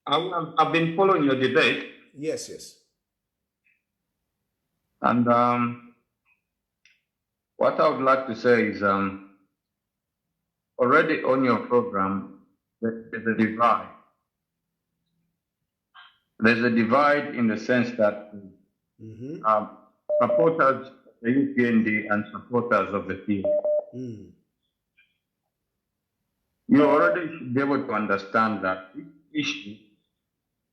I've been following your debate. Yes. And what I would like to say is already on your program, there's a divide. There's a divide in the sense that supporters of the UPND and supporters of the field. You already should be able to understand that this issue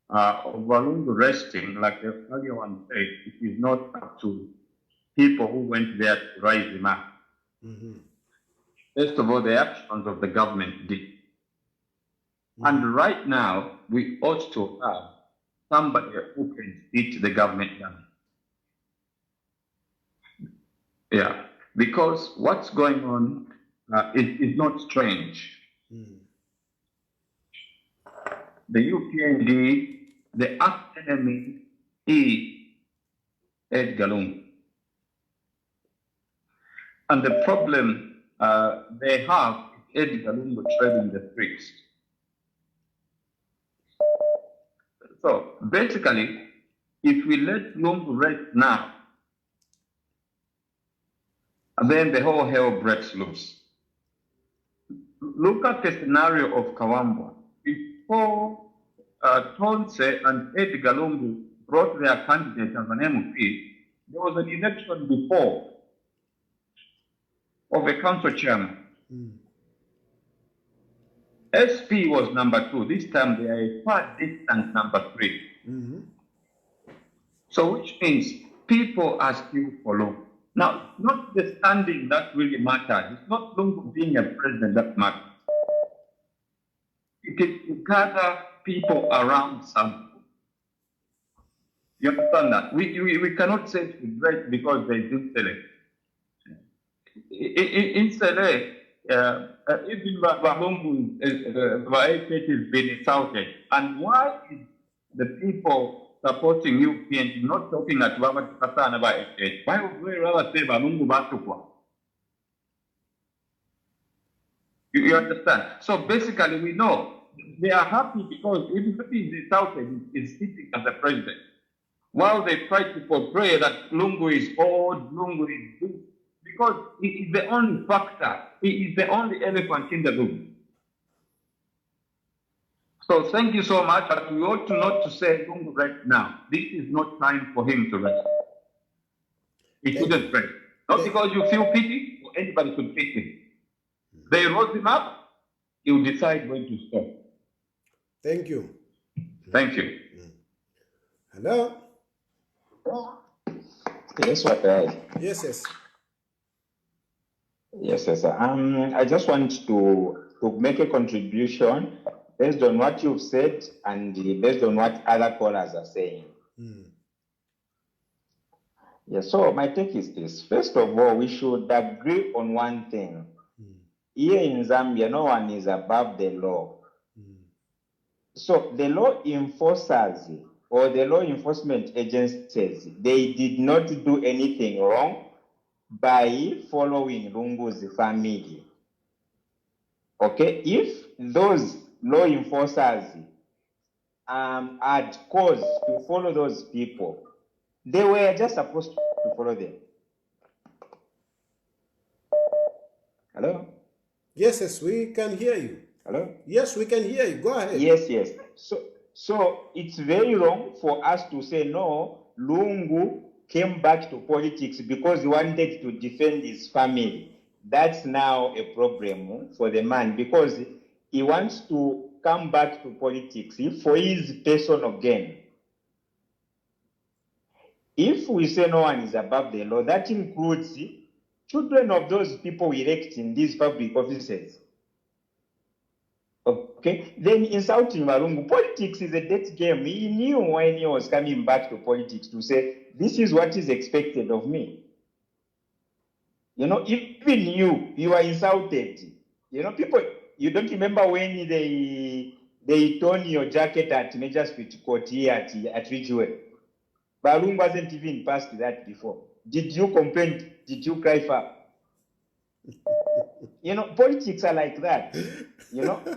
of Lungu resting, like the earlier one said, it is not up to people who went there to raise him up. First of all, the actions of the government did. And right now, we ought to have somebody who can sit the government down. Yeah, because what's going on is not strange. The UPND, the arch enemy is Edgar Lungu. And the problem they have is Edgar Lungu trading the streets. So basically, if we let Lungu rest now, then the whole hell breaks loose. Look at the scenario of Kawambwa. Before Tonse and Edgar Lungu brought their candidate as an MP, there was an election before of a council chairman. SP was number 2. This time they are a far distant number 3. So which means people are still for Lungu. Now, not the standing that really matters. It's not Lungu being a president that matters. It is to gather people around something. You understand that? We cannot say it's great because they do select. In Sele, even Lungu has been insulted. And why is the people supporting UPND not talking at Baba Kasana about it? Why would we rather say Lungu Batukwa? You understand? So basically, we know they are happy because if he is insulted, is sitting as the president. While they try to portray that Lungu is old, Lungu is this, because he is the only factor, he is the only elephant in the room. So thank you so much, but we ought to not to say Lungu right now. This is not time for him to rest. He shouldn't rest. Not because you feel pity, or anybody should pity him. They rose him up, he will decide when to stop. Thank you. Thank you. Hello? Yes, what I. Yes. Yes. I just want to make a contribution based on what you've said and based on what other callers are saying. Yeah, so my take is this. First of all, we should agree on one thing. Here in Zambia, no one is above the law. So the law enforcers or the law enforcement agencies, they did not do anything wrong by following Lungu's family. Okay, if those law enforcers had cause to follow those people, they were just supposed to follow them. Hello? Yes, we can hear you. Hello? Yes, we can hear you. Go ahead. Yes. So it's very wrong for us to say, no, Lungu came back to politics because he wanted to defend his family. That's now a problem for the man because he wants to come back to politics for his personal gain. If we say no one is above the law, that includes children of those people elected in these public offices. Okay, then insulting Lungu. Politics is a dead game. He knew when he was coming back to politics to say, this is what is expected of me. You know, even you are insulted. You know, people, you don't remember when they torn your jacket at Major Street Court here at Ridgeway. Lungu wasn't even past that before. Did you complain? Did you cry for? You know, politics are like that. You know, did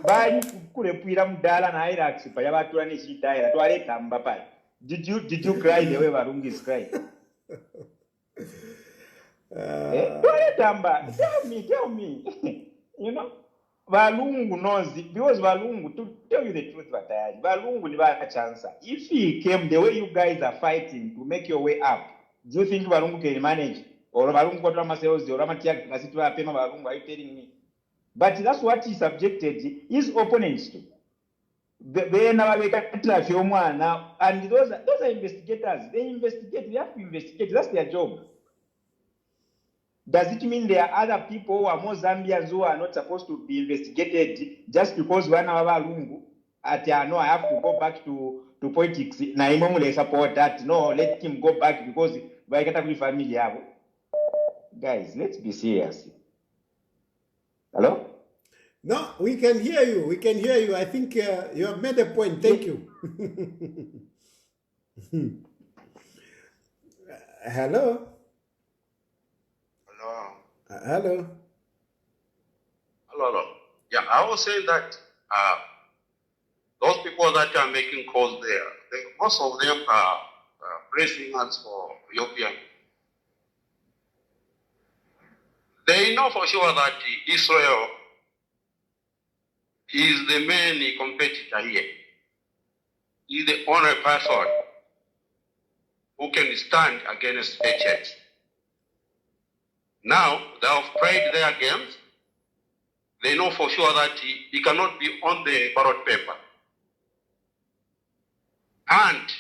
you cry the way Lungu is crying? Tell me. You know, Lungu knows it because Lungu, to tell you the truth, Lungu never had a chance. If he came the way you guys are fighting to make your way up, do you think Lungu can manage? Or Lungu got Ramaseos, or Ramatiak, Nasitua, Pema Lungu, are you telling me? But that's what he subjected his opponents to. They never make a few more now, and those are investigators. They investigate, they have to investigate, that's their job. Does it mean there are other people who are more Zambians who are not supposed to be investigated just because one of our Lungu at no, I have to go back to politics? Na support that. No, let him go back because we get a family. Guys, let's be serious. Hello? No, we can hear you. We can hear you. I think you have made a point. Thank you. Hello? Hello? Hello. Yeah, I was saying that those people that are making calls there, most of them are praising us for European. They know for sure that Israel is the main competitor here. He's the only person who can stand against HS. Now, they have played their games. They know for sure that he cannot be on the ballot paper. And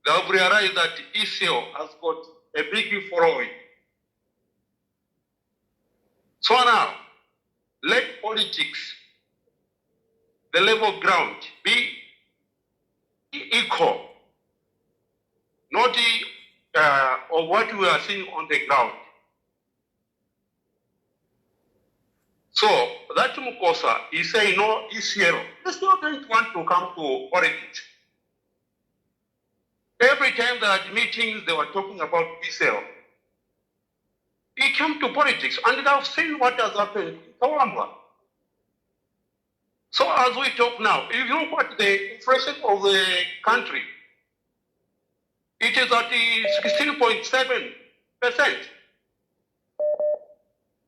they have realized that Israel has got a big following. So now, let politics, the level ground, be equal, not of what we are seeing on the ground. So that Mukosa is saying no, ECL. It's not going to want to come to politics. Every time there are meetings, they were talking about ECL. He came to politics, and they have seen what has happened in Kawamba. So as we talk now, if you look at the inflation of the country, it is at 16.7%.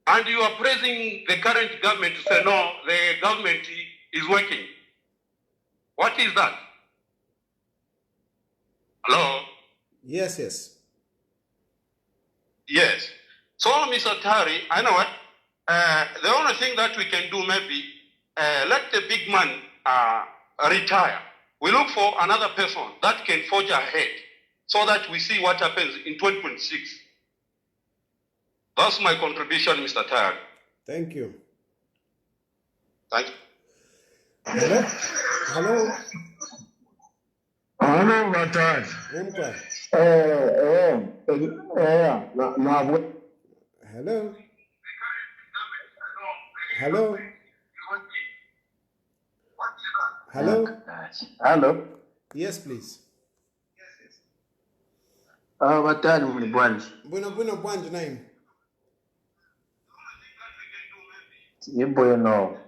And you are praising the current government to say, no, the government is working. What is that? Hello? Yes, yes. Yes. So, Mr. Tari, I know what. The only thing that we can do maybe, let the big man retire. We look for another person that can forge ahead so that we see what happens in 2026. That's my contribution, Mr. Tari. Thank you. Thank you. Hello? Hello? Hello, Matad. Umpa. Hello? Hello? Hello? Hello. Yes, please. Batali muli bwanji. Bueno, bwanji name. Yebo no.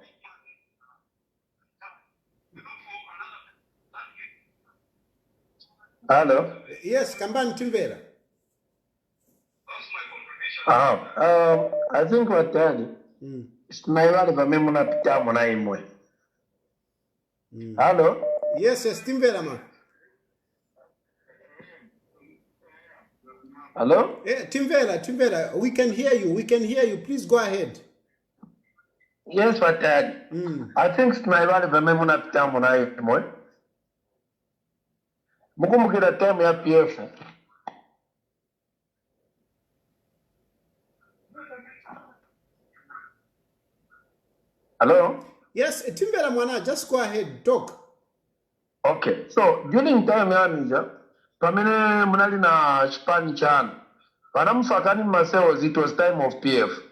Hello. Yes, Kambani Timvera. I think Batali. Simaibali vamwe munapita muna imwe. Hello. Yes, Timvera ma. Hello? Timvera, we can hear you. Please go ahead. Yes, Batali. I think simaibali vamwe munapita muna imwe. Mukumukira time ya PF. Hello? Yes, Timvera Mwana, just go ahead, talk. Okay, so during time ya Nija, pamene munali na chipani chanu, panamufakani Maseos, it was time of PF.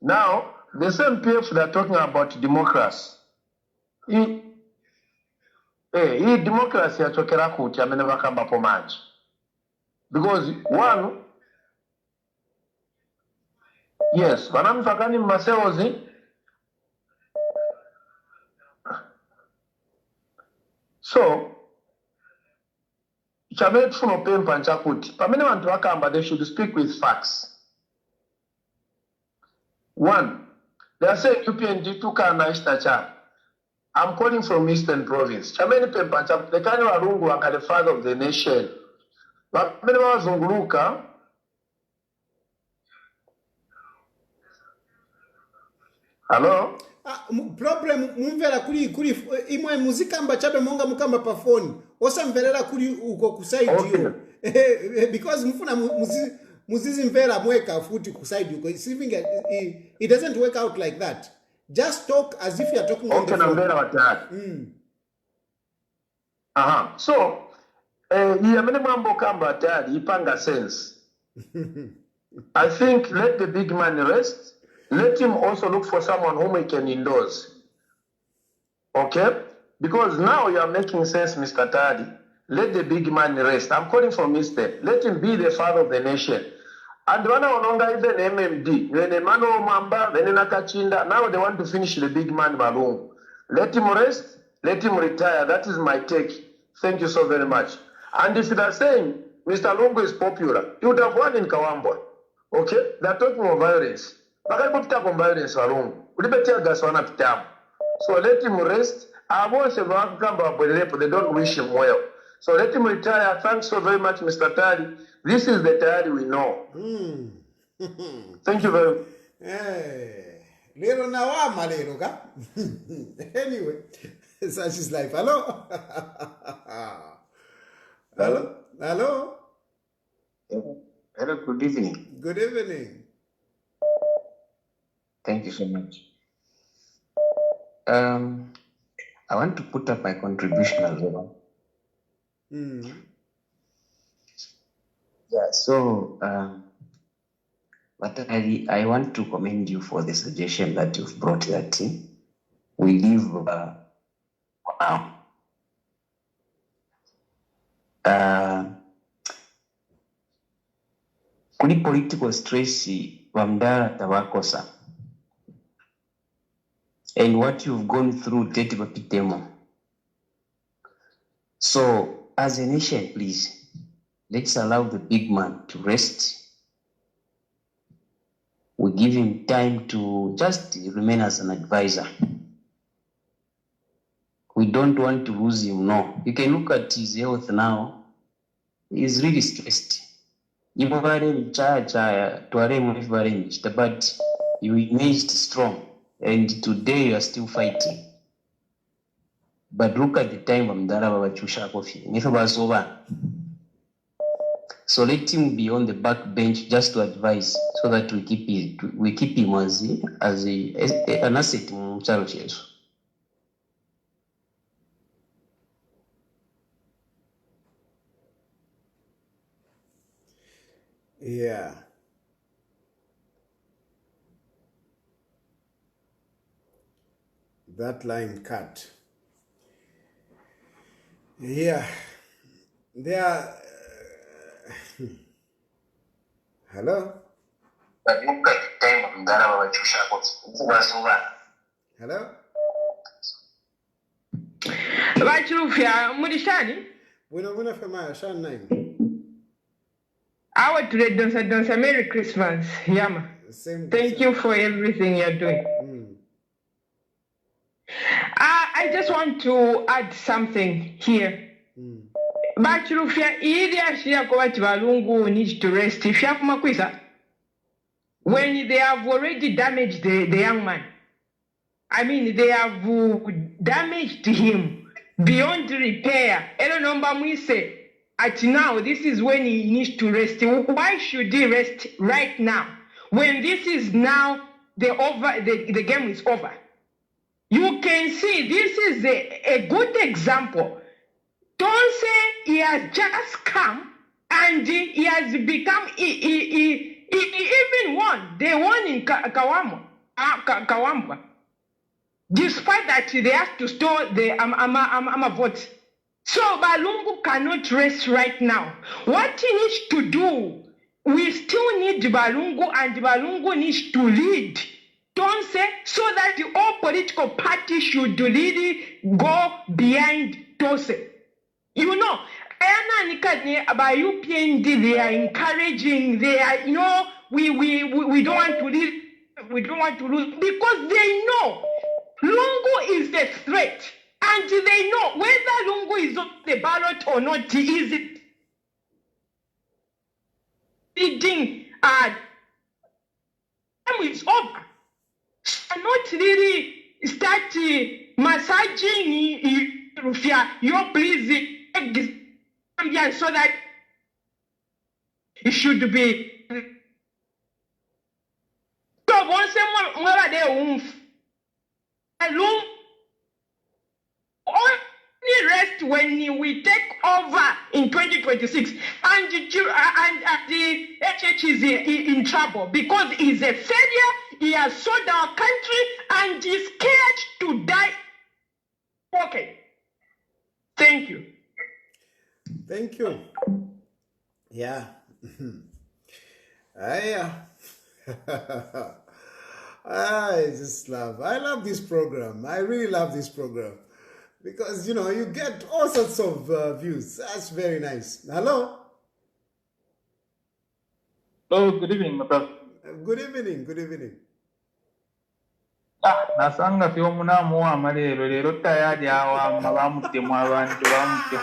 Now, the same PF that are talking about democracy. Hii democracy yachokera kuti amene vakamba pomanji. Because one, yes, vanamufakani Maseos. So, chamene tufuna pempa nchakuti, pamene vantu vakamba, they should speak with facts. One, they are saying UPND tukana istacha. I'm calling from Eastern Province. Chamene pempa nchakuti, the kind of Lungu are the father of the nation. Pamene wazunguluka, hello? Problem mumvera kuri imwe muzikamba chabe monga mukamba pa phone osamverera kuri uko kuside you because mfuna muzizimvera mweka futi kuside you it doesn't work out like that. Just talk as if you are talking on the phone. So yamene mambo kamba tayari ipanga sense. I think let the big man rest. Let him also look for someone whom he can endorse. Okay? Because now you are making sense, Mr. Tadi. Let the big man rest. I'm calling for Mr. Let him be the father of the nation. And when I ononga even MMD, when Emmanuel Mamba, when Nakachinda, now they want to finish the big man Balloon. Let him rest. Let him retire. That is my take. Thank you so very much. And if you are saying Mr. Lungu is popular, he would have won in Kawambwa. Okay? They are talking of violence. Violence so let him rest. They don't wish him well. So let him retire. Thanks so very much, Mr. Tali. This is the Tali we know. Thank you very much. Anyway, such is life. Hello? Hello? Hello? Hello, good evening. Good evening. Thank you so much. I want to put up my contribution as well. Yeah, so But I want to commend you for the suggestion that you've brought that we live kuli political stress bamdala tabakosa. And what you've gone through, Tete Bapitemo. So, as a nation, please, let's allow the big man to rest. We give him time to just remain as an advisor. We don't want to lose him, no. You can look at his health now. He's really stressed. But you emerged strong. And today you are still fighting. But look at the time of Mdara Chusha Kofi. So let him be on the back bench just to advise, so that we keep him as an asset in Chalo. Yeah. That line cut. Yeah. There are... Hello? Hello? Chilufya, Mudishani? Wina fema shan name. I want to donsa Merry Christmas, Yama. Thank you for everything you're doing. I just want to add something here. Chilufya, Lungu needs to rest. If you have Makwisa, when they have already damaged the young man, I mean, they have damaged him beyond repair. At now, this is when he needs to rest. Why should he rest right now? When this is now the game is over. You can see this is a good example. Don't say he has just come and he has become, he even won. They won in Kawamba. Despite that, they have to store the votes. So Balungu cannot rest right now. What he needs to do, we still need Balungu, and Balungu needs to lead. Don't say so that all political parties should really go behind Tose. You know, about UPND, they are encouraging, they are, we don't want to lose, because they know Lungu is the threat, and they know whether Lungu is on the ballot or not, is it leading, it's over. Not really start massaging your please so that it should be. So once more only rest when we take over in 2026, and the HH is in trouble because he's a failure. He has sold our country and is scared to die. Okay. Thank you. Thank you. Yeah. I love this program. I really love this program. Because, you get all sorts of views. That's very nice. Hello? Hello, good evening, my brother. Good evening, good evening. Nasanga fyo munamu wa malero lero tayali awa mabamutemu abantu bamutemu.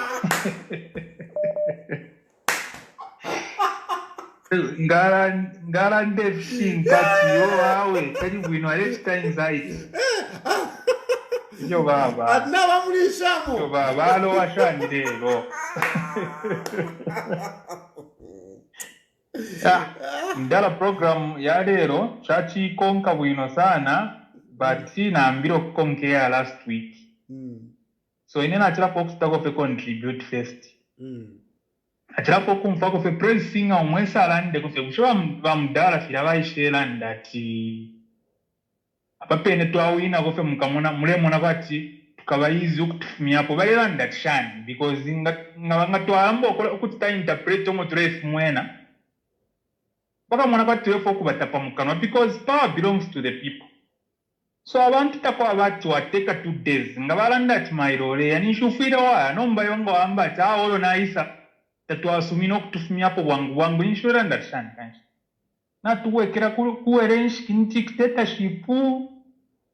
Ngara ndefshinkati yo awe kali bwino alechita anxiety. Yo baba. Adnaba mulishamo. Yo baba alo washani lero. Ndala program ya lero chachi konka bwino sana, but naambira okukonkera last week. So ine nachira pokutako fe contribute first. achirapo kumfa kofe praise singer omwesa alande kofe kushowa bamudala fira bayishela ati apapene twawina kofe mukamona mulemona kwati tukabayizi okutufumyapo balelanda tishani because nga twamba okutita interpret omo tulefu mwena paka mwana kwati tulefu okubatapa mukanwa because power belongs to the people. So abantu tako abatu ateka 2 days nga balanda ati mairole yanishufira waya nomba yongo wamba ati olo naisa tatwasumina okutufumyapo bwangu inshura ndashani kanshi natuwekera kuwerenshi kinti dictatorship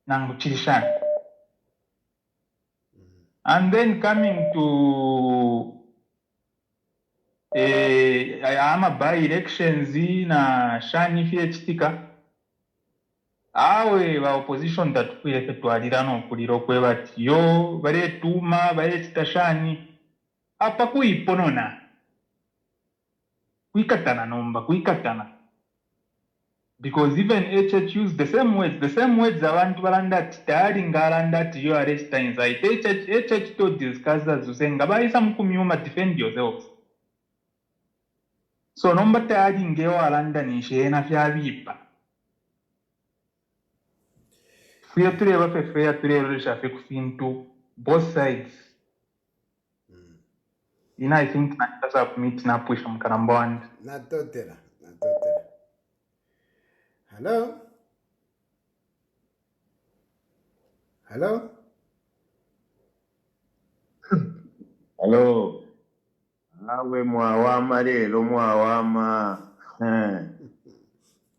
nangu chirishani. And then coming to ama by elections na shani fiyechitika awe ba opposition tatukwireke twalirana okuliro kwe bati yo baletuma baletitashani apa kuiponona kuikatana nomba kuikatana because even HH use the same words abantu balanda tayali ngalanda ati you arrest anxiety HH to discuss azusenga bayisa mukumyuma defend yourselves. So nomba tayali ngeo alanda nishena fyabipa fuya tureba fefe tureba shafe kufintu both sides. I think that's up meet na push mkarambwand natotera. Hello. Awe mwawama lelo mwawama.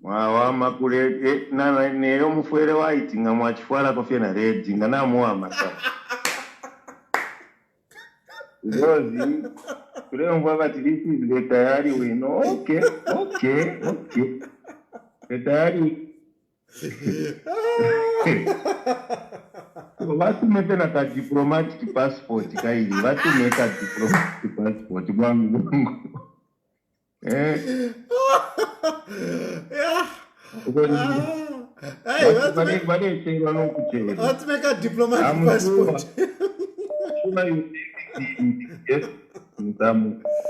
Mwawama kule na neyo mufwele white nga mwachifwala kofia na red nga na mwawama sa. Rozi kule mbwa tilisi zile tayari wino. Okay. Tayari watu mekena ka diplomatic passport kaili watu meka diplomatic passport mwangu Let's make a diplomatic passport.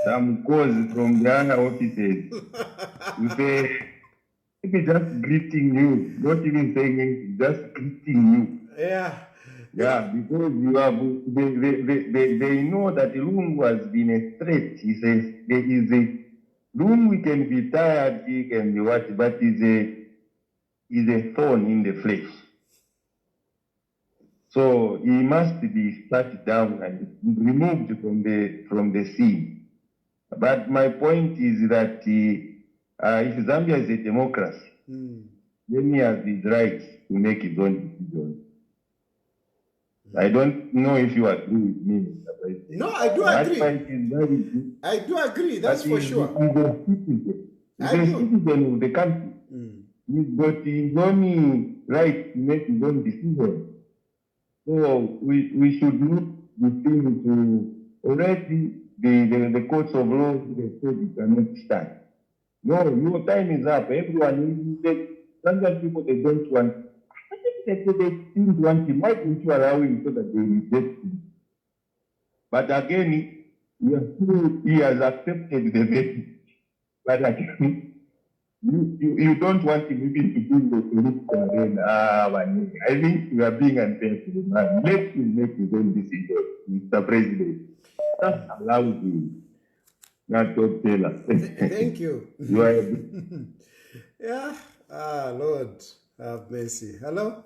Some calls from the other offices. You say, if it's just greeting you, not even saying anything, just greeting you. Yeah, because you have they know that Lungu has been a threat. He says there is a Lungu can be tired, he can be what, but is a thorn in the flesh. So he must be shut down and removed from the scene. But my point is that if Zambia is a democracy, then he has his rights to make his own decisions. I don't know if you agree with me. No, I do agree. I do agree, that's for sure. He's a citizen of the country. He's got his own right to make his own decisions. So we should look the thing to already the courts of law, they said it cannot stand. No, your time is up. Everyone sometimes people they don't want. They didn't want him. Why didn't you allow him so that they reject him? But again, he has accepted the message. But again, you don't want him even to do the political arena. I think you are being unfair to the man. Let him make his own decision, Mr. President. Just allow him. Not to tell us. Thank you. You are yeah. Lord, have mercy. Hello?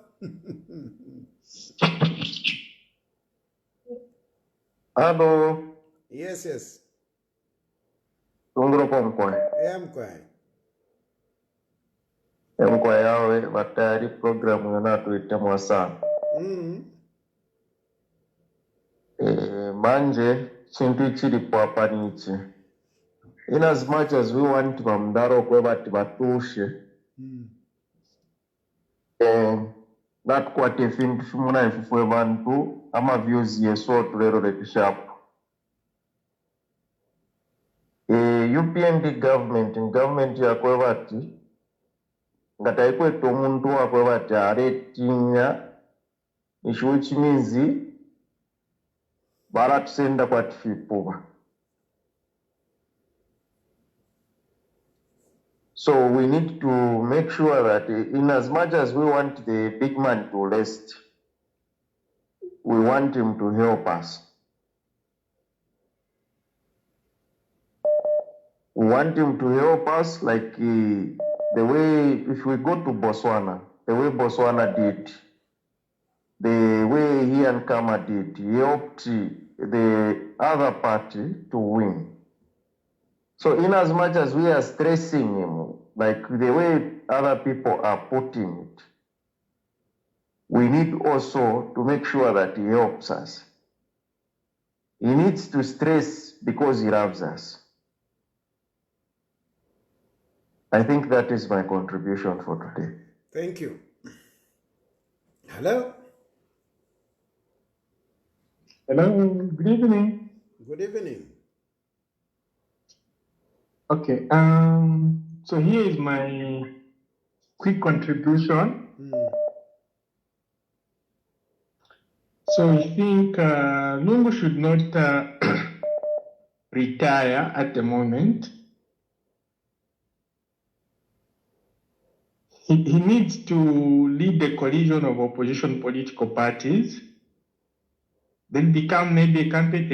Hello. Yes. Tungro pomkwa. Mkwa yawe batari programu yanatuita mwasana. Manje chintu chilipo hapa nichi. In as much as we want vamdaro kwe bati batushe. Natkwate fintu shumuna ifufwe bantu ama views yeso tulero letishapu. UPND government ya kwe bati ngataikwe tomuntu akwe bati aretinya ishu chimizi bara tusenda kwa tifipuwa. So we need to make sure that in as much as we want the big man to rest, we want him to help us. We want him to help us like the way, if we go to Botswana, the way Botswana did, the way he and Kama did, he helped the other party to win. So in as much as we are stressing him, like the way other people are putting it, we need also to make sure that he helps us. He needs to stress because he loves us. I think that is my contribution for today. Thank you. Hello? Hello, good evening. Good evening. Okay, so here is my quick contribution. So I think Lungu should not retire at the moment. He needs to lead the coalition of opposition political parties, then become maybe a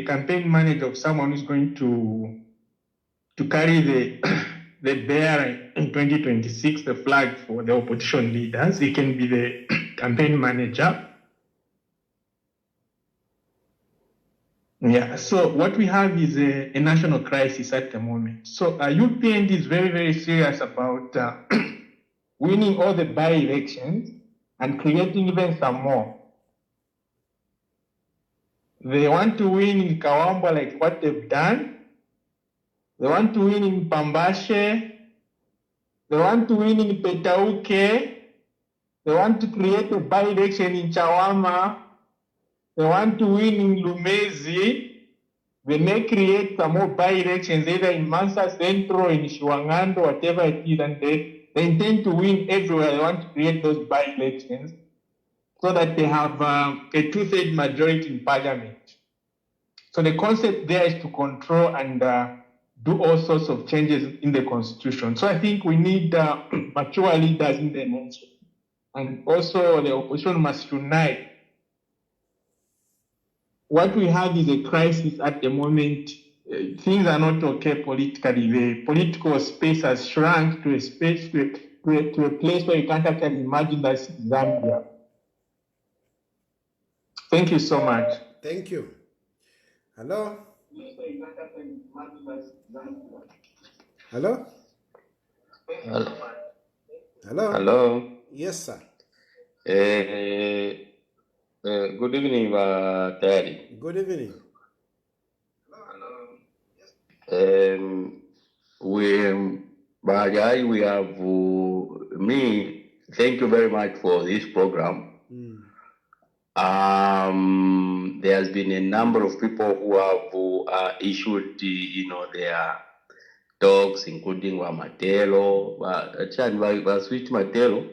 campaign manager of someone who's going to carry the bear in 2026, the flag for the opposition leaders. He can be the campaign manager. Yeah, so what we have is a national crisis at the moment. So UPND is very, very serious about winning all the by-elections and creating even some more. They want to win in Kawambwa like what they've done. They want to win in Pambashe. They want to win in Petauke. They want to create a by-election in Chawama. They want to win in Lumezi. They may create some more by-elections either in Mansa Central, in Shiwangando, whatever it is, and they intend to win everywhere. They want to create those by-elections so that they have a two-thirds majority in parliament. So the concept there is to control and do all sorts of changes in the constitution. So I think we need mature leaders in the nation. And also the opposition must unite. What we have is a crisis at the moment. Things are not okay politically. The political space has shrunk to a space, to a place where you can't actually imagine that's Zambia. Thank you so much. Thank you. Hello? Hello? Hello? Hello. Yes, sir. Good evening, Tayali. Good evening. We have me. Thank you very much for this program. There has been a number of people who have issued, their talks, including Wamatelo, Sweet Matelo.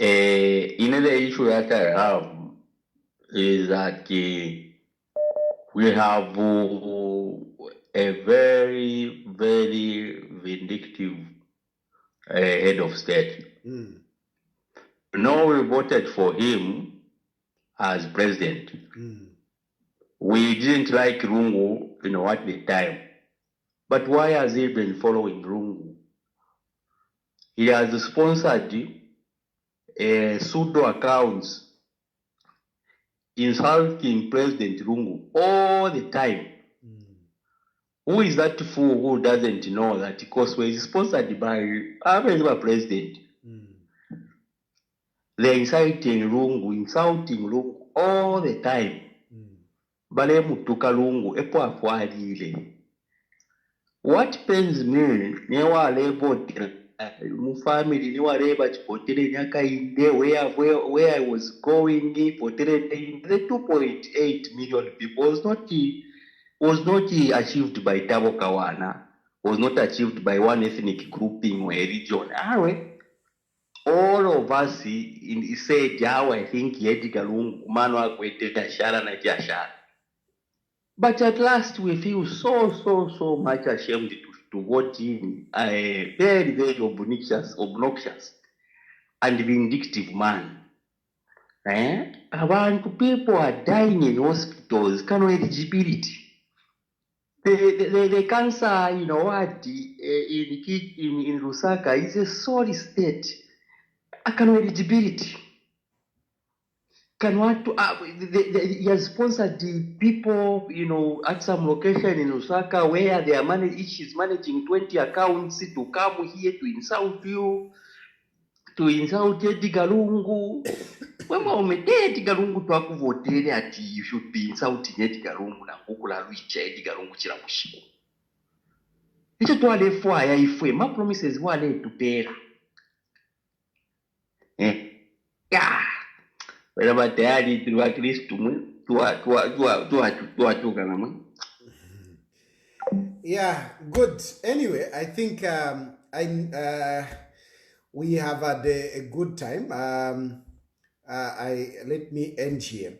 Another issue that I have is that we have a very, very vindictive head of state. No, we voted for him as president. We didn't like Lungu, at the time. But why has he been following Lungu? He has sponsored pseudo accounts insulting President Lungu all the time. Who is that fool who doesn't know that Koswe is sponsored by our president? They're inciting Lungu all the time. Bale mutuka Lungu epo afuadile. What pains me, newa lebo mu family newa leba chipotere nyaka inde where I was going potere the 2.8 million people was not achieved by Tabo Kawana, was not achieved by one ethnic grouping or a region. All of us said how I think Edgar Lungu Manwa Kwete Tashara na Jashara. But at last we feel so much ashamed to vote in a very, very obnoxious and vindictive man. People are dying in hospitals, no eligibility. The cancer, in Lusaka is a sorry state. No eligibility. He has sponsored the people, at some location in Lusaka where they are each is managing 20 accounts to come here to insult you, to insult Edgar Lungu. Edgar Lungu twakuvotere ati you should be insulting Edgar Lungu na kukula luicha Edgar Lungu chila mushiko. Icho twale fwaya ifwe, ma promises wale tupera. Wala tayari tuwa Kristu mwe, tuwa namwe. Yeah, good. Anyway, I think we have had a good time. Let me end here.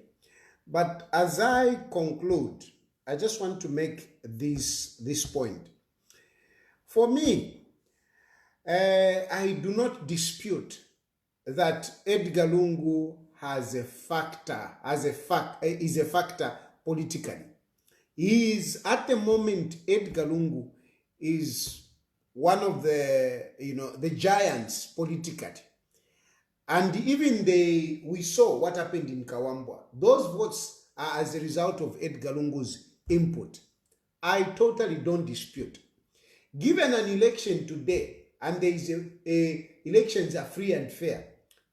But as I conclude, I just want to make this point. For me, I do not dispute that Edgar Lungu is a factor politically. He is, at the moment, Edgar Lungu is one of the giants politically. And even we saw what happened in Kawambwa. Those votes are as a result of Edgar Lungu's input. I totally don't dispute. Given an election today, and there is elections are free and fair,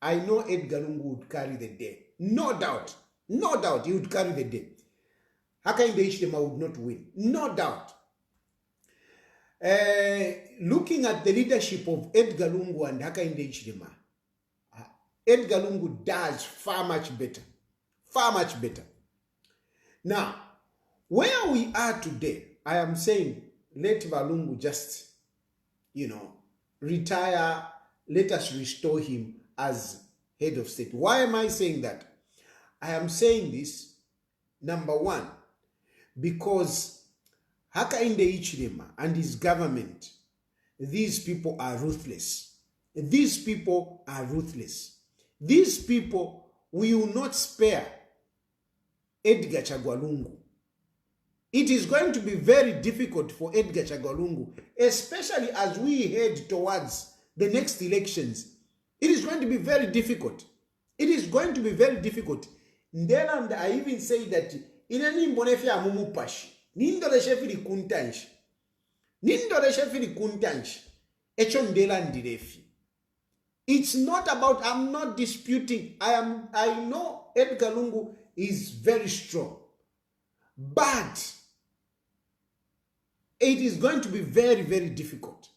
I know Edgar Lungu would carry the day. No doubt. No doubt he would carry the day. Hakainde Hichilema would not win. No doubt. Looking at the leadership of Edgar Lungu and Hakainde Hichilema, Edgar Lungu does far much better. Far much better. Now, where we are today, I am saying, let Valungu just, retire. Let us restore him as head of state. Why am I saying that? I am saying this, number one, because Hakainde Hichilema and his government, these people are ruthless. These people are ruthless. These people will not spare Edgar Chagwa Lungu. It is going to be very difficult for Edgar Chagwa Lungu, especially as we head towards the next elections. It is going to be very difficult. It is going to be very difficult. Ndeland, I even say that inani mbonefe amumupashi. Nindole shefili kuntanshi. Nindole shefili kuntanshi. Echo Ndeland direfi. It's not about, I'm not disputing. I know Edgar Lungu is very strong. But it is going to be very, very difficult.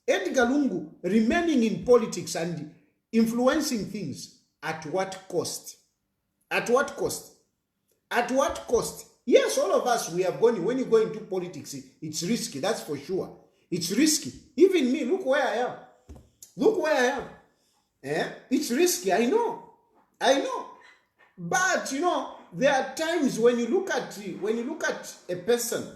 Edgar Lungu remaining in politics and influencing things, at what cost? At what cost? At what cost? Yes, all of us, we have gone, when you go into politics, it's risky, that's for sure. It's risky. Even me, look where I am. Look where I am. It's risky, I know. But, there are times when you look at a person,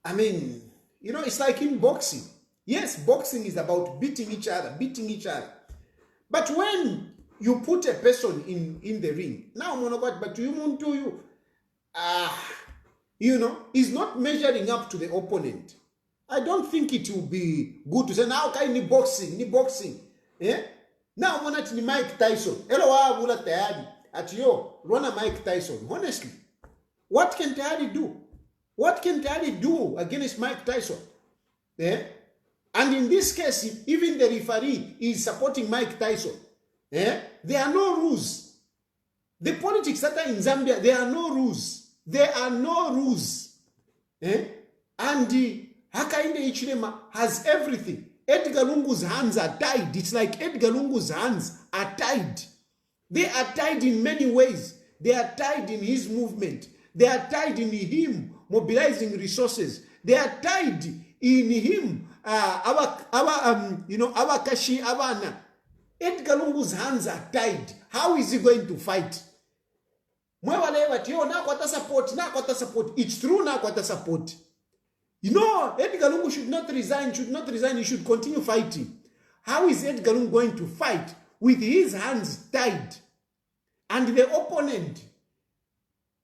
I mean, it's like in boxing. Yes, boxing is about beating each other. But when you put a person in the ring, now, but he's not measuring up to the opponent. I don't think it will be good to say, now, ni boxing. Now, ni Mike Tyson. Hello, Tayali. At yo, run Mike Tyson. Honestly, what can Tayali do? What can Tayali do against Mike Tyson? And in this case, even the referee is supporting Mike Tyson. There are no rules. The politics that are in Zambia, there are no rules. And Hakainde Hichilema has everything. Edgar Lungu's hands are tied. It's like Edgar Lungu's hands are tied. They are tied in many ways. They are tied in his movement. They are tied in him mobilizing resources. They are tied in him. Our kashi abana. Edgar Lungu's hands are tied. How is he going to fight? It's true, na kwata support. Edgar Lungu should not resign, he should continue fighting. How is Edgar Lungu going to fight with his hands tied? And the opponent,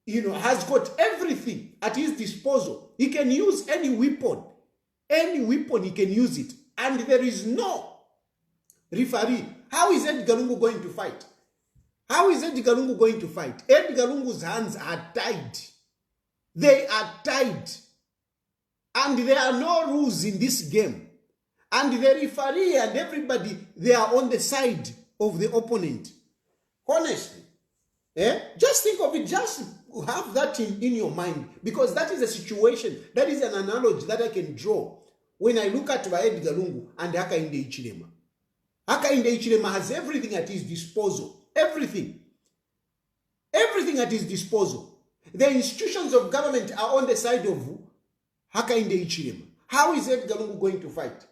has got everything at his disposal. He can use any weapon he can use it. And there is no referee. How is Edgar Lungu going to fight? Edgar Lungu's hands are tied. They are tied. And there are no rules in this game. And the referee and everybody, they are on the side of the opponent. Honestly. Just think of it. Just have that in your mind. Because that is a situation. That is an analogy that I can draw when I look at Edgar Lungu and Hakainde Hichilema. Hakainde Hichilema has everything at his disposal. Everything. Everything at his disposal. The institutions of government are on the side of Hakainde Hichilema. How is Edgar Lungu going to fight?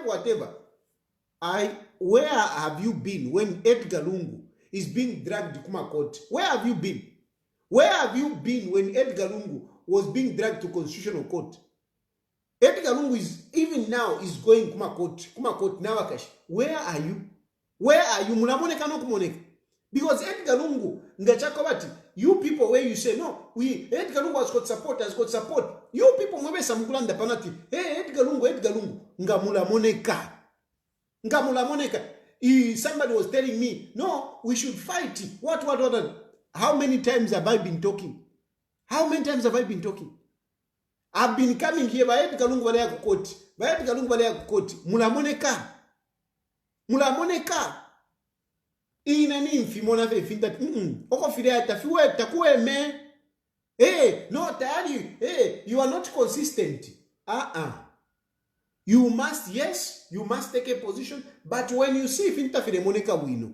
Whatever. Where have you been when Edgar Lungu is being dragged to Kuma Court? Where have you been? Where have you been when Edgar Lungu was being dragged to Constitutional Court? Edgar Lungu is going Kuma Court now. Where are you? Mulamoneka no kumoneka. Because Edgar Lungu, you people where you say, no, Edgar Lungu has got support. You people mwebe samkulanda panati, hey, Edgar Lungu, ngamulamoneka. Somebody was telling me, no, we should fight. What? How many times have I been talking? I've been coming here by Edgar Lungu wale court. Mulamoneka. Inani infimona fe finta. Oko fidea tafiwe takuwe me. Hey, no, Tayali. Hey, you are not consistent. You must take a position, but when you see Finta Fidemoneka Wino,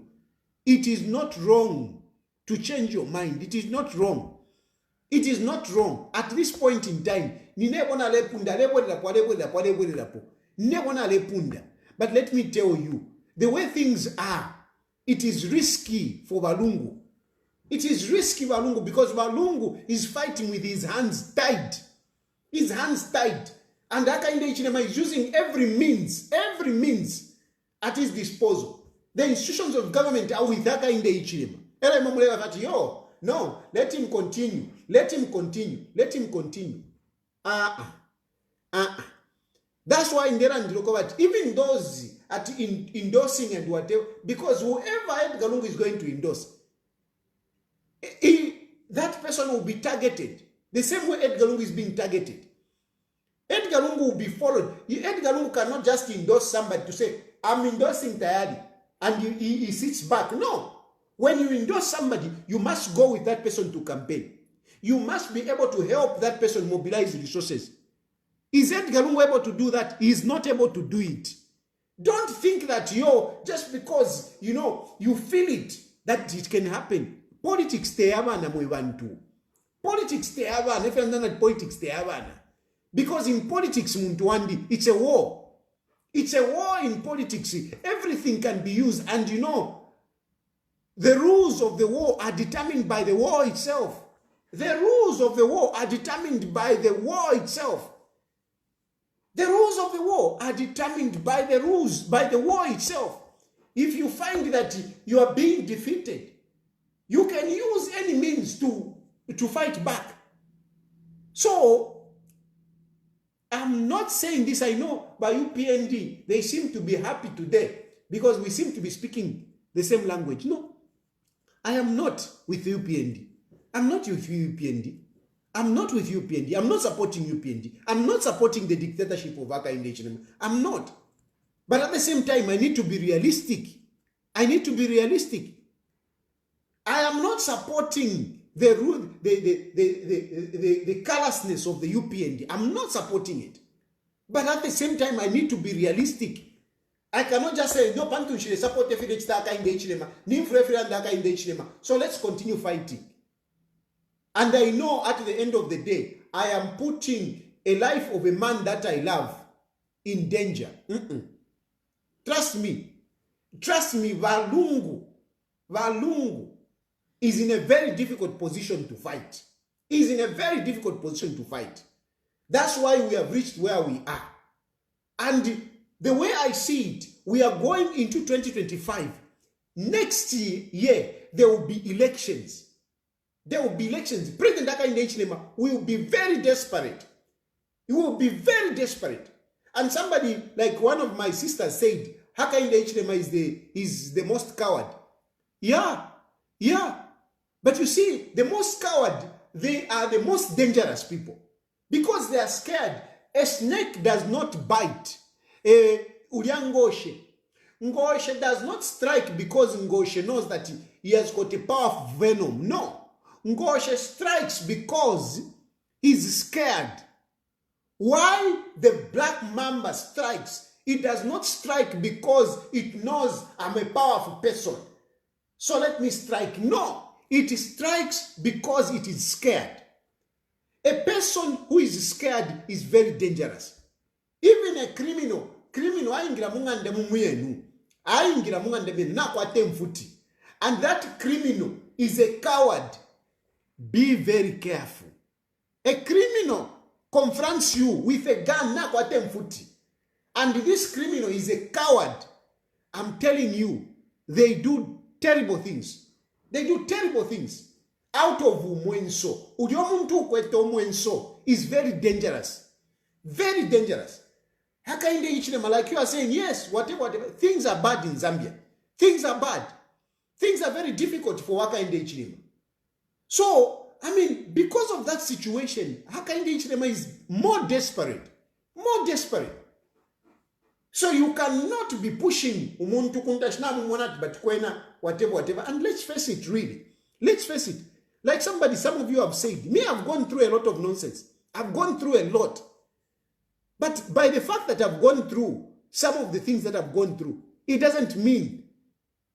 it is not wrong to change your mind. It is not wrong. At this point in time, but let me tell you, the way things are, it is risky for Lungu. Because Lungu is fighting with his hands tied. And Hakainde Hichilema is using every means at his disposal. The institutions of government are with Hakainde Hichilema. No, let him continue. That's why in Ndera Ndilokobat, even those at endorsing and whatever, because whoever Edgar Lungu is going to endorse, that person will be targeted. The same way Edgar Lungu is being targeted. Edgar Lungu will be followed. Edgar Lungu cannot just endorse somebody to say, I'm endorsing Tayali, and he sits back. No. When you endorse somebody, you must go with that person to campaign. You must be able to help that person mobilize resources. Is Edgar Lungu able to do that? He is not able to do it. Don't think that just because, you feel it, that it can happen. Politics te havana mwebantu. Politics te havana. If you understand politics te havana. Because in politics, Muntu, it's a war. It's a war in politics. Everything can be used. And the rules of the war are determined by the war itself. The rules of the war are determined by the war itself. The rules of the war are determined by the war itself. If you find that you are being defeated, you can use any means to fight back. So, I'm not saying this, I know, by UPND, they seem to be happy today because we seem to be speaking the same language. No, I am not with UPND. I'm not with UPND. I'm not supporting UPND. I'm not supporting the dictatorship of Hakainde Hichilema. I'm not. But at the same time, I need to be realistic. I am not supporting the callousness of the UPND. I'm not supporting it. But at the same time, I need to be realistic. I cannot just say, no, Pantu should support the Hakainde. So let's continue fighting. And I know at the end of the day, I am putting a life of a man that I love in danger. Trust me, Valungu is in a very difficult position to fight. is in a very difficult position to fight. That's why we have reached where we are. And the way I see it, we are going into 2025. Next year, there will be elections. There will be elections. President Hakainde Hichilema will be very desperate. He will be very desperate. And somebody, like one of my sisters said, Hakainde Hichilema is the most coward. Yeah. But you see, the most coward, they are the most dangerous people. Because they are scared. A snake does not bite. Ngoshe does not strike because Ngoshe knows that he has got a powerful venom. No. Ngoshe strikes because he's scared. Why the black mamba strikes? It does not strike because it knows I'm a powerful person, so let me strike. No, it strikes because it is scared. A person who is scared is very dangerous. Even a criminal aingira mungande mumuyenu, aingira mungande nakwate mfuti, and that criminal is a coward. Be very careful. A criminal confronts you with a gun, nakwate mfuti, and this criminal is a coward. I'm telling you, they do terrible things. They do terrible things. Out of umwenso. Udiomuntu kwete umwenso is very dangerous. Very dangerous. Hakainde Hichilema, like you are saying, yes, whatever. Things are bad in Zambia. Things are bad. Things are very difficult for Hakainde Hichilema. So, I mean, because of that situation, Hakainde Hichilema is more desperate. More desperate. So you cannot be pushing umuntu kuntashna mumonat but kwena whatever. And let's face it, really. Let's face it. Like some of you have said, me, I've gone through a lot of nonsense. I've gone through a lot. But by the fact that I've gone through some of the things that I've gone through, it doesn't mean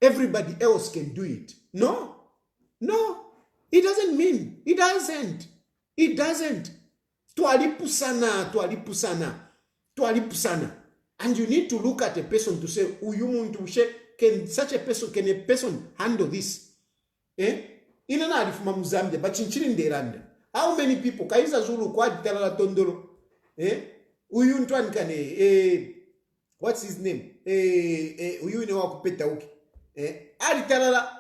everybody else can do it. No. It doesn't mean. It doesn't. Twalipusana. And you need to look at a person to say, can such a person handle this? Inana alifuma muzambia, but chinchini nderanda. How many people, kaiza zulu kwa ditalala tondolo, uyuntwan kane, what's his name? Uyune wakupeta uki. Alitalala,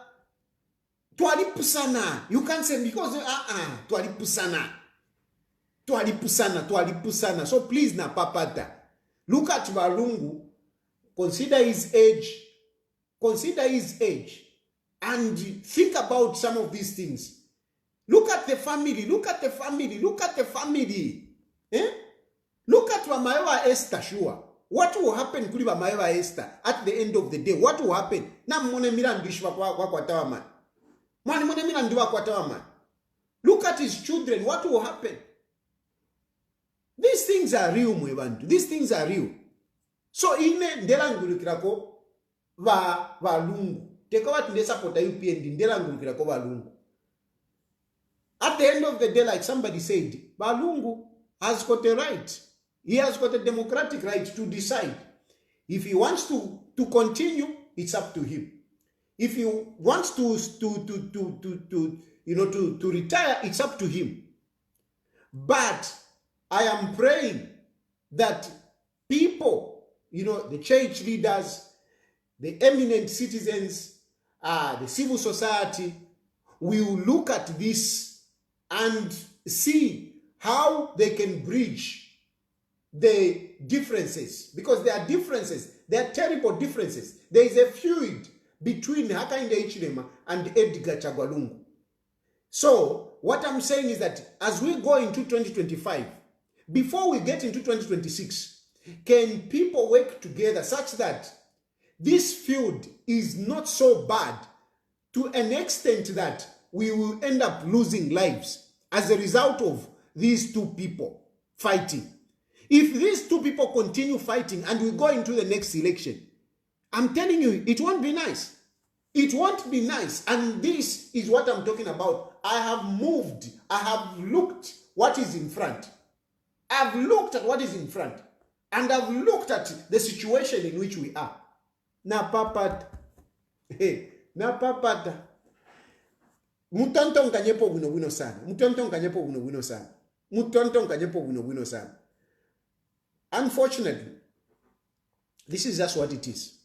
twalipusana. You can't say because, twalipusana. So please na papata. Look at Lungu, consider his age, and think about some of these things. Look at the family. Look at Wamaewa Esther, sure. What will happen kuli Wamaewa Esther at the end of the day? What will happen? Na mwone mirandishwa kwa tawaman. Mwone mirandiwa kwa tawaman. Look at his children. What will happen? These things are real, mwebantu. These things are real. So ine ndelangulukirako va Lungu. Teka watu nde supporta UPND ndelangulukirako va Lungu. At the end of the day, like somebody said, Lungu has got a right. He has got a democratic right to decide. If he wants to continue, it's up to him. If he wants to retire, it's up to him. But I am praying that people, the church leaders, the eminent citizens, the civil society, will look at this and see how they can bridge the differences. Because there are differences. There are terrible differences. There is a feud between Hakainde Hichilema and Edgar Lungu. So, what I'm saying is that as we go into 2025, before we get into 2026, can people work together such that this feud is not so bad to an extent that we will end up losing lives as a result of these two people fighting? If these two people continue fighting and we go into the next election, I'm telling you, it won't be nice. It won't be nice. And this is what I'm talking about. I have moved. I have looked what is in front. I've looked at what is in front. And I've looked at the situation in which we are. Na papata. Mutonton kanyepo wino sana. Mutonton kanyepo wino sana. Mutonton kanyepo wino sana. Unfortunately, this is just what it is.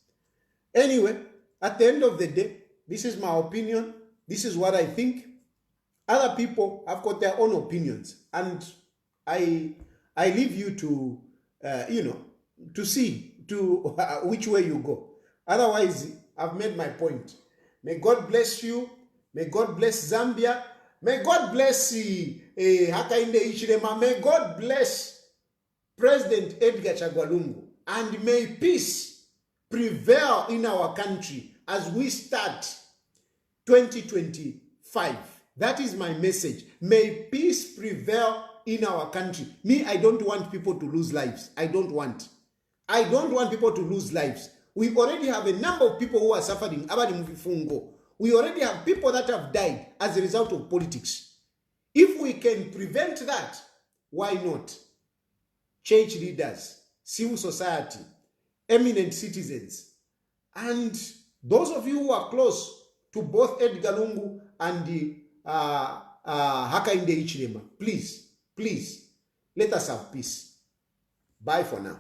Anyway, at the end of the day, this is my opinion. This is what I think. Other people have got their own opinions, and I leave you to, to see to which way you go. Otherwise, I've made my point. May God bless you. May God bless Zambia. May God bless Hakainde Hichilema. May God bless President Edgar Lungu. And may peace prevail in our country as we start 2025. That is my message. May peace prevail in our country. Me, I don't want people to lose lives. I don't want people to lose lives. We already have a number of people who are suffering. We already have people that have died as a result of politics. If we can prevent that, why not? Church leaders, civil society, eminent citizens, and those of you who are close to both Edgar Lungu and the Hakainde Hichilema, please, let us have peace. Bye for now.